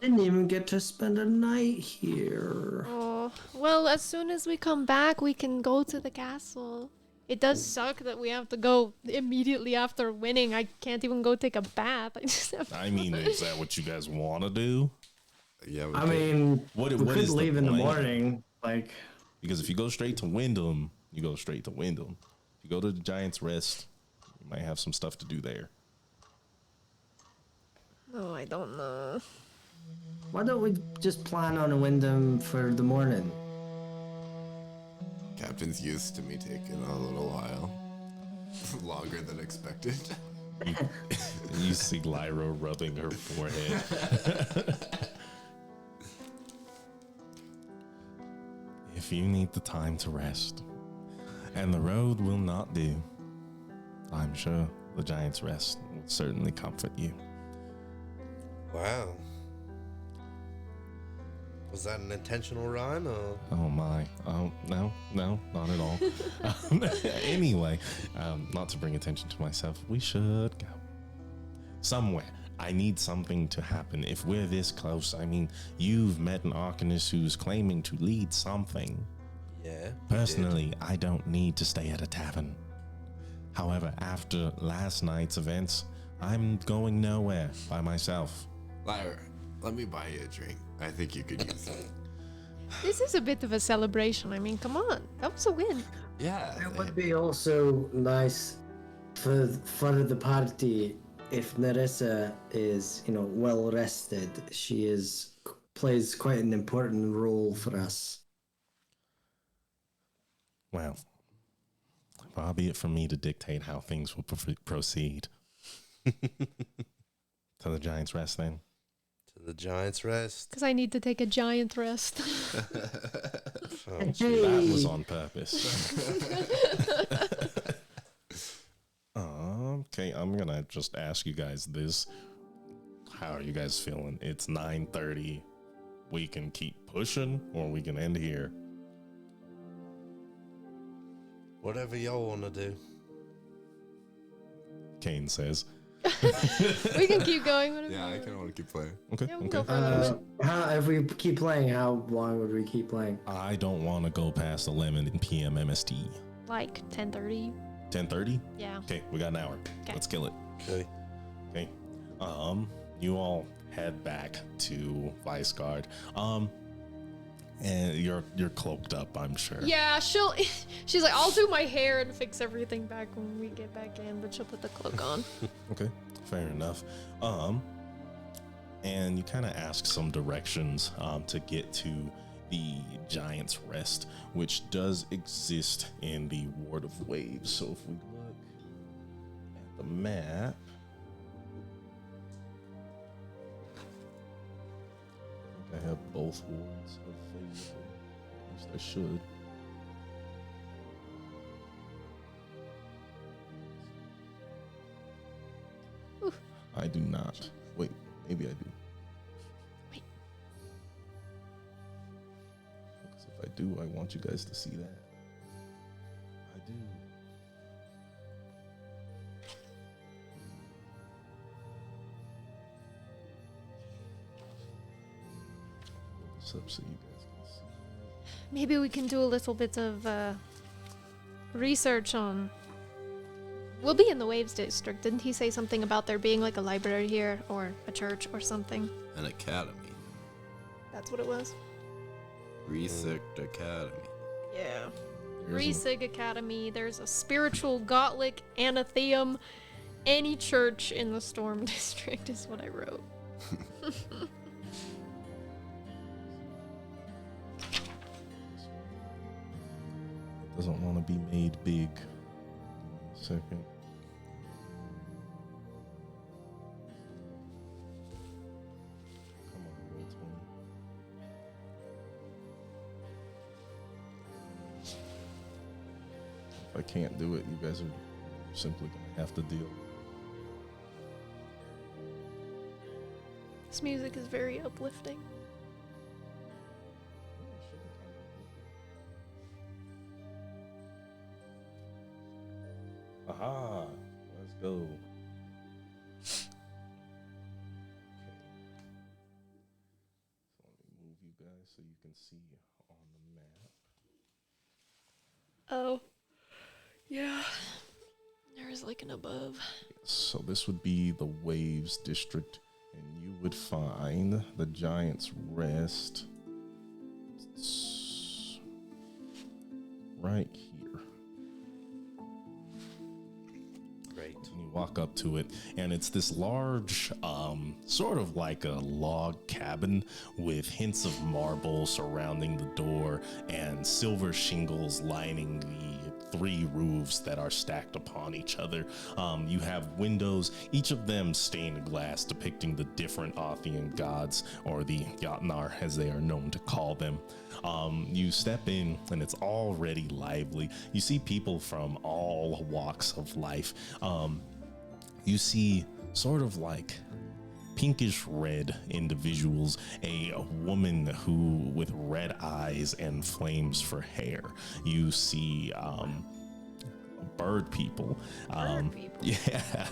Didn't even get to spend a night here. Oh, well, as soon as we come back, we can go to the castle. It does suck that we have to go immediately after winning. I can't even go take a bath. I just have I mean, is that what you guys want to do? Yeah, we I did. mean, What- we what could is the leave in the plan? morning. Like, Because if you go straight to Wyndham, you go straight to Wyndham. If you go to the Giant's Rest, you might have some stuff to do there. Oh, I don't know. why don't we just plan on a Wyndham for the morning? Captain's used to me taking a little while. Longer than expected. You see Lyra rubbing her forehead. If you need the time to rest, and the road will not do, I'm sure the Giant's Rest will certainly comfort you. Wow. Was that an intentional rhyme or? Oh my. Oh, no, not at all. Anyway, not to bring attention to myself, we should go somewhere. I need something to happen. If we're this close, I mean, you've met an Arcanist who's claiming to lead something. Yeah. Personally, I don't need to stay at a tavern. However, after last night's events, I'm going nowhere by myself. Lyra, let me buy you a drink. I think you could use it. This is a bit of a celebration. I mean, come on. That was a win. Yeah. It would be also nice for the party if Nerissa is, well rested. She plays quite an important role for us. Well, far be it from me to dictate how things will proceed. To the Giant's Rest, then. To the Giant's Rest. Because I need to take a giant rest. Oh, That was on purpose. Okay, I'm gonna just ask you guys this. How are you guys feeling? It's 9:30. We can keep pushing, or we can end here. whatever y'all want to do. Kane says. We can keep going. Whatever. Yeah, I kind of want to keep playing. Okay, Yeah, we'll okay. go for a little bit. If we keep playing, how long would we keep playing? I don't want to go past 11 p.m. MST. Like 10:30. 10:30. Yeah. Okay, we got an hour. Okay. Let's kill it. Okay. Okay. You all head back to Vice Guard. And you're cloaked up, I'm sure. Yeah, she's like, I'll do my hair and fix everything back when we get back in, but she'll put the cloak on. Okay, fair enough. And you kind of ask some directions to get to the Giant's Rest, which does exist in the Ward of Waves. So if we look at the map, I think I have both wards available. At least I should. Oof. I do not. Wait, maybe I do. Wait. Because if I do, I want you guys to see that. I do. Pull this up so you guys can see. Maybe we can do a little bit of research on. We'll be in the Waves District. Didn't he say something about there being like a library here or a church or something? An academy. That's what it was? Resect Academy. Yeah. There's Resig Academy. There's a spiritual Gothic Anatheum. Any church in the Storm District is what I wrote. It doesn't want to be made big. Second. Come on, roll 20. If I can't do it, you guys are simply gonna have to deal. This music is very uplifting. Aha. Let's go. Okay. So let me move you guys so you can see on the map. Oh. Yeah. There's like an above. So this would be the Waves District, and you would find the Giant's Rest. It's right here. Great. And you walk up to it, and it's this large, sort of like a log cabin with hints of marble surrounding the door and silver shingles lining the 3 roofs that are stacked upon each other. You have windows, each of them stained glass, depicting the different Othian gods, or the Jotnar as they are known to call them. You step in, and it's already lively. You see people from all walks of life. You see sort of like pinkish red individuals, a woman who with red eyes and flames for hair. You see bird people. Yeah,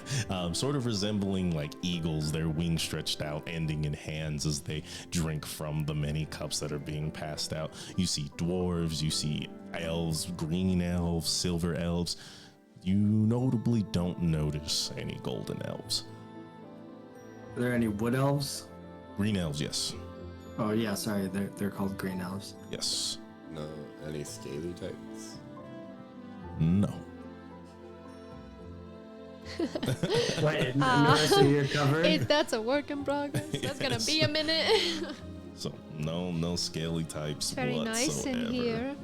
sort of resembling like eagles, their wings stretched out, ending in hands as they drink from the many cups that are being passed out. You see dwarves, you see elves, green elves, silver elves. You notably don't notice any golden elves. Are there any wood elves? Green elves, yes. Oh yeah, sorry, they're called green elves. Yes. No, any scaly types? No. Wait, Marissa, you're covered? That's a work in progress. That's gonna be a minute. So no scaly types Very whatsoever. nice in here.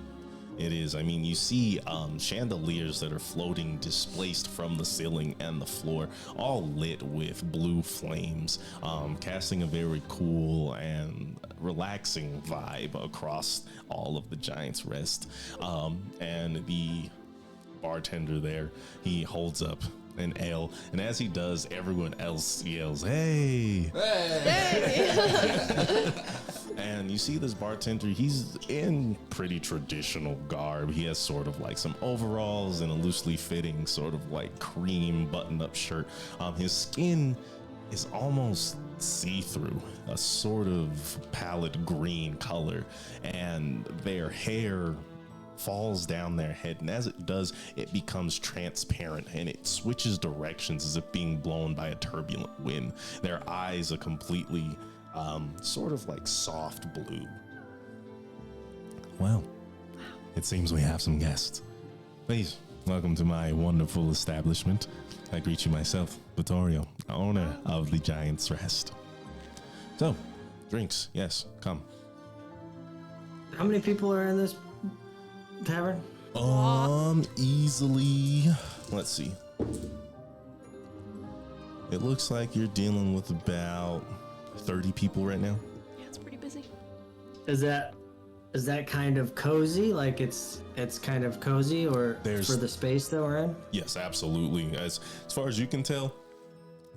It is. I mean, you see chandeliers that are floating displaced from the ceiling and the floor, all lit with blue flames, casting a very cool and relaxing vibe across all of the Giant's Rest. And the bartender there, he holds up an ale, and as he does, everyone else yells, "Hey!" And you see this bartender, he's in pretty traditional garb. He has sort of like some overalls and a loosely fitting sort of like cream button-up shirt. His skin is almost see-through, a sort of pallid green color, and their hair falls down their head, and as it does, it becomes transparent and it switches directions as if being blown by a turbulent wind. Their eyes are completely sort of like soft blue. Well, it seems we have some guests. Please, welcome to my wonderful establishment. I greet you myself, Vittorio, owner of the Giant's Rest. So, drinks, yes, come. How many people are in this tavern? Easily, let's see. It looks like you're dealing with about 30 people right now. Yeah, it's pretty busy. Is that kind of cozy? Like it's kind of cozy, or for the space that we're in? Yes, absolutely. As far as you can tell,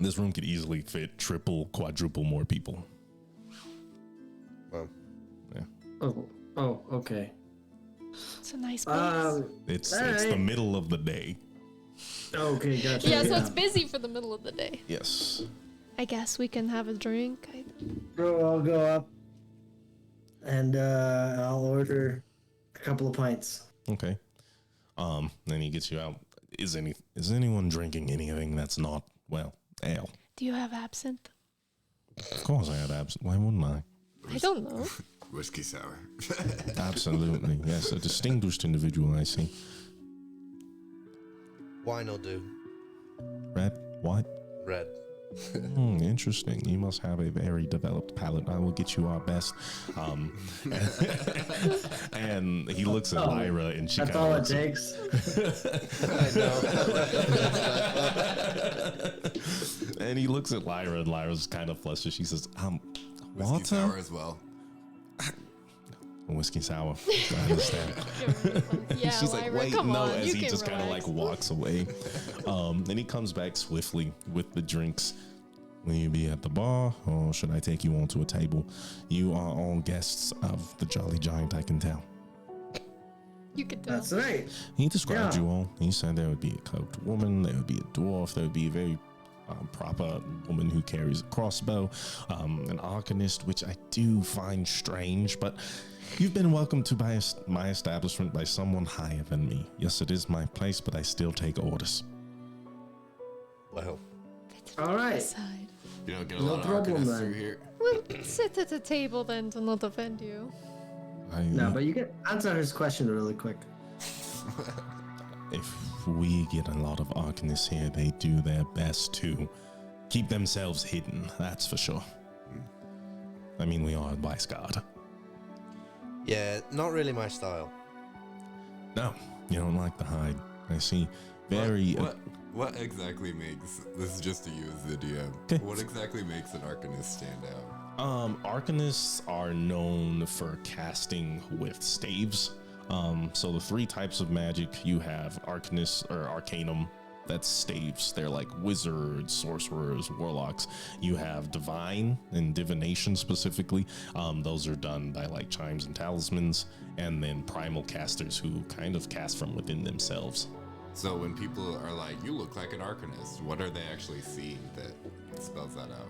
this room could easily fit triple, quadruple more people. Well, Yeah. Oh, okay. It's a nice place. It's right. the middle of the day. Okay, gotcha. Yeah, so it's busy for the middle of the day. Yes. I guess we can have a drink. Bro, I'll go up and I'll order a couple of pints. Okay. Then he gets you out. Is anyone drinking anything that's not, well, ale? Do you have absinthe? Of course I have absinthe. Why wouldn't I? I don't know. Whiskey sour. Absolutely. Yes, a distinguished individual, I see. wine will do. Red? White? Red. Interesting. You must have a very developed palate. I will get you our best. And he looks at Lyra, and she That's kind all of it takes. And he looks at Lyra, and Lyra's kind of flustered. She says, Whiskey water? sour as well. Whiskey sour. I understand. Yeah, She's Lyra, like, wait, come no, on, as you he can just kind of like relax. walks away. Then he comes back swiftly with the drinks. Will you be at the bar, or should I take you onto a table? You are all guests of the Jolly Giant, I can tell. You could tell. That's right. He described Yeah. you all. He said there would be a cloaked woman, there would be a dwarf, there would be a very proper woman who carries a crossbow, an arcanist, which I do find strange, but you've been welcomed to my establishment by someone higher than me. Yes, it is my place, but I still take orders. Well, All right. Side. You don't get a No lot of problem, arcanists man. through here. We'll sit at a table then to not offend you. No, but you can answer his question really quick. If we get a lot of arcanists here, they do their best to keep themselves hidden, that's for sure. I mean, we are Vice Guard. yeah, not really my style. No, you don't like the hide. I see. Very. What exactly makes this is just to you as the DM? Okay. What exactly makes an arcanist stand out? Arcanists are known for casting with staves. So the three types of magic you have: Arcanist or Arcanum. That's staves. They're like wizards, sorcerers, warlocks. You have divine and divination specifically. Those are done by like chimes and talismans, and then primal casters who kind of cast from within themselves. So when people are like, "You look like an arcanist," what are they actually seeing that spells that out?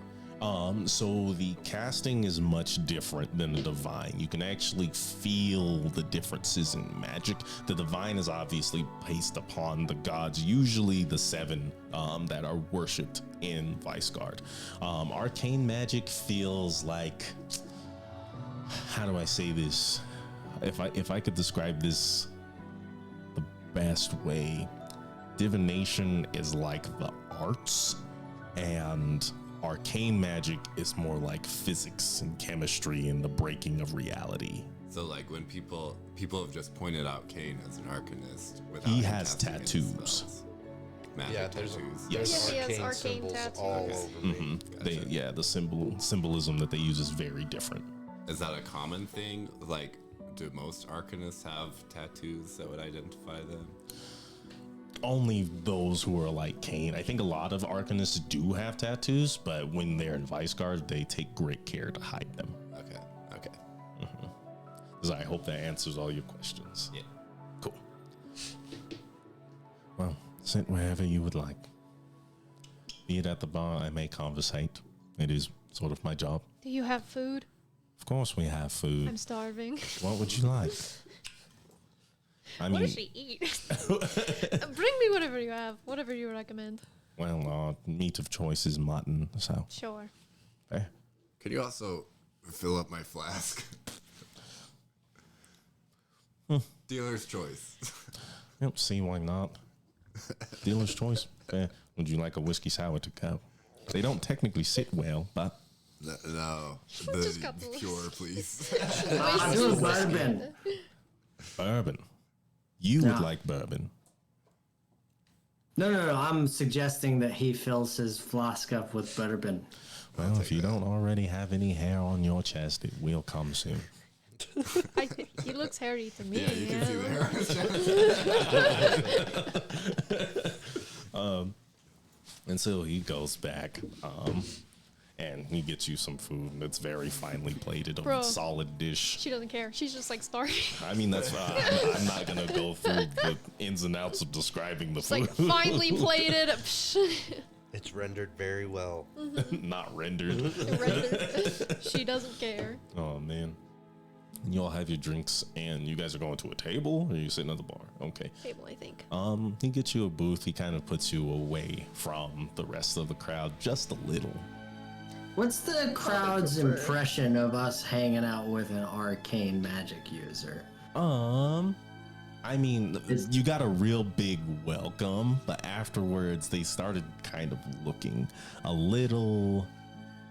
So the casting is much different than the divine. You can actually feel the differences in magic. The divine is obviously based upon the gods, usually the seven that are worshipped in Viceguard. Arcane magic feels like, how do I say this? If I could describe this the best way, divination is like the arts, and arcane magic is more like physics and chemistry and the breaking of reality. So like when people have just pointed out Kane as an arcanist without He him has casting any tattoos. spells. Magic Yeah, there's tattoos. Yes. Yeah, he has arcane arcane symbols tattoos. all Okay. over me. They, the symbolism that they use is very different. Is that a common thing? Like, do most arcanists have tattoos that would identify them? Only those who are like Kane. I think a lot of arcanists do have tattoos, but when they're in Viceguard, they take great care to hide them. Okay. So I hope that answers all your questions. Yeah. Cool. Well, sit wherever you would like. Be it at the bar, I may conversate. It is sort of my job. Do you have food? Of course we have food. I'm starving. What would you like? I What mean, does she eat? Bring me whatever you have, whatever you recommend. well, meat of choice is mutton, so. Sure. Okay. Could you also fill up my flask? Dealer's choice. Yep, see why not? Dealer's choice. Would you like a whiskey sour to go? They don't technically sit well, but No, Just got the the pure, please. I'll do a bourbon. bourbon. You would No. like bourbon. No. I'm suggesting that he fills his flask up with bourbon. Well, if you don't already have any hair on your chest, it will come soon. He looks hairy to me. Yeah, you can see the hair on his chest. And so he goes back, and he gets you some food that's very finely plated, a Bro. solid dish. She doesn't care. She's just like starving. I mean, that's I'm not gonna go through the ins and outs of describing the It's food. like finely plated. It's rendered very well. Not rendered. Rendered. She doesn't care. Oh man. And you all have your drinks, and you guys are going to a table, or are you sitting at the bar? Okay. Table, I think. He gets you a booth. He kind of puts you away from the rest of the crowd just a little. What's the crowd's impression of us hanging out with an arcane magic user? I mean, you got a real big welcome, but afterwards they started kind of looking a little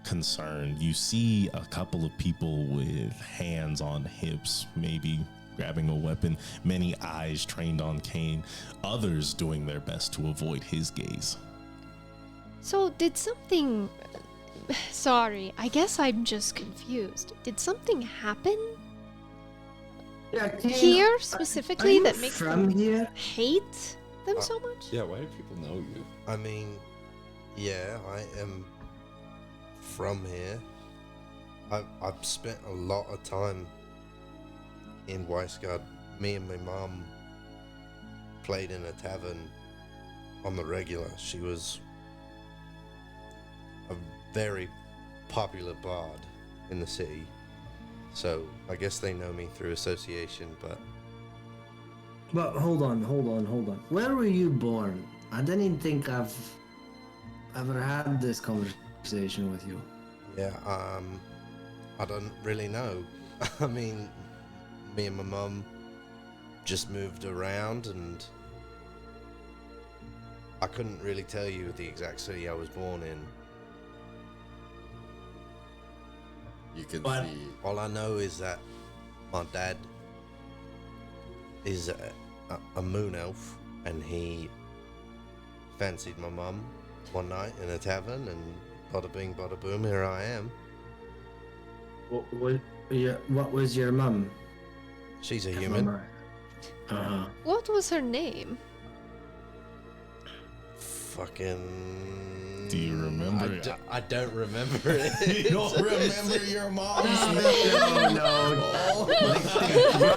concerned. You see a couple of people with hands on hips, maybe grabbing a weapon, many eyes trained on Kane, others doing their best to avoid his gaze. So, did something. Sorry, I guess I'm just confused. Did something happen Yeah, Kane, here are specifically you that makes from them here? hate them so much? Yeah, why do people know you? I mean, yeah, I am from here. I've spent a lot of time in Weisgard me and my mom played in a tavern on the regular. She was a very popular bard in the city. So I guess they know me through association, but But hold on. Where were you born? I didn't think I've ever had this conversation with you. yeah, I don't really know. I mean, me and my mum just moved around, and I couldn't really tell you the exact city I was born in. You can But- see. All I know is that my dad is a moon elf, and he fancied my mum one night in a tavern, and bada bing, bada boom, here I am. What was your mum? She's a human. Uh-huh. What was her name? Fucking. Do you remember? I don't remember it. You don't remember your mom's No.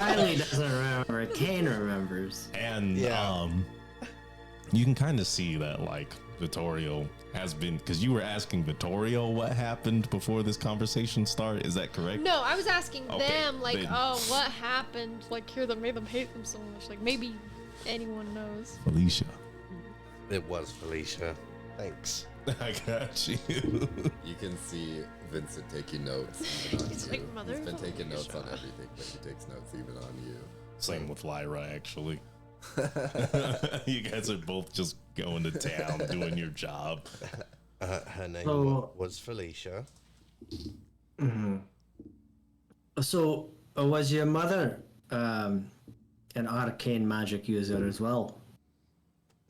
Riley doesn't remember. Kane remembers. And Yeah. you can kind of see that like Vittorio has been, because you were asking Vittorio what happened before this conversation started. Is that correct? No, I was asking Okay, them, like, then- oh, what happened? Like, here that made them hate them so much. Like, maybe anyone knows. Felicia. It was Felicia. Thanks. I got you. You can see Vincent taking notes. Even on It's you. like, mother He's been of taking notes on Felicia. everything, but he takes notes even on you. Same with Lyra, actually. You guys are both just going to town doing your job. Her name So- was Felicia. So, was your mother an arcane magic user as well?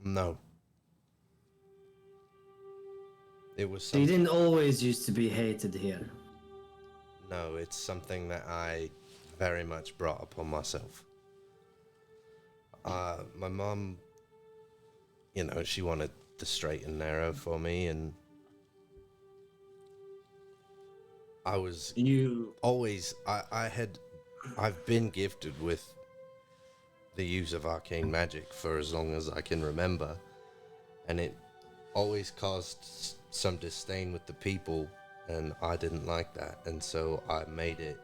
No. It was So you something. didn't always used to be hated here. No, it's something that I very much brought upon myself. My mom, you know, she wanted the straight and narrow for me, and I was You always, I've been gifted with the use of arcane magic for as long as I can remember, and it always caused some disdain with the people, and I didn't like that, and so I made it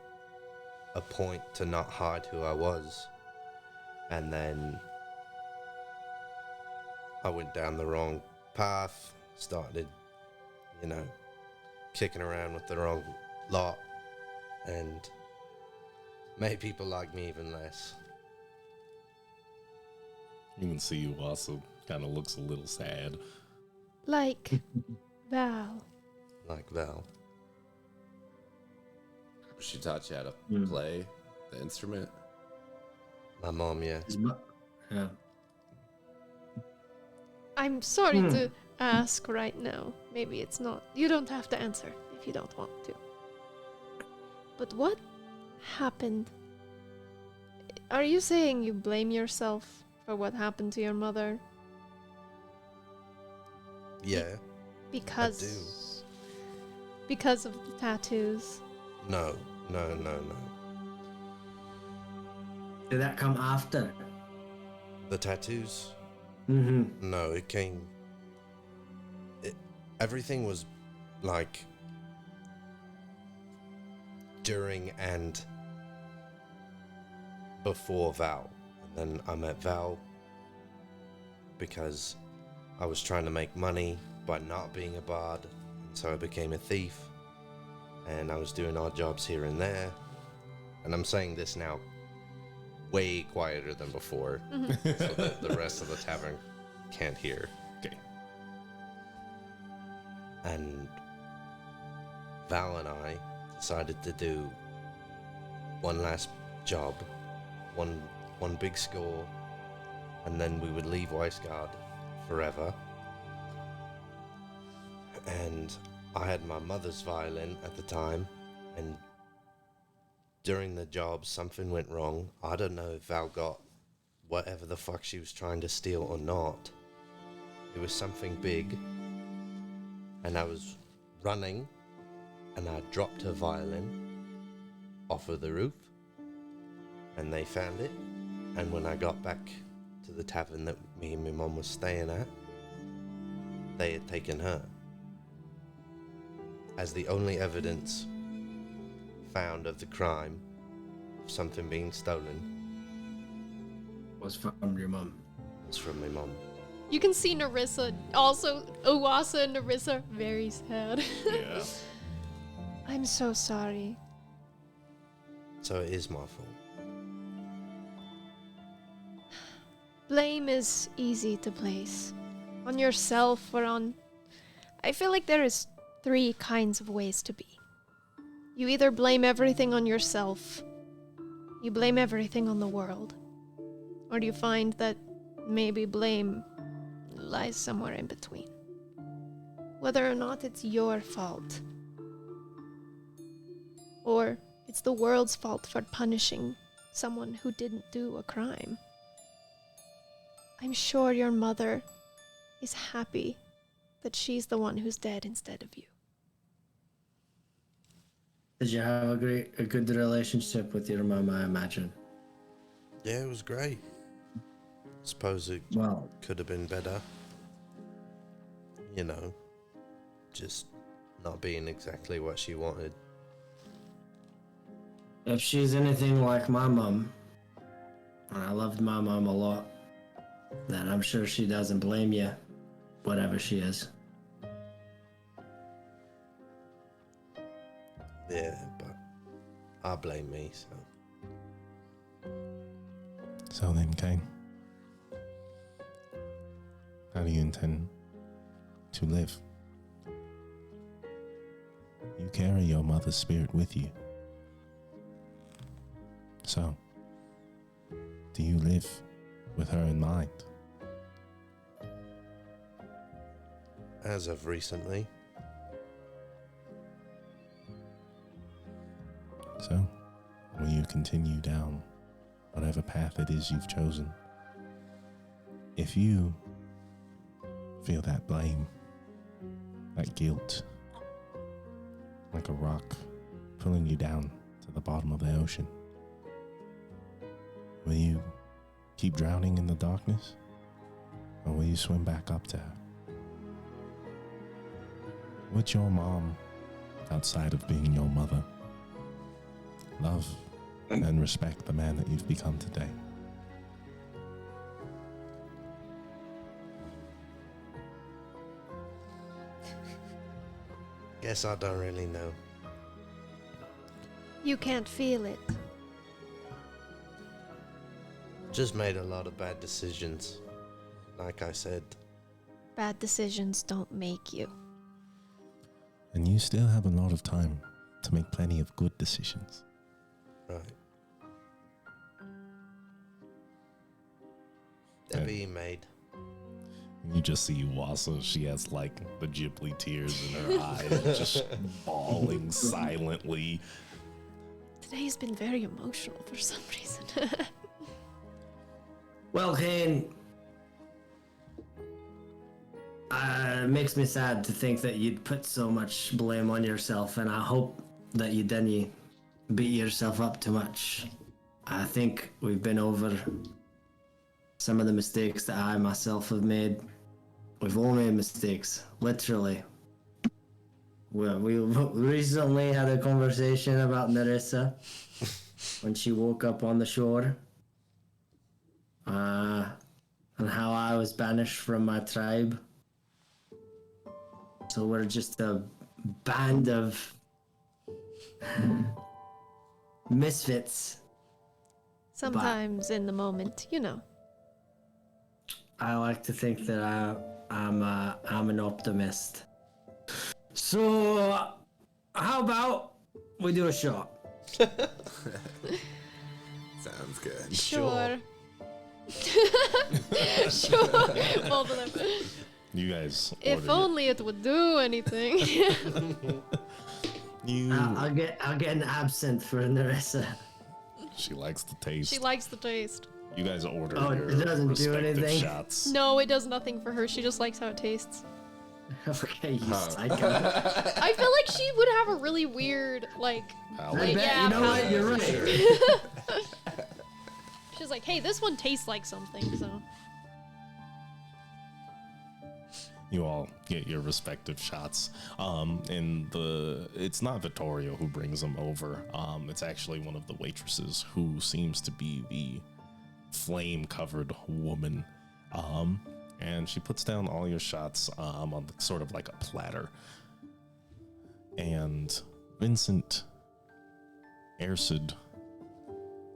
a point to not hide who I was, and then I went down the wrong path, started, you know, kicking around with the wrong lot, and made people like me even less. You can see you also kind of looks a little sad. Like, Val. Like Val. She taught you how to play the instrument. My mom, yeah. yeah. I'm sorry to ask right now. Maybe it's not. You don't have to answer if you don't want to. But what happened? Are you saying you blame yourself for what happened to your mother? Yeah. Because because of the tattoos. No. Did that come after? The tattoos? Mm-hmm. No, it came. Everything was like during and before Val. And then I met Val because I was trying to make money by not being a bard. So I became a thief. And I was doing odd jobs here and there. And I'm saying this now way quieter than before. So that the rest of the tavern can't hear. Okay. And Val and I decided to do one last job, one big score, and then we would leave Weisgard forever. And I had my mother's violin at the time, and during the job something went wrong. I don't know if Val got whatever the fuck she was trying to steal or not. It was something big, and I was running, and I dropped her violin off of the roof, and they found it, And when I got back to the tavern that me and my mom was staying at, they had taken her as the only evidence found of the crime of something being stolen Was from your mom. was from my mom. You can see Narissa, also Uwasa and Narissa, very sad. Yeah. I'm so sorry. So it is my fault. Blame is easy to place. On yourself or on... I feel like there is 3 kinds of ways to be. You either blame everything on yourself, you blame everything on the world, or you find that maybe blame lies somewhere in between. Whether or not it's your fault, or it's the world's fault for punishing someone who didn't do a crime. I'm sure your mother is happy that she's the one who's dead instead of you. Did you have a good relationship with your mom, I imagine? Yeah, it was great. Suppose it Well, could have been better. You know, just not being exactly what she wanted. if she's anything like my mom, and I loved my mom a lot, then I'm sure she doesn't blame you, whatever she is. Yeah, but I blame me, so. So then, Kane, how do you intend to live? You carry your mother's spirit with you. So, do you live with her in mind? As of recently, So, will you continue down whatever path it is you've chosen? If you feel that blame, that guilt, like a rock pulling you down to the bottom of the ocean, will you keep drowning in the darkness? Or will you swim back up to her? Would your mom, outside of being your mother, love and respect the man that you've become today? guess I don't really know. You can't feel it. Just made a lot of bad decisions. Like I said, Bad decisions don't make you. And you still have a lot of time to make plenty of good decisions. right. They're Yeah. being made. You just see Wassa, she has like the Ghibli tears in her eyes, just bawling silently. Today's been very emotional for some reason. Well, Kane, it makes me sad to think that you'd put so much blame on yourself, and I hope that you didn't beat yourself up too much. I think we've been over some of the mistakes that I myself have made. We've all made mistakes, literally. We recently had a conversation about Narissa when she woke up on the shore. And how I was banished from my tribe. So we're just a band of misfits. Sometimes in the moment, you know. I like to think that I'm an optimist. So how about we do a shot? Sounds good. Sure. Sure. Both of them. You guys If ordered only it would do anything. it. You, I'll get an absinthe for Narissa. she likes the taste. She likes the taste. You guys order Oh, your it doesn't do respective anything? shots. No, it does nothing for her. She just likes how it tastes. Okay, you psycho. I feel like she would have a really weird, like, I Palate. bet, yeah, you know what, palate. you're right. She She's like, hey, this one tastes like something, so. You all get your respective shots. And it's not Vittorio who brings them over. It's actually one of the waitresses who seems to be the flame-covered woman. And she puts down all your shots on sort of like a platter. And Vincent, Ersid,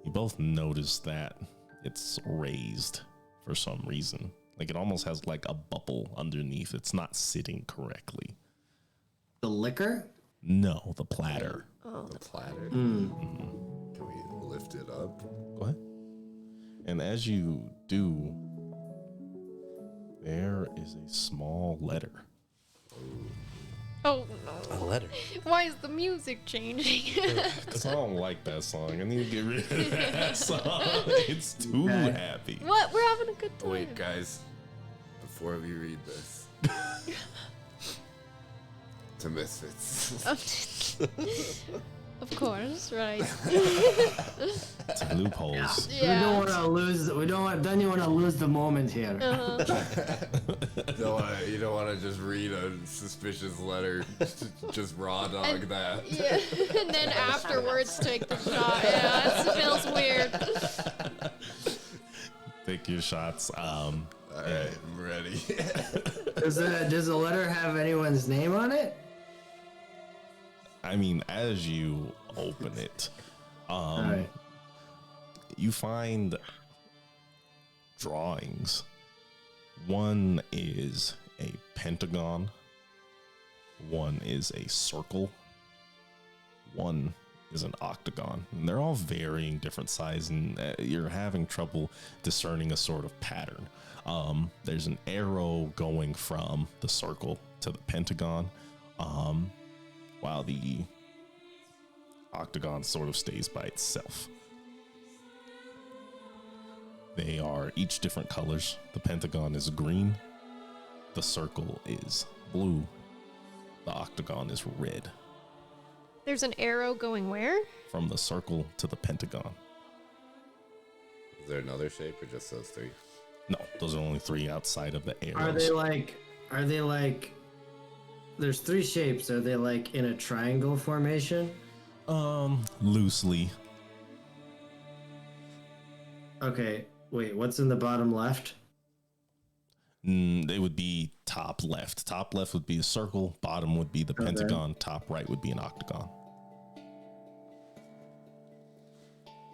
you both notice that it's raised for some reason. Like it almost has like a bubble underneath. It's not sitting correctly. The liquor? No, the platter. Oh. The platter. Can we lift it up? Go ahead. And as you do, there is a small letter. Oh no. A letter. Why is the music changing? Because I don't like that song. I need to get rid of that song. It's too happy. What? We're having a good time. Wait, guys. Before we read this. To Misfits. Of course, right. It's loopholes. Yeah. We don't want to lose. We don't want. Then you want to lose the moment here. You don't want to just read a suspicious letter. Just raw dog that. Yeah. And then afterwards take the shot. Yeah, it feels weird. Take your shots. All right, I'm ready. Does the letter have anyone's name on it? I mean, as you open it, All right. you find drawings. One is a pentagon. One is a circle. One is an octagon. And they're all varying different size, and you're having trouble discerning a sort of pattern. There's an arrow going from the circle to the pentagon, while the octagon sort of stays by itself. They are each different colors. The pentagon is green. The circle is blue. The octagon is red. There's an arrow going where? From the circle to the pentagon. Is there another shape or just those three? No, those are only three outside of the arrows. Are they like, there's three shapes. Are they like in a triangle formation? Loosely. Okay, wait, what's in the bottom left? They would be top left. Top left would be a circle. Bottom would be the pentagon. Top right would be an octagon.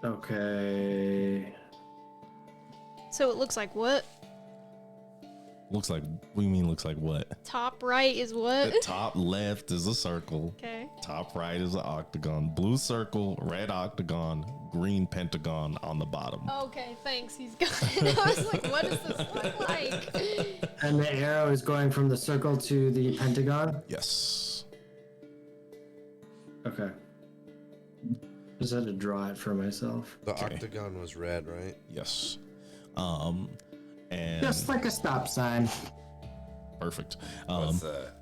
Okay. So it looks like what? Looks like, what do you mean looks like what? Top right is what? The top left is a circle. Okay. Top right is an octagon. Blue circle, red octagon, green pentagon on the bottom. Okay, thanks. He's got it. I was like, what does this look like? And the arrow is going from the circle to the pentagon? Yes. Okay. Just had to draw it for myself. The octagon was red, right? Yes. And Just like a stop sign. perfect. What's that?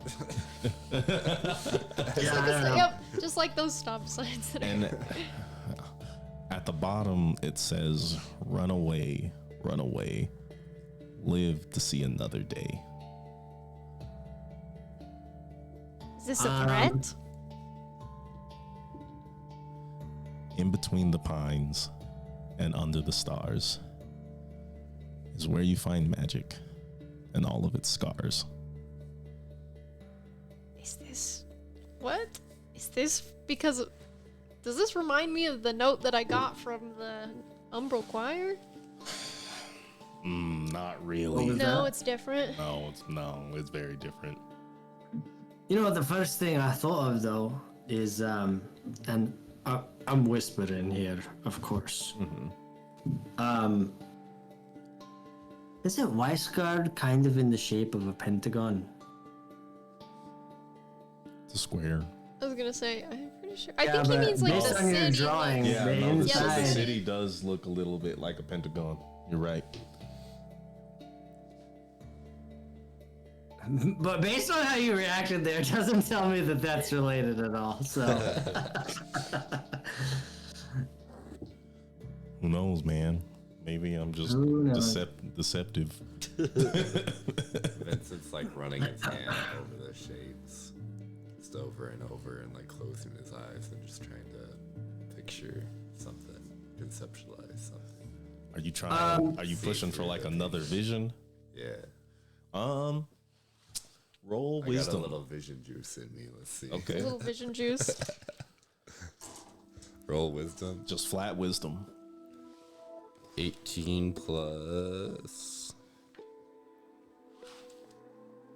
Yeah, I don't know. Yep, just like those stop signs. That and at the bottom it says, "Run away, live to see another day." Is this a threat? In between the pines and under the stars is where you find magic and all of its scars. Is this what? Is this because? Does this remind me of the note that I got from the Umbral Choir? Not really. was No, that? it's different. It's very different. You know, the first thing I thought of though is, and I'm whispering here, of course. Isn't Weisgard kind of in the shape of a pentagon? It's a square. I was gonna say, I'm pretty sure. I Yeah, think he but means like based the on your city. drawing, Yeah, the no, the inside. city does look a little bit like a pentagon. You're right. But based on how you reacted there, it doesn't tell me that that's related at all. So Who knows, man? Maybe I'm just Who knows? deceptive. Vincent's like running his hand over the shapes, just over and over, and like closing his eyes and just trying to picture something, conceptualize something. Are you trying? Are you See pushing for through like the another vision? Yeah. Roll I got a wisdom. little vision juice in me. Let's see. Okay, Little vision juice. Roll wisdom. just flat wisdom. 18 plus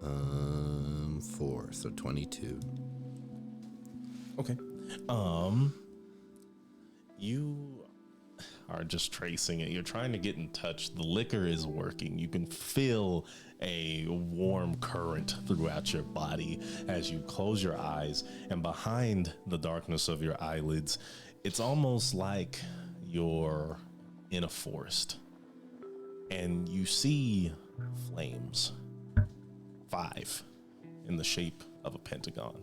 4, so 22. Okay. You are just tracing it. You're trying to get in touch. The liquor is working. You can feel a warm current throughout your body as you close your eyes, and behind the darkness of your eyelids, it's almost like you're in a forest and you see flames, 5 in the shape of a pentagon.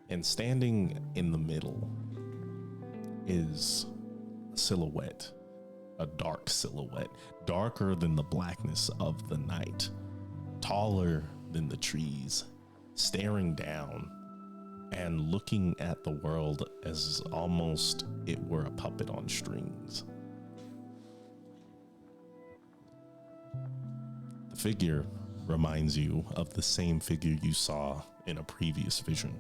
And standing in the middle is a silhouette, a dark silhouette, darker than the blackness of the night, taller than the trees, staring down and looking at the world as almost it were a puppet on strings. The figure reminds you of the same figure you saw in a previous vision,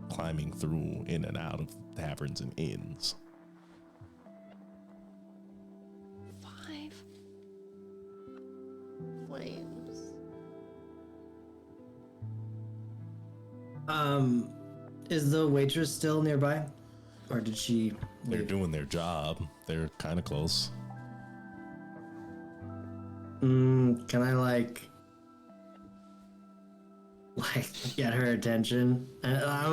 climbing through in and out of taverns and inns. 5 flames. Is the waitress still nearby? Or did she They're leave? doing their job. They're kind of close. Can I like get her attention? And I'm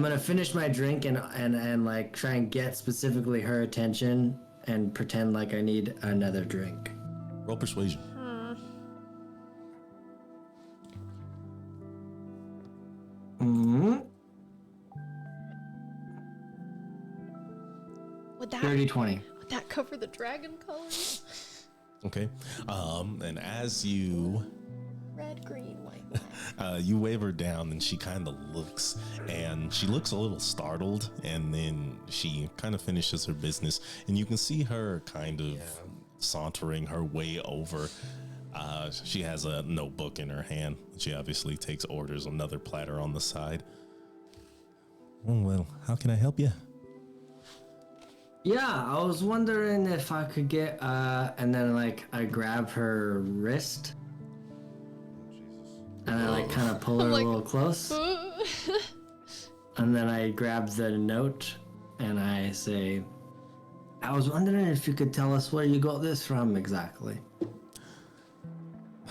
gonna finish my drink and like try and get specifically her attention and pretend like I need another drink. Roll persuasion. Mm-hmm. Would that 30-20. would that cover the dragon colors? Okay. And as you Red, green, white, black. you wave her down, and she kind of looks, and she looks a little startled, and then she kind of finishes her business, and you can see her kind of sauntering her way over. She has a notebook in her hand. She obviously takes orders, another platter on the side. Oh, well, how can I help you? Yeah, I was wondering if I could get and then like I grab her wrist. And I like kind of pull her I'm like, a little close. And then I grab the note and I say, I was wondering if you could tell us where you got this from exactly.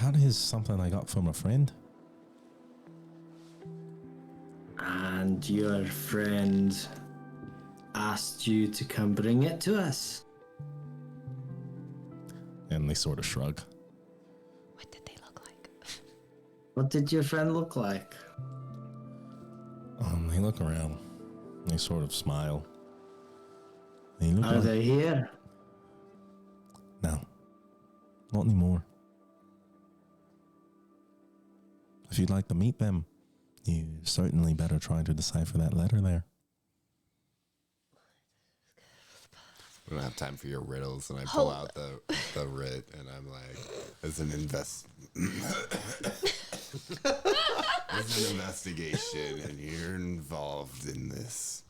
That is something I got from a friend. And your friend asked you to come bring it to us. And they sort of shrug. What did they look like? What did your friend look like? They look around. They sort of smile. They look Are like, they here? no, not anymore. If you'd like to meet them, you certainly better try to decipher that letter there. We don't have time for your riddles, and I pull out the writ, and I'm like, as an as an investigation, and you're involved in this.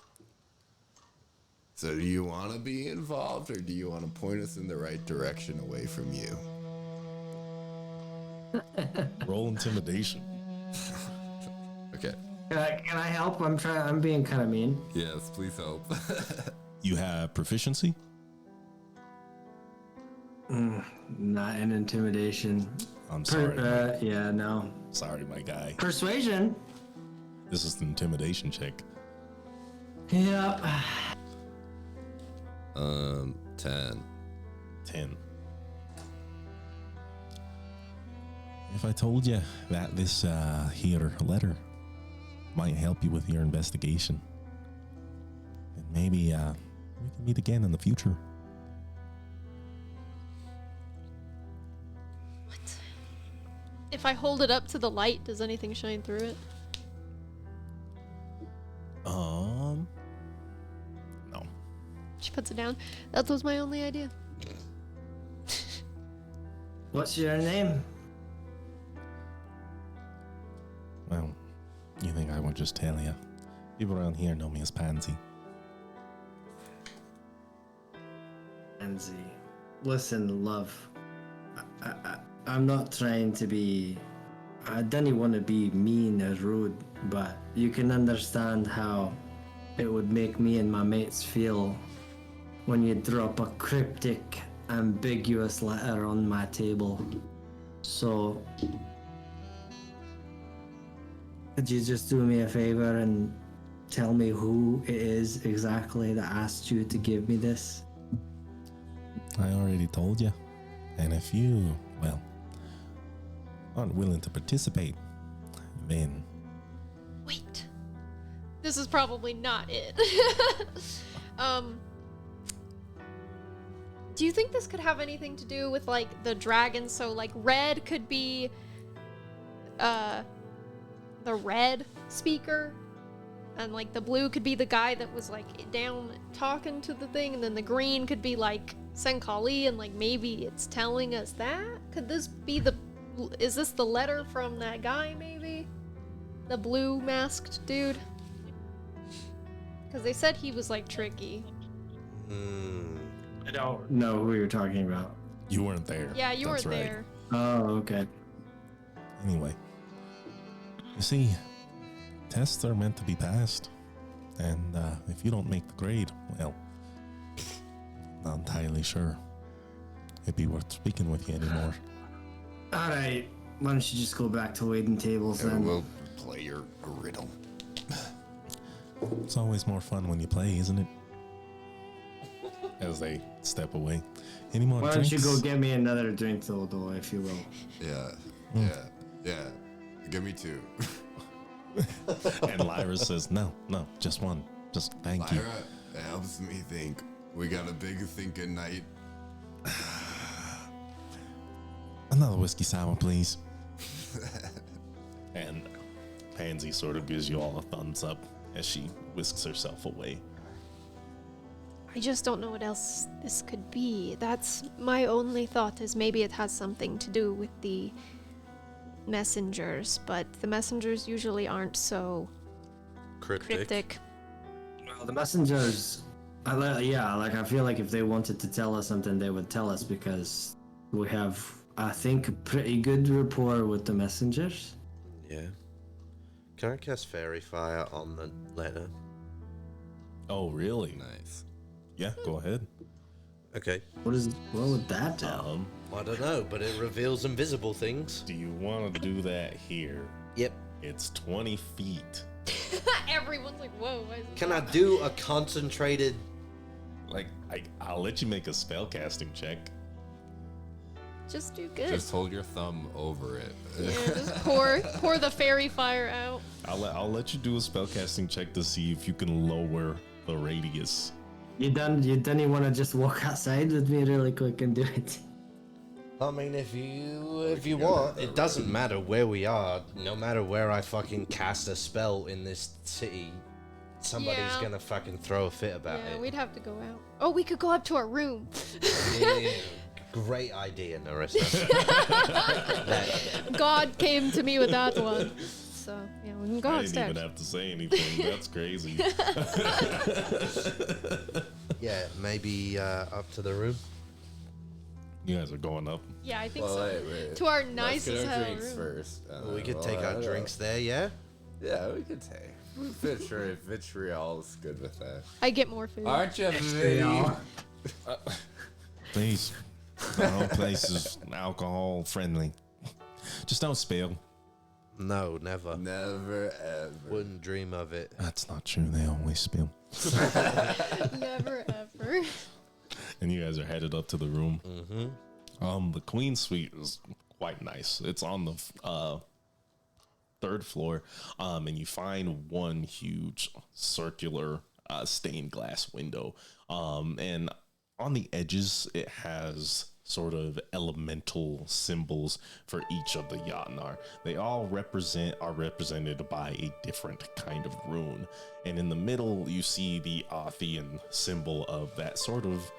So do you want to be involved, or do you want to point us in the right direction away from you? Roll intimidation. Okay. Can I help? I'm being kind of mean. Yes, please help. You have proficiency? Not in intimidation. I'm sorry. Yeah, no. Sorry, my guy. Persuasion. This is the intimidation check. Yeah. 10. 10. If I told you that this here letter might help you with your investigation, and maybe we can meet again in the future. if I hold it up to the light, does anything shine through it? No. She puts it down. That was my only idea. What's your name? Well, you think I would just tell you? People around here know me as Pansy. Pansy. Listen, love. I'm not trying to be. I didn't want to be mean or rude, but you can understand how it would make me and my mates feel when you drop a cryptic, ambiguous letter on my table. So, could you just do me a favor and tell me who it is exactly that asked you to give me this? I already told you. And if you, well, aren't willing to participate, then Wait. This is probably not it. Do you think this could have anything to do with like the dragon? So like red could be the red speaker, and like the blue could be the guy that was like down talking to the thing, and then the green could be like Senkali, and like maybe it's telling us that? Could this be is this the letter from that guy maybe? The blue masked dude? Because they said he was like tricky. I don't know who you're talking about. you weren't there. Yeah, you That's weren't right. there. Oh, okay. Anyway, you see, tests are meant to be passed. And if you don't make the grade, well, not entirely sure it'd be worth speaking with you anymore. Alright, why don't you just go back to waiting tables then? We'll play your riddle. It's always more fun when you play, isn't it? As they step away. Any more Why don't drinks? you go get me another drink though, if you will. Yeah. Give me 2. And Lyra says, no, just one. Just thank you. Lyra, it helps me think. We got a big thinking night. Another whiskey sour, please. And Pansy sort of gives you all a thumbs up as she whisks herself away. I just don't know what else this could be. That's my only thought, is maybe it has something to do with the messengers, but the messengers usually aren't so cryptic. Well, the messengers, I feel like if they wanted to tell us something, they would tell us, because we have, I think, a pretty good rapport with the messengers. Yeah. Can I cast Fairy Fire on the letter? Oh, really? Nice. Yeah, go ahead. Okay. What would that do? I don't know, but it reveals invisible things. Do you want to do that here? Yep. It's 20 feet. Everyone's like, whoa. Why is it Can I do a concentrated... I'll let you make a spellcasting check. Just do good. Just hold your thumb over it. Yeah, just pour the fairy fire out. I'll let you do a spellcasting check to see if you can lower the radius. You didn't want to just walk outside with me really quick and do it? I mean, if you want, it doesn't matter where we are. No matter where I fucking cast a spell in this city, somebody's Yeah. gonna fucking throw a fit about Yeah, it. we'd have to go out. Oh, we could go up to our room. Yeah. Great idea, Narissa. God came to me with that one. So, yeah, we can go I upstairs. didn't even have to say anything. That's crazy. Yeah, maybe up to the room. You guys are going up. Yeah, I think Well, so. wait. To our Let's nice get as our hell drinks room. first. We could take our drinks there, yeah? Yeah, we could take. Vitriol's good with that. I get more food. Aren't you, Vinny? Please. The whole place is alcohol friendly. Just don't spill. No, never. Never ever. Wouldn't dream of it. That's not true. They always spill. Never ever. And you guys are headed up to the room. Mm-hmm. The queen suite is quite nice. It's on the third floor, and you find one huge circular stained glass window. And on the edges, it has sort of elemental symbols for each of the Jotnar. They all are represented by a different kind of rune. And in the middle, you see the Othian symbol of that sort of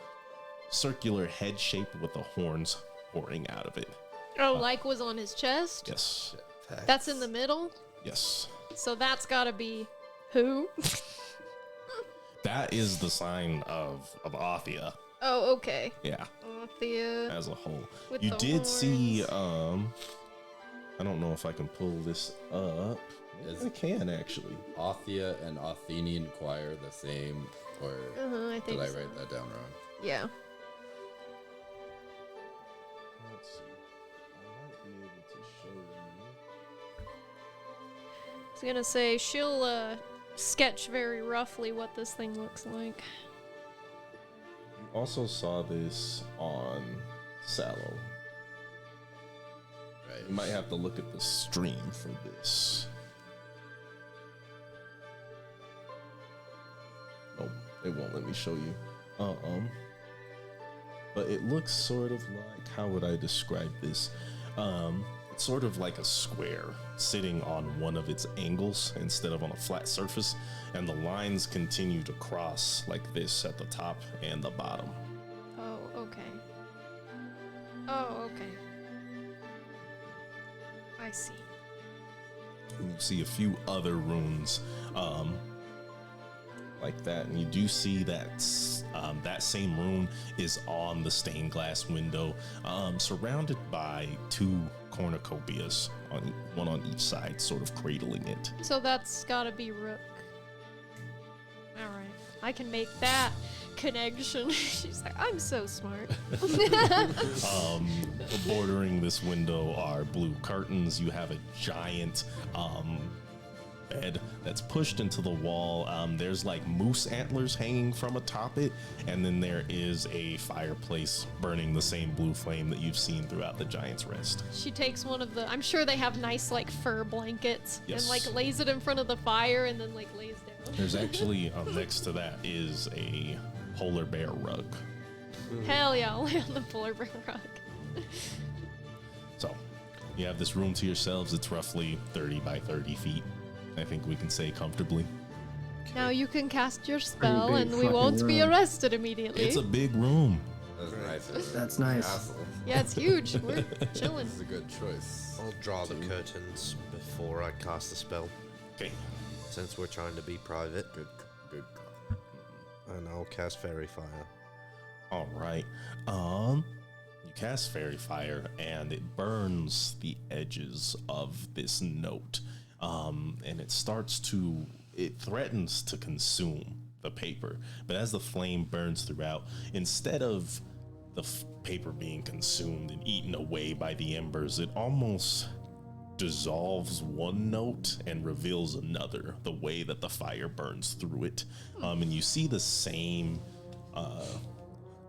circular head shape with the horns pouring out of it. Oh, like was on his chest? Yes. That's in the middle? Yes. So that's gotta be who? That is the sign of Othia. Oh, okay. Yeah. Othia. As a whole. With You the did see horns. I don't know if I can pull this up. Is- I can actually. Othia and Athenian choir the same, or I think did I so. write that down wrong? Yeah. Let's see. I might be able to show you. I was gonna say, she'll sketch very roughly what this thing looks like. You also saw this on Sallow. Right. You might have to look at the stream for this. Nope, it won't let me show you. But it looks sort of like, how would I describe this? It's sort of like a square sitting on one of its angles instead of on a flat surface, and the lines continue to cross like this at the top and the bottom. Oh, okay. Oh, okay. I see. And you see a few other runes like that, and you do see that that same rune is on the stained glass window, surrounded by two cornucopias, one on each side, sort of cradling it. So that's gotta be Rook. Alright. I can make that connection. She's like, I'm so smart. Bordering this window are blue curtains. You have a giant bed that's pushed into the wall. There's like moose antlers hanging from atop it, and then there is a fireplace burning the same blue flame that you've seen throughout the Giant's Rest. She takes one of the, I'm sure they have nice like fur blankets, Yes. and like lays it in front of the fire and then like lays down. There's actually next to that is a polar bear rug. Hell yeah, I'll lay on the polar bear rug. So you have this room to yourselves. It's roughly 30 by 30 feet. I think we can say comfortably. Now you can cast your spell big and we fucking won't be room. arrested immediately. It's a big room. That's nice. That's nice. Castle. Yeah, it's huge. We're chilling. This is a good choice. I'll draw the curtains before I cast the spell, Okay. since we're trying to be private. Good. And I'll cast Fairy Fire. All right. You cast Fairy Fire, and it burns the edges of this note. And it threatens to consume the paper. But as the flame burns throughout, instead of the paper being consumed and eaten away by the embers, it almost dissolves one note and reveals another, the way that the fire burns through it. And you see the same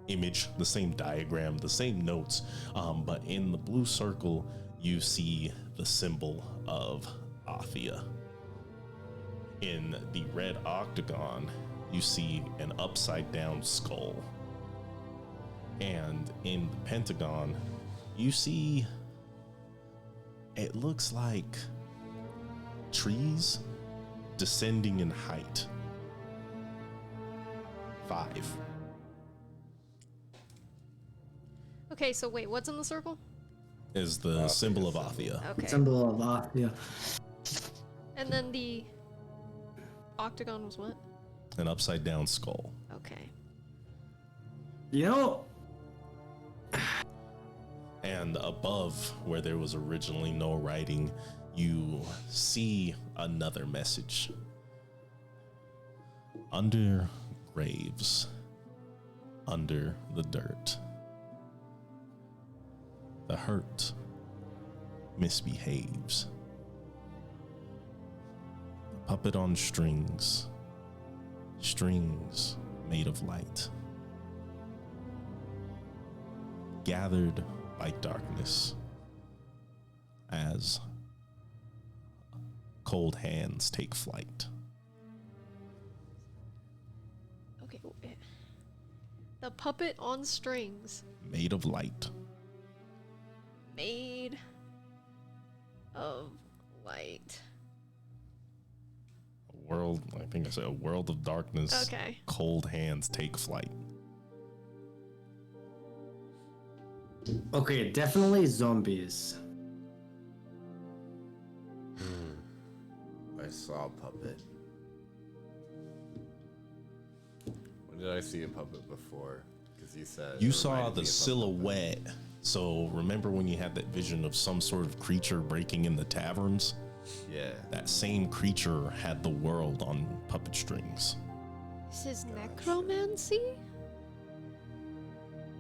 image, the same diagram, the same notes, but in the blue circle you see the symbol of Othia. In the red octagon you see an upside down skull, and in the pentagon you see, it looks like trees descending in height. 5. Okay, so wait, what's in the circle? Is the symbol of Othia. Okay. Symbol of Othia. And then the octagon was what? An upside down skull. Okay. You know, And above, where there was originally no writing, you see another message. Under graves, under the dirt, the hurt misbehaves. A puppet on strings, strings made of light, gathered by darkness as cold hands take flight. Okay. The puppet on strings. Made of light. Made of light. A world, I think I said a world of darkness. Okay. Cold hands take flight. Okay, definitely zombies. I saw a puppet. When did I see a puppet before? Because you said You it saw reminded the me of a silhouette. So remember when you had that vision of some sort of creature breaking in the taverns? puppet. Yeah. That same creature had the world on puppet strings. This is necromancy?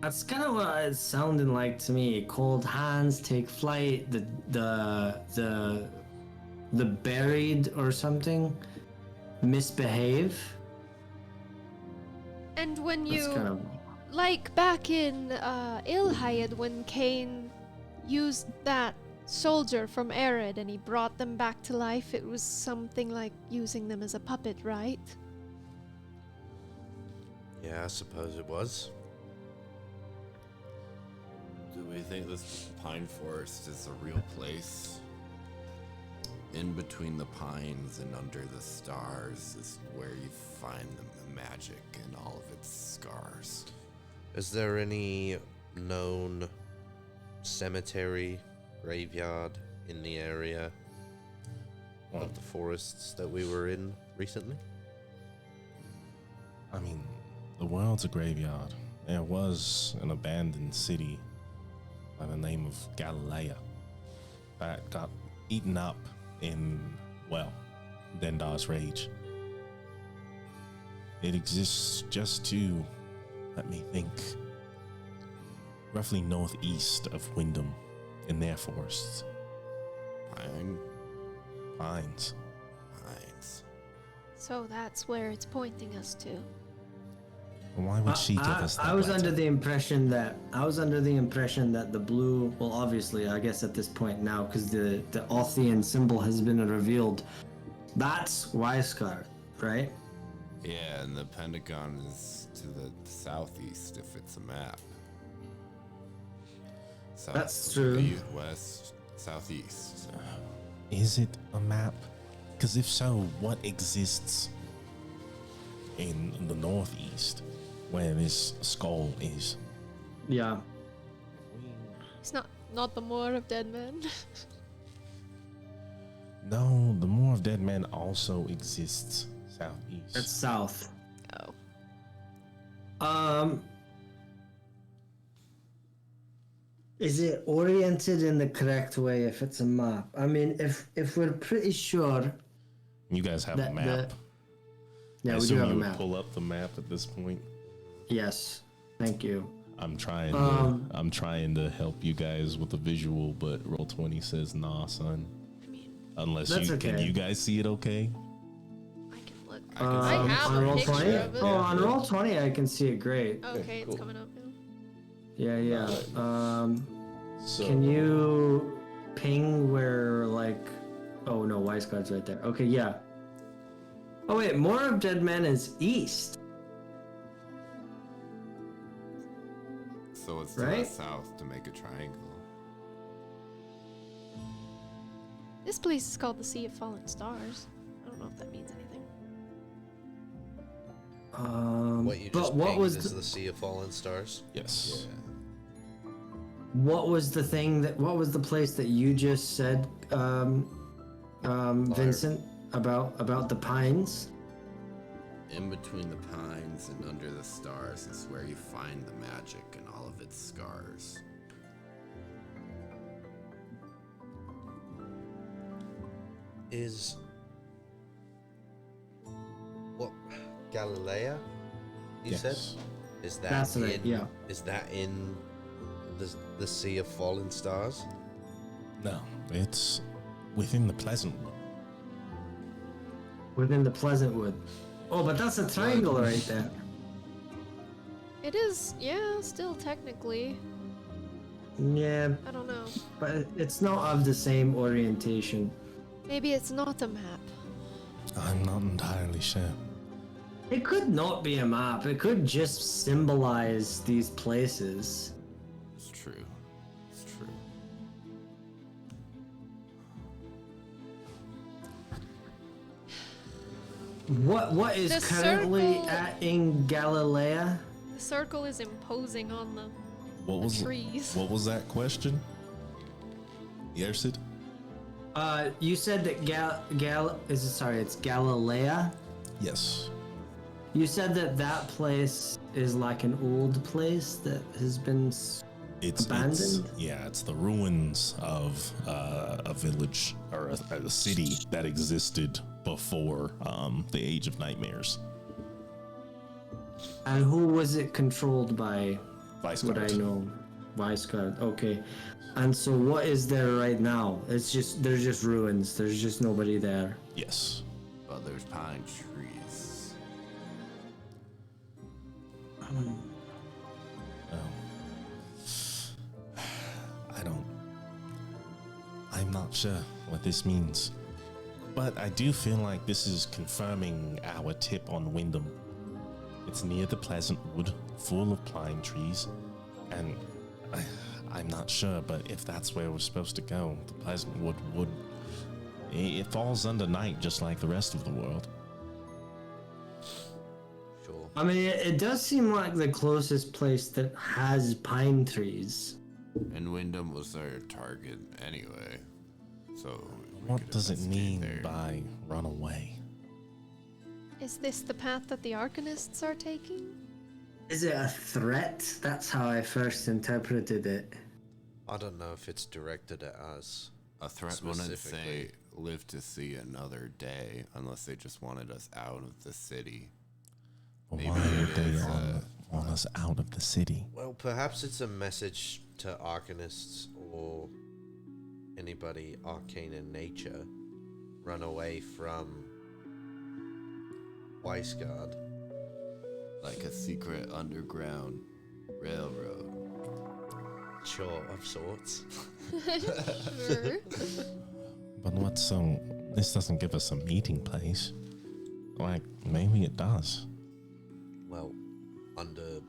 That's kind of what it's sounding like to me. Cold hands take flight. The buried or something misbehave. And when That's you, kind of like back in Ilhayed, when Cain used that soldier from Arid and he brought them back to life, it was something like using them as a puppet, right? Yeah, I suppose it was. Do we think this pine forest is a real place? In between the pines and under the stars is where you find the magic and all of its scars. Is there any known cemetery, graveyard in the area of the forests that we were in recently? I mean, the world's a graveyard. There was an abandoned city by the name of Galilea that got eaten up in, well, Dendar's rage. It exists just to, let me think, roughly northeast of Wyndham in their forests. Pines. Pines. So that's where it's pointing us to. Why would she give us that? I was letter? under the impression that the blue. Well, obviously, I guess at this point now, because the Othian symbol has been revealed. That's Wisecar, right? Yeah, and the Pentagon is to the southeast if it's a map. South, That's true. East, west, southeast. Is it a map? Because if so, what exists in the northeast where this skull is? Yeah. It's not the Moor of Dead Men. No, the Moor of Dead Men also exists southeast. It's south. Oh. Is it oriented in the correct way if it's a map? I mean, if we're pretty sure. You guys have a that- map. that- Yeah, I we do assume have a you would map. pull up the map at this point. Yes. Thank you. I'm trying Um, to help you guys with the visual, but Roll20 says nah, son. I mean, Unless That's can okay. you guys see it okay? I can look. I can I see have on a roll picture 20? of it. Oh, on roll 20, I can see it great. Okay, cool. it's coming up now. Yeah. So Can you ping where, like. Oh, no, Wiseguard's right there. Okay, yeah. Oh, wait, More of Dead Men is east. So it's to Right? the south to make a triangle. This place is called the Sea of Fallen Stars. I don't know if that means anything. What you but just what pinged was is the, the Sea of Fallen Stars? yes. what was the thing that what was the place that you just said, Vincent, about the pines? In between the pines and under the stars is where you find the magic and all of its scars. Is what Galilea? You said? Yes. Is that That's in? right, yeah. Is that in the Sea of Fallen Stars? No, it's within the Pleasant One. Within the Pleasantwood. Oh, but that's a triangle right there. It is, yeah, still technically. Yeah, I don't know. but it's not of the same orientation. Maybe it's not a map. I'm not entirely sure. It could not be a map. It could just symbolize these places. It's true. It's true. What is The currently circle- in Galilea? The circle is imposing on them. What The was trees. What was that question? Yersid? You said that it's Galilea. Yes. You said that place is like an old place that has been It's abandoned. it's the ruins of a village or a city that existed before the Age of Nightmares. And who was it controlled by? Vice What I Guard. know, Vice Guard. Okay. And so, what is there right now? There's just ruins. There's just nobody there. Yes. But there's pine trees. I'm not sure what this means. But I do feel like this is confirming our tip on Wyndham. It's near the Pleasant Wood, full of pine trees, and I'm not sure, but if that's where we're supposed to go, the Pleasant Wood it falls under night just like the rest of the world. Sure. I mean, it does seem like the closest place that has pine trees. And Wyndham was their target anyway. So we What could does it investigate mean there. by run away? Is this the path that the Arcanists are taking? Is it a threat? That's how I first interpreted it. I don't know if it's directed at us. A threat wouldn't say Specifically. live to see another day unless they just wanted us out of the city. Well, Maybe why would it they is, want us out of the city? Well, perhaps it's a message to Arcanists or anybody arcane in nature. Run away from Weisgard. Like a secret underground railroad. Sure, of sorts. Sure. But what's so? This doesn't give us a meeting place. Like maybe it does. Well, under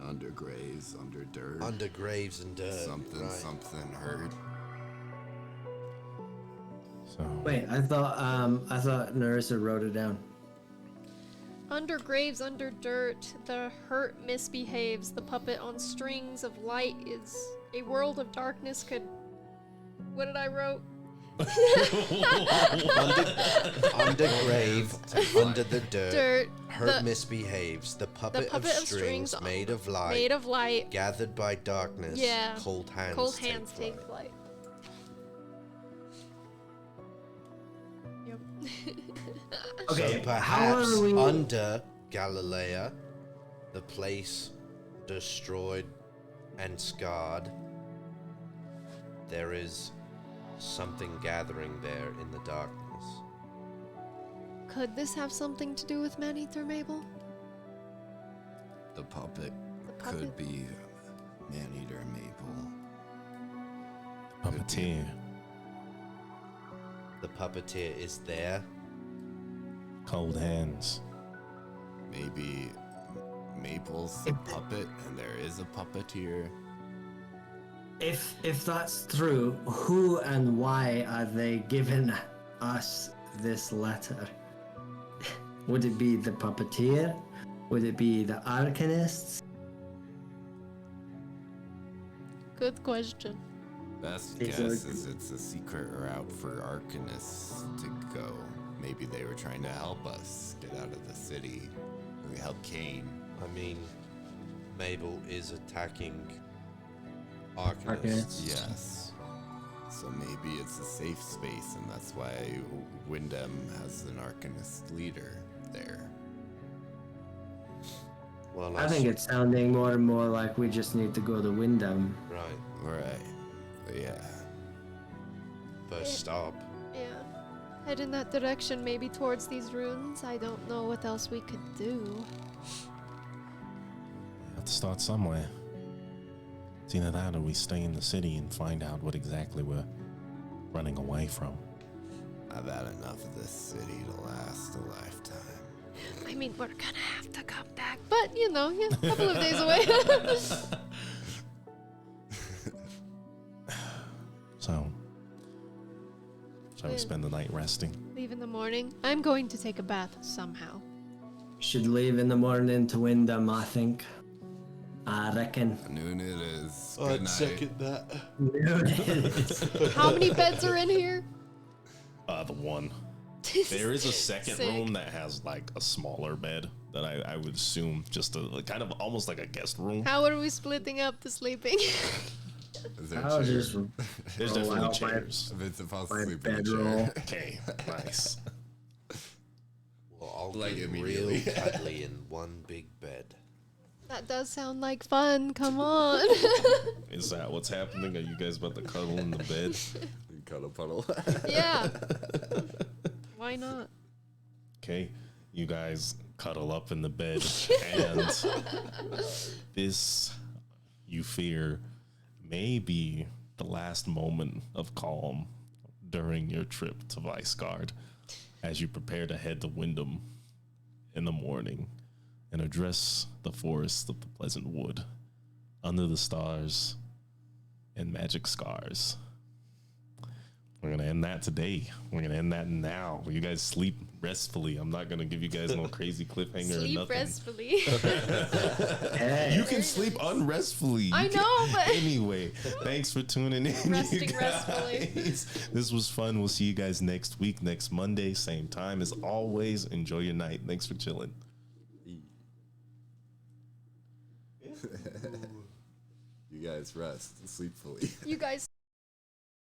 Under graves, under dirt. graves and dirt. something, right. something heard. So Wait, I thought Narissa wrote it down. Under graves, under dirt, the hurt misbehaves. The puppet on strings of light is a world of darkness could. What did I wrote? Under grave, under the dirt. Dirt. Hurt the misbehaves. The puppet, puppet of strings made of light. made of light. Gathered by darkness. Yeah. Cold hands. Cold hands take take flight. flight. Yep. Okay, So perhaps how are we? under Galilea, the place destroyed and scarred, there is something gathering there in the darkness. Could this have something to do with Maneater Mabel? The puppet The could puppet? be Maneater Maple. puppeteer. The puppeteer is there. Cold hands. Maybe Maple's a puppet and there is a puppeteer. If that's true, who and why are they giving us this letter? Would it be the puppeteer? Would it be the Arcanists? Good question. Best These guess are- is it's a secret route for Arcanists to go. Maybe they were trying to help us get out of the city. We help Kane. I mean, Mabel is attacking Arcanists. Arcanists. Yes. So maybe it's a safe space, and that's why Wyndham has an Arcanist leader there. Well, I think it's sounding more and more like we just need to go to Wyndham. right. Right. Yeah. First stop. Yeah. Head in that direction, maybe towards these ruins. I don't know what else we could do. Have to start somewhere. It's either that or we stay in the city and find out what exactly we're running away from. I've had enough of this city to last a lifetime. I mean, we're gonna have to come back, but you know, yeah, a couple of days away. So, shall we Yeah. spend the night resting? Leave in the morning. I'm going to take a bath somehow. Should leave in the morning to Wyndham, I think. I reckon. Noon it is. Good I'd night. second that. How many beds are in here? The one. There is a second Sick. room that has like a smaller bed that I would assume just a like, kind of almost like a guest room. How are we splitting up the sleeping? Is there a I'll chair? just There's roll definitely out my- chairs. Vincent falls my asleep in the bedroll. chair. Okay, nice. Well, I'll Like get immediately. real cuddly in one big bed. That does sound like fun. Come on. Is that what's happening? Are you guys about to cuddle in the bed? You cuddle puddle. Yeah. Why not? Okay, you guys cuddle up in the bed, and this, you fear, may be the last moment of calm during your trip to Viceguard as you prepare to head to Wyndham in the morning and address the forest of the Pleasant Wood under the stars and magic scars. We're going to end that today. We're going to end that now. You guys sleep restfully. I'm not going to give you guys no crazy cliffhanger or Sleep nothing. restfully. Hey. You can sleep unrestfully. I You can- know, but- Anyway, thanks for tuning in. you Resting guys. restfully. This was fun. We'll see you guys next week, next Monday, same time. As always, enjoy your night. Thanks for chilling. You guys rest sleepfully. You guys